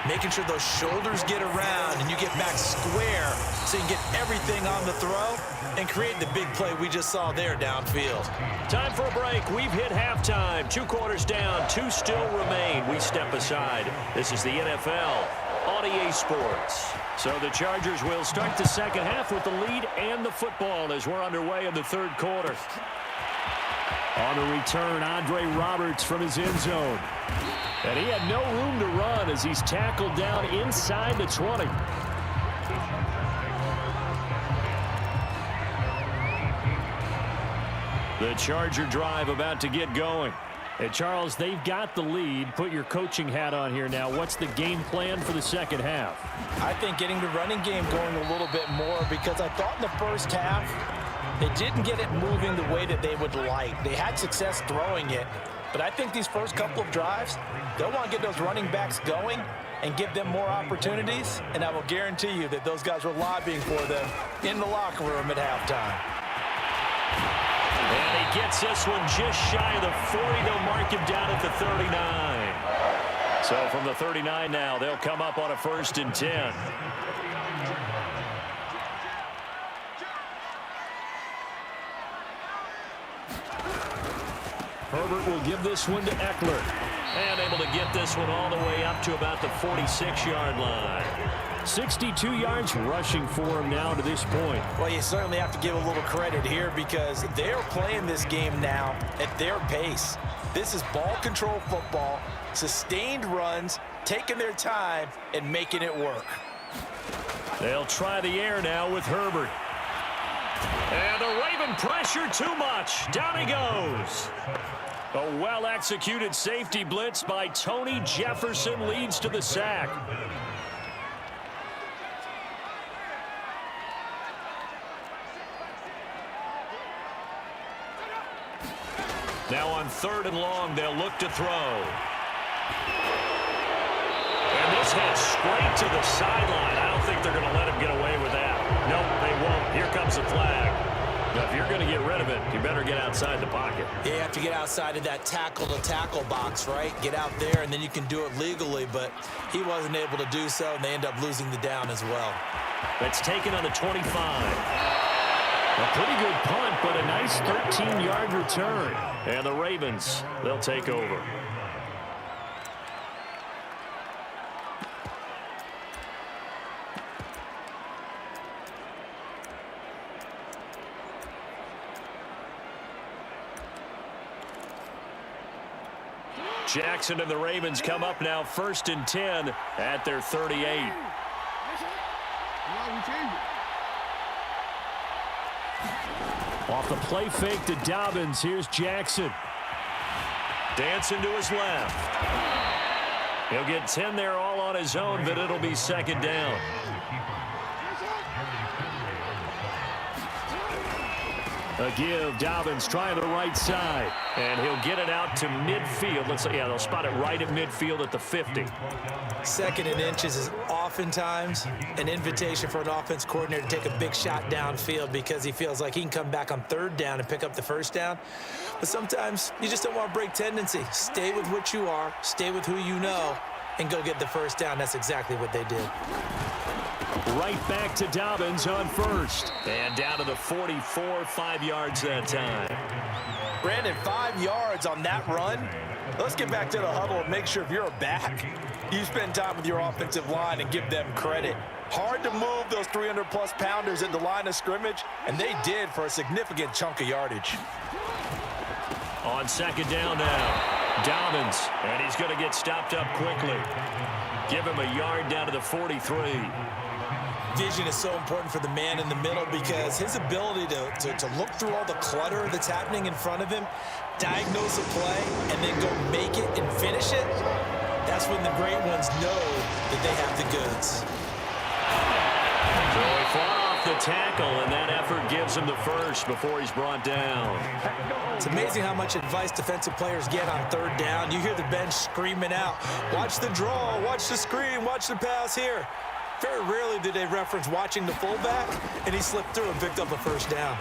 making sure those shoulders get around and you get back square so you can get everything on the throw and create the big play we just saw there downfield. Time for a break. We've hit halftime. 2 quarters down, 2 still remain. We step aside. This is the NFL on EA Sports. So the Chargers will start the second half with the lead and the football as we're underway in the third quarter. On the return, Andre Roberts from his end zone. And he had no room to run as he's tackled down inside the 20. The Charger drive about to get going. Hey, Charles, they've got the lead. Put your coaching hat on here now. What's the game plan for the second half? I think getting the running game going a little bit more because I thought in the first half they didn't get it moving the way that they would like. They had success throwing it, but I think these first couple of drives, they'll want to get those running backs going and give them more opportunities, and I will guarantee you that those guys were lobbying for them in the locker room at halftime. And he gets this one just shy of the 40. They'll mark him down at the 39. So from the 39 now, they'll come up on a 1st and 10. Herbert will give this one to Eckler. And able to get this one all the way up to about the 46-yard line. 62 yards rushing for him now to this point. Well, you certainly have to give a little credit here because they're playing this game now at their pace. This is ball control football, sustained runs, taking their time and making it work. They'll try the air now with Herbert. And the Raven pressure too much. Down he goes. A well-executed safety blitz by Tony Jefferson leads to the sack. Now on 3rd and long, they'll look to throw. And this heads straight to the sideline. I don't think they're going to let him get away with that. Nope, they won't. Here comes the flag. Now, if you're going to get rid of it, you better get outside the pocket. You have to get outside of that tackle-to-tackle box, right? Get out there, and then you can do it legally, but he wasn't able to do so, and they end up losing the down as well. That's taken on the 25. A pretty good punt, but a nice 13-yard return. And the Ravens, they'll take over. Jackson and the Ravens come up now 1st and 10 at their 38. Off the play fake to Dobbins. Here's Jackson. Dancing to his left. He'll get 10 there all on his own, but it'll be 2nd down. A give. Dobbins trying the right side. And he'll get it out to midfield. Let's say, yeah, they'll spot it right at midfield at the 50. 2nd and inches is oftentimes an invitation for an offense coordinator to take a big shot downfield because he feels like he can come back on 3rd down and pick up the 1st down. But sometimes you just don't want to break tendency. Stay with what you are, stay with who you know, and go get the 1st down. That's exactly what they did. Right back to Dobbins on 1st. And down to the 44, 5 yards that time. Brandon, 5 yards on that run. Let's get back to the huddle and make sure if you're a back, you spend time with your offensive line and give them credit. Hard to move those 300-plus pounders at the line of scrimmage, and they did for a significant chunk of yardage. On 2nd down now, Dobbins, and he's going to get stopped up quickly. Give him a yard down to the 43. vision is so important for the man in the middle because his ability to look through all the clutter that's happening in front of him, diagnose a play, and then go make it and finish it, that's when the great ones know that they have the goods. So he fought off the tackle, and that effort gives him the first before he's brought down. It's amazing how much advice defensive players get on third down. You hear the bench screaming out, watch the draw, watch the screen, watch the pass here. Very rarely do they reference watching the fullback, and he slipped through and picked up a first down.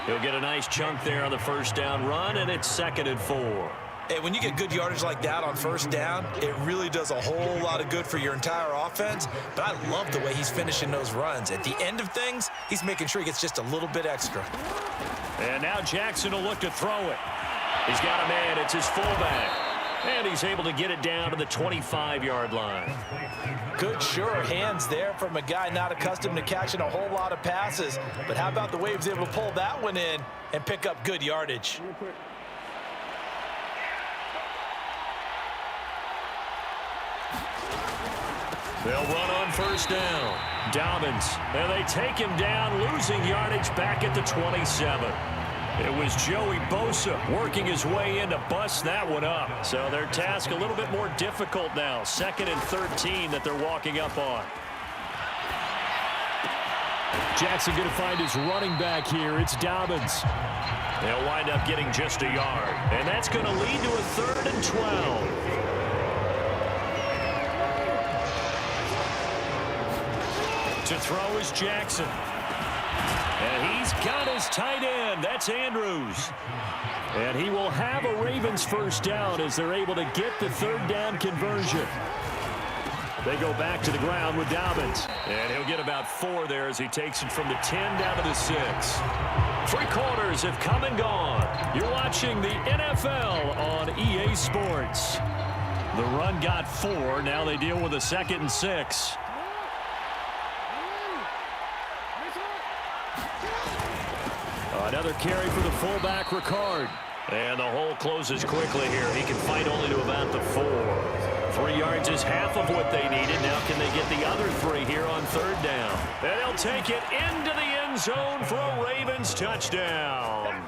He'll get a nice chunk there on the first down run, and it's 2nd and 4. Hey, when you get good yardage like that on first down, it really does a whole lot of good for your entire offense. But I love the way he's finishing those runs. At the end of things, he's making sure he gets just a little bit extra. And now Jackson will look to throw it. He's got a man. It's his fullback. And he's able to get it down to the 25-yard line. Good, sure hands there from a guy not accustomed to catching a whole lot of passes. But how about the way he was able to pull that one in and pick up good yardage? They'll run on first down. Dobbins, and they take him down, losing yardage back at the 27. It was Joey Bosa working his way in to bust that one up. So their task a little bit more difficult now. 2nd and 13 that they're walking up on. Jackson going to find his running back here. It's Dobbins. They'll wind up getting just a yard. And that's going to lead to a 3rd and 12. To throw is Jackson. And he's got his tight end. That's Andrews. And he will have a Ravens first down as they're able to get the 3rd down conversion. They go back to the ground with Dobbins. And he'll get about 4 there as he takes it from the 10 down to the 6. 3 quarters have come and gone. You're watching the NFL on EA Sports. The run got 4. Now they deal with a 2nd and 6. Another carry for the fullback, Ricard. And the hole closes quickly here. He can fight only to about the 4. 3 yards is half of what they needed. Now can they get the other 3 here on 3rd down? And they'll take it into the end zone for a Ravens touchdown.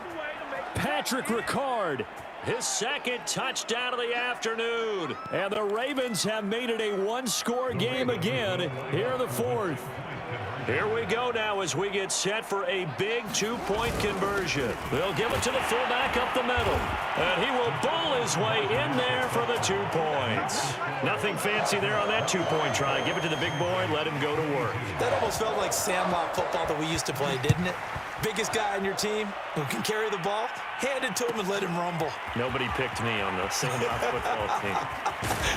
Patrick Ricard, his 2nd touchdown of the afternoon. And the Ravens have made it a 1-score game again here in the 4th. Here we go now as we get set for a big 2-point conversion. They'll give it to the fullback up the middle. And he will bull his way in there for the 2 points. Nothing fancy there on that 2-point try. Give it to the big boy, let him go to work. That almost felt like sandlot football that we used to play, didn't it? Biggest guy on your team who can carry the ball, hand it to him and let him rumble. Nobody picked me on the sandlot football team.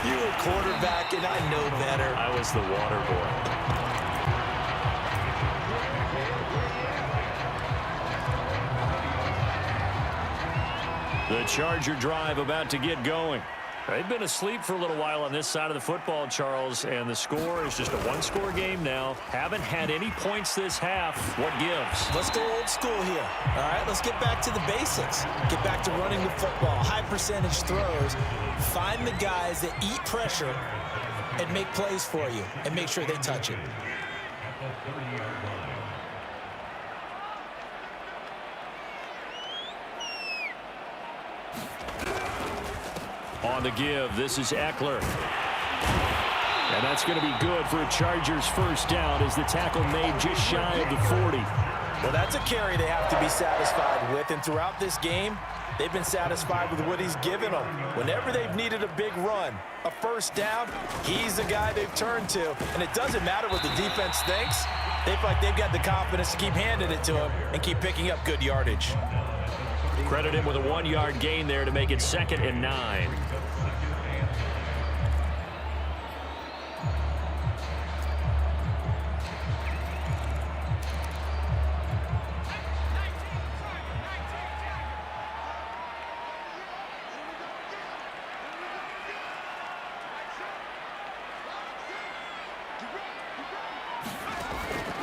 You were quarterback, and I know better. I was the water boy. The Charger drive about to get going. They've been asleep for a little while on this side of the football, Charles, and the score is just a 1-score game now. Haven't had any points this half. What gives? Let's go old school here. All right, let's get back to the basics. Get back to running the football, high percentage throws. Find the guys that eat pressure and make plays for you and make sure they touch it. On the give, this is Eckler. And that's going to be good for a Chargers first down as the tackle made just shy of the 40. Well, that's a carry they have to be satisfied with, and throughout this game, they've been satisfied with what he's given them. Whenever they've needed a big run, a first down, he's the guy they've turned to. And it doesn't matter what the defense thinks. They feel like they've got the confidence to keep handing it to him and keep picking up good yardage. Credit him with a 1-yard gain there to make it 2nd and 9.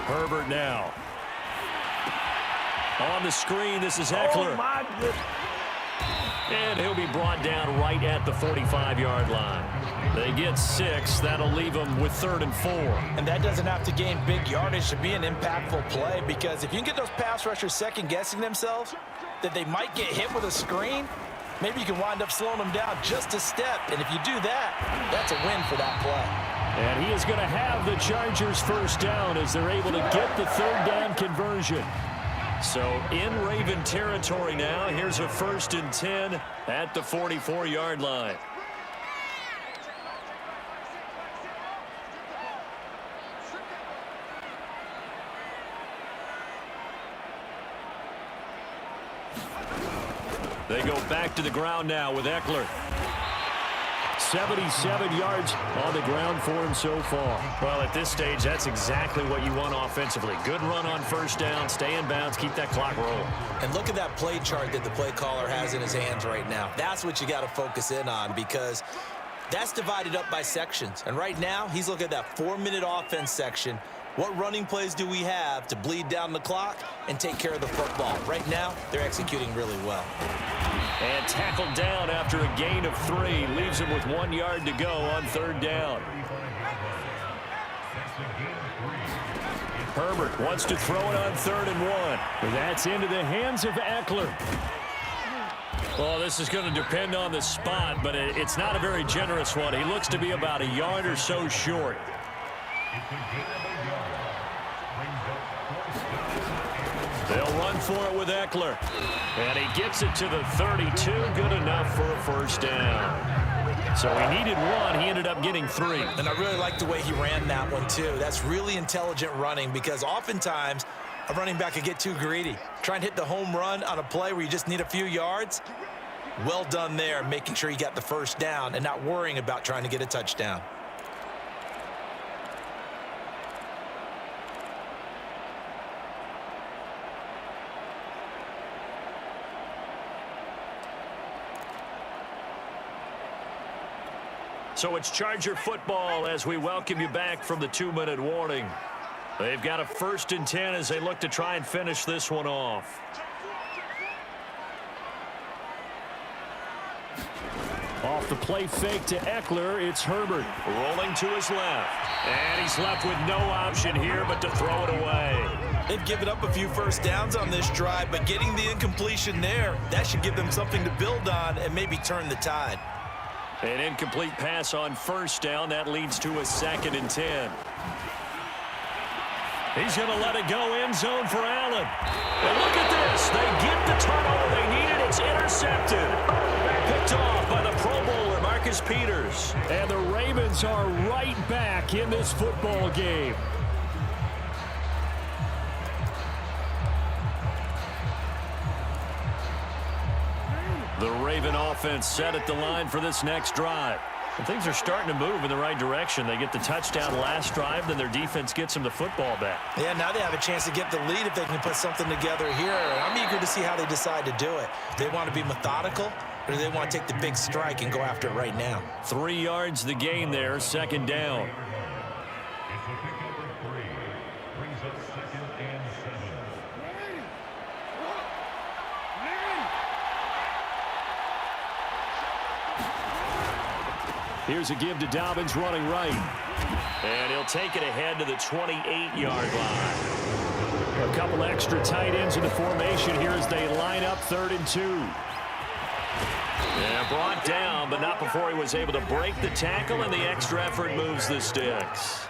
Herbert now. On the screen, this is Eckler. Oh, my goodness. And he'll be brought down right at the 45-yard line. They get 6. That'll leave them with 3rd and 4. And that doesn't have to gain big yardage to be an impactful play, because if you can get those pass rushers second-guessing themselves that they might get hit with a screen, maybe you can wind up slowing them down just a step. And if you do that, that's a win for that play. And he is going to have the Chargers first down as they're able to get the 3rd down conversion. So in Raven territory now. Here's a 1st and 10 at the 44-yard line. They go back to the ground now with Eckler. 77 yards on the ground for him so far. Well, at this stage, that's exactly what you want offensively. Good run on 1st down, stay in bounds, keep that clock rolling. And look at that play chart that the play caller has in his hands right now. That's what you got to focus in on, because that's divided up by sections. And right now, he's looking at that 4-minute offense section. What running plays do we have to bleed down the clock and take care of the football? Right now, they're executing really well. And tackled down after a gain of 3. Leaves him with 1 yard to go on 3rd down. Herbert wants to throw it on 3rd and 1. That's into the hands of Eckler. Well, this is going to depend on the spot, but it's not a very generous one. He looks to be about a yard or so short. They'll run for it with Eckler. And he gets it to the 32. Good enough for a 1st down. So he needed 1. He ended up getting 3. And I really like the way he ran that one, too. That's really intelligent running, because oftentimes a running back could get too greedy. Try and hit the home run on a play where you just need a few yards. Well done there, making sure you got the 1st down and not worrying about trying to get a touchdown. So it's Charger football as we welcome you back from the 2-minute warning. They've got a 1st and 10 as they look to try and finish this one off. Off the play fake to Eckler, it's Herbert rolling to his left. And he's left with no option here but to throw it away. They've given up a few 1st downs on this drive, but getting the incompletion there, that should give them something to build on and maybe turn the tide. An incomplete pass on 1st down. That leads to a 2nd and 10. He's going to let it go end zone for Allen. And look at this. They get the turnover they needed. It's intercepted. Picked off by the Pro Bowler, Marcus Peters. And the Ravens are right back in this football game. The Raven offense set at the line for this next drive. And things are starting to move in the right direction. They get the touchdown last drive, then their defense gets them the football back. Yeah, now they have a chance to get the lead if they can put something together here. And I'm eager to see how they decide to do it. Do they want to be methodical, or do they want to take the big strike and go after it right now? 3 yards the gain there, 2nd down. Here's a give to Dobbins running right. And he'll take it ahead to the 28-yard line. A couple extra tight ends in the formation here as they line up 3rd and 2. Yeah, brought down, but not before he was able to break the tackle, and the extra effort moves the sticks.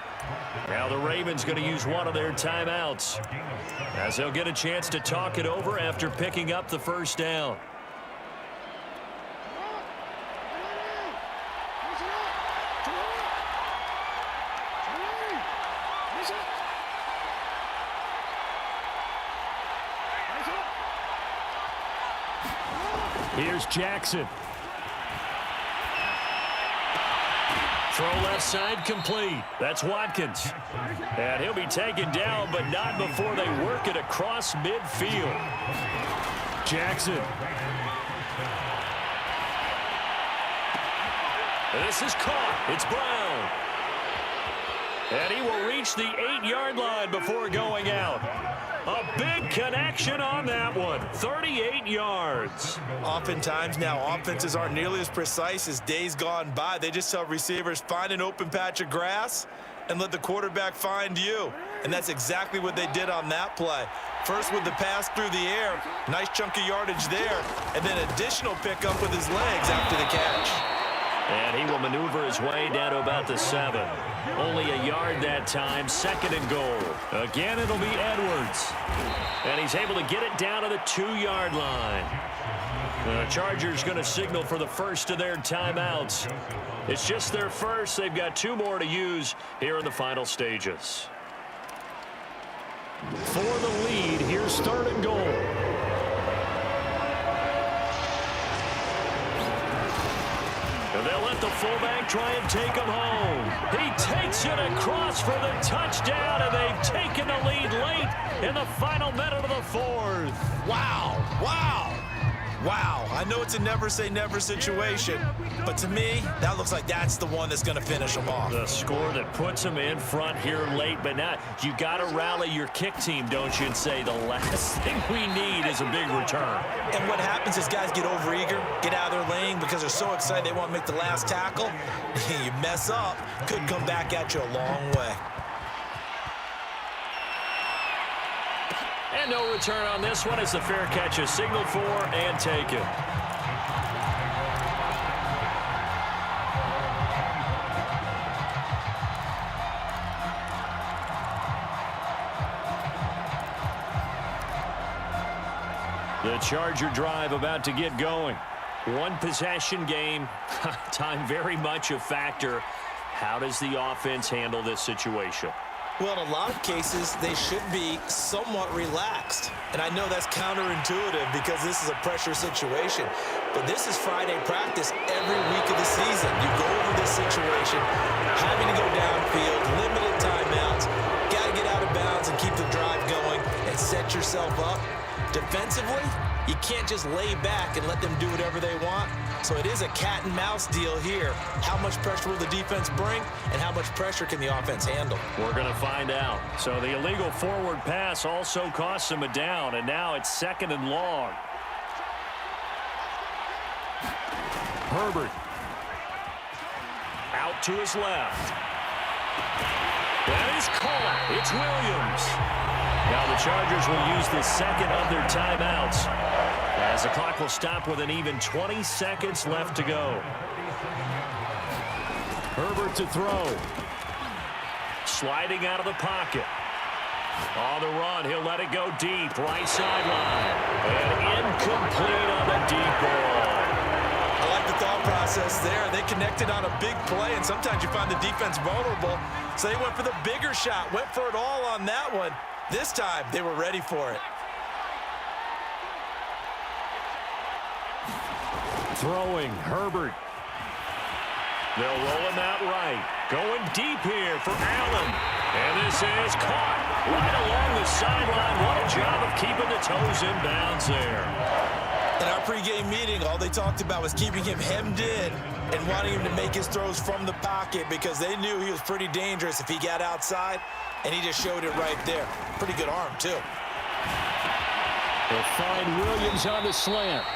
Now the Ravens going to use one of their timeouts as they'll get a chance to talk it over after picking up the 1st down. Here's Jackson. Throw left side complete. That's Watkins. And he'll be taken down, but not before they work it across midfield. Jackson. This is caught. It's Brown. And he will reach the 8-yard line before going out. A Big connection on that one. 38 yards. Oftentimes now, offenses aren't nearly as precise as days gone by. They just tell receivers, find an open patch of grass and let the quarterback find you. And that's exactly what they did on that play. First with the pass through the air, nice chunk of yardage there, and then additional pickup with his legs after the catch. And he will maneuver his way down to about the 7. Only a yard that time, 2nd and goal. Again, it'll be Edwards. And he's able to get it down to the 2-yard line. The Chargers going to signal for the first of their timeouts. It's just their first. They've got 2 more to use here in the final stages. For the lead, here's 3rd and goal. And they'll let the fullback try and take him home. He takes it across for the touchdown, and they've taken the lead late in the final minute of the 4th. Wow, wow, wow. I know it's a never-say-never situation, but to me, that looks like that's the one that's going to finish them off. The score that puts them in front here late, but now you got to rally your kick team, don't you, and say the last thing we need is a big return. And what happens is guys get overeager, get out of their lane because they're so excited they want to make the last tackle. You mess up, could come back at you a long way. And no return on this one as the fair catch is signaled for and taken. The Charger drive about to get going. 1 possession game. Time very much a factor. How does the offense handle this situation? Well, in a lot of cases, they should be somewhat relaxed. And I know that's counterintuitive because this is a pressure situation. But this is Friday practice every week of the season. You go over this situation, having to go downfield, limited timeouts, got to get out of bounds and keep the drive going and set yourself up. Defensively, you can't just lay back and let them do whatever they want. So it is a cat and mouse deal here. How much pressure will the defense bring, and how much pressure can the offense handle? We're going to find out. So the illegal forward pass also costs him a down, and now it's 2nd and long. Herbert out to his left. That is caught. It's Williams. Now the Chargers will use the 2nd of their timeouts as the clock will stop with an even 20 seconds left to go. Herbert to throw. Sliding out of the pocket. On the run, he'll let it go deep. Right sideline. And incomplete on the deep ball. I like the thought process there. They connected on a big play, and sometimes you find the defense vulnerable. So they went for the bigger shot, went for it all on that one. This time, they were ready for it. Throwing, Herbert. They'll roll him out right. Going deep here for Allen. And this is caught right along the sideline. What a job of keeping the toes in bounds there. In our pregame meeting, all they talked about was keeping him hemmed in and wanting him to make his throws from the pocket because they knew he was pretty dangerous if he got outside, and he just showed it right there. Pretty good arm, too. They'll find Williams on the slant.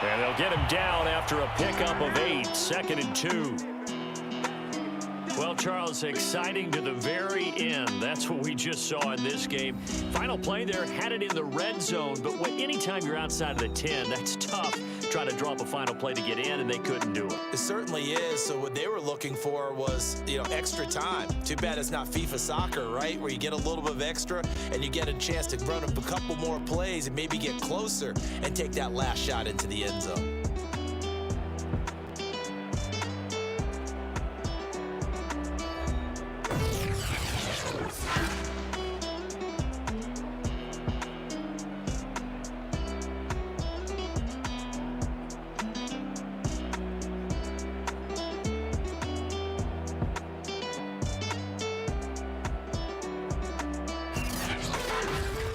And they'll get him down after a pickup of 8, 2nd and 2. Well, Charles, exciting to the very end. That's what we just saw in this game. Final play there, had it in the red zone, but anytime you're outside of the 10, that's tough. Trying to drop a final play to get in, and they couldn't do it. It certainly is. So what they were looking for was, extra time. Too bad it's not FIFA soccer, right? Where you get a little bit of extra, and you get a chance to run a couple more plays and maybe get closer and take that last shot into the end zone.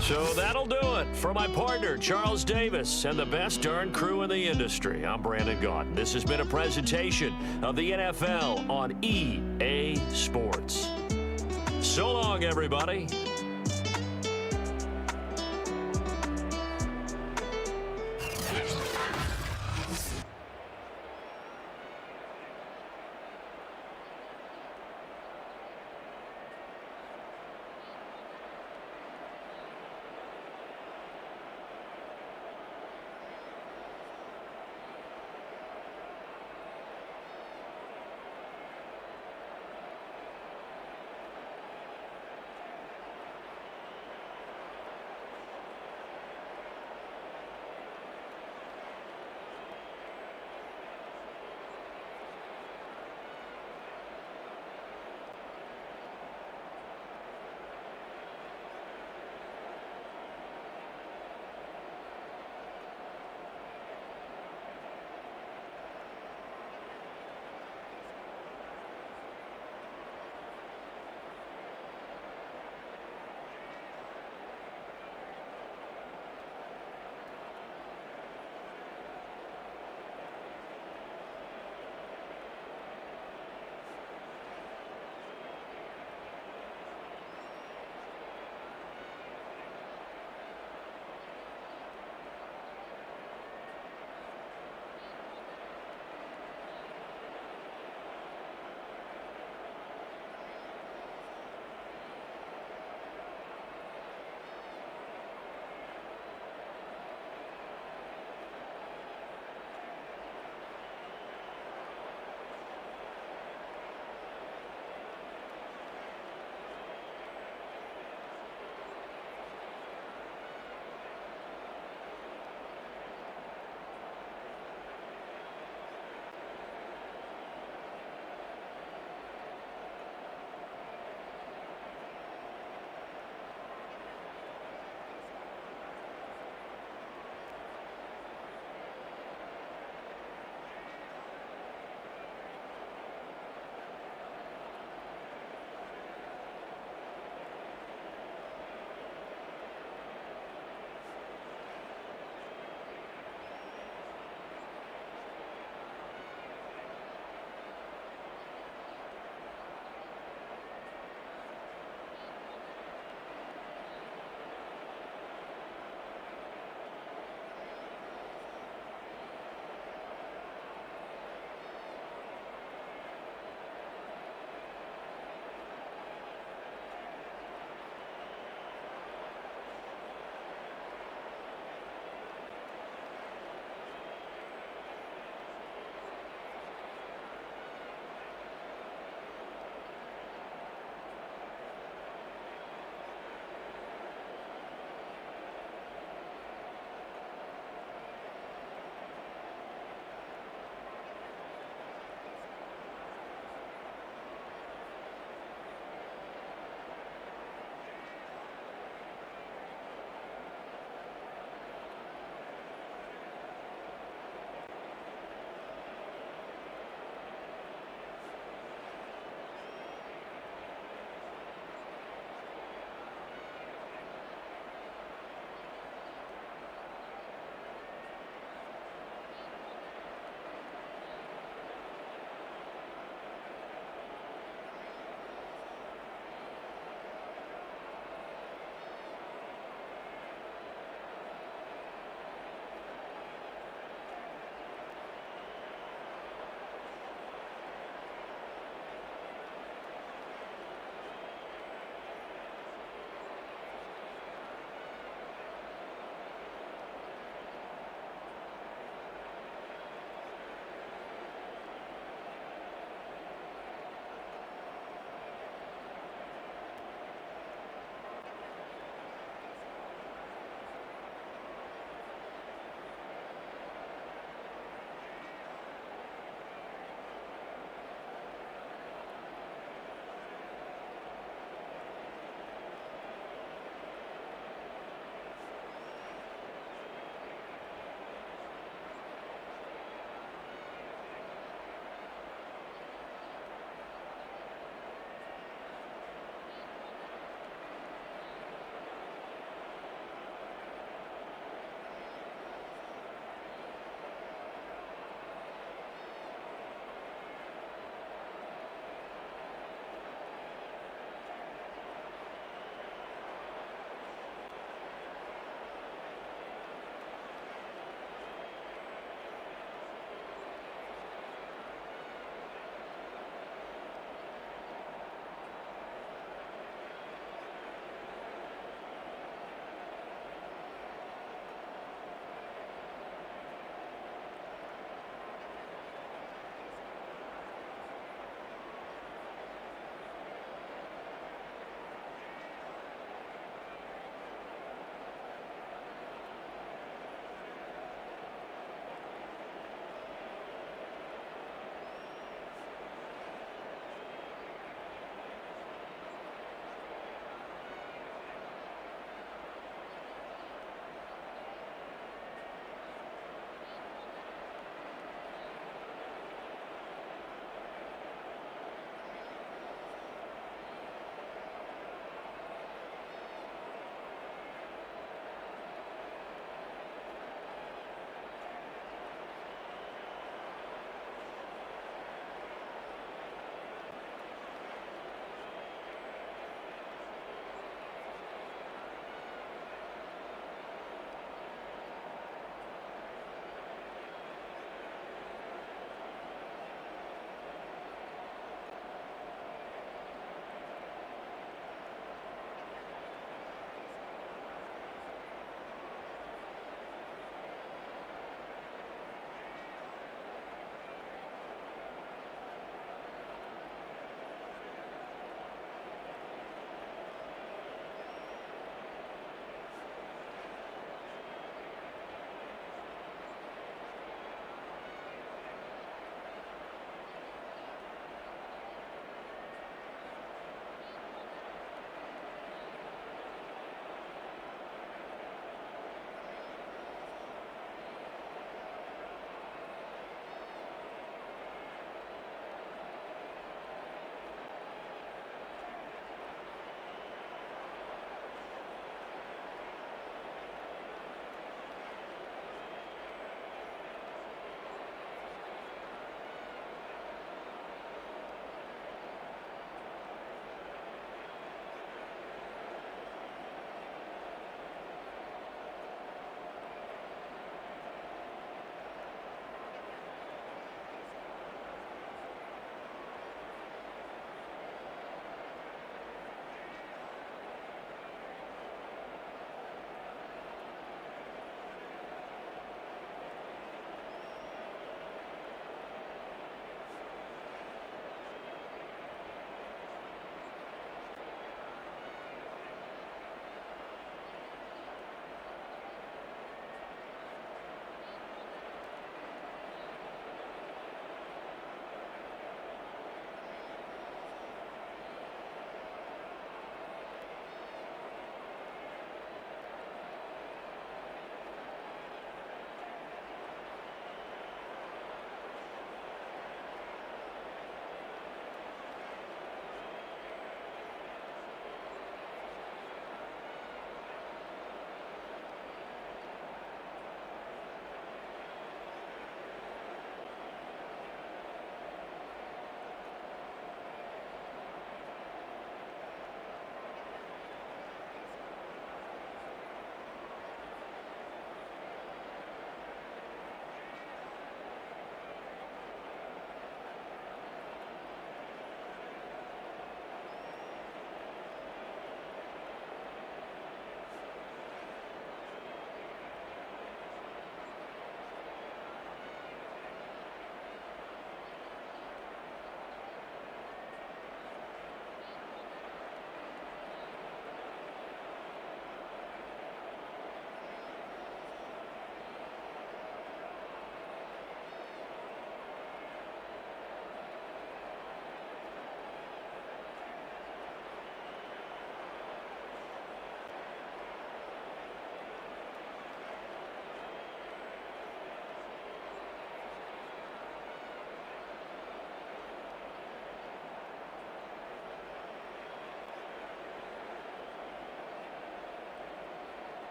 So that'll do it for my partner, Charles Davis, and the best darn crew in the industry. I'm Brandon Gaudin. This has been a presentation of the NFL on EA Sports. So long, everybody.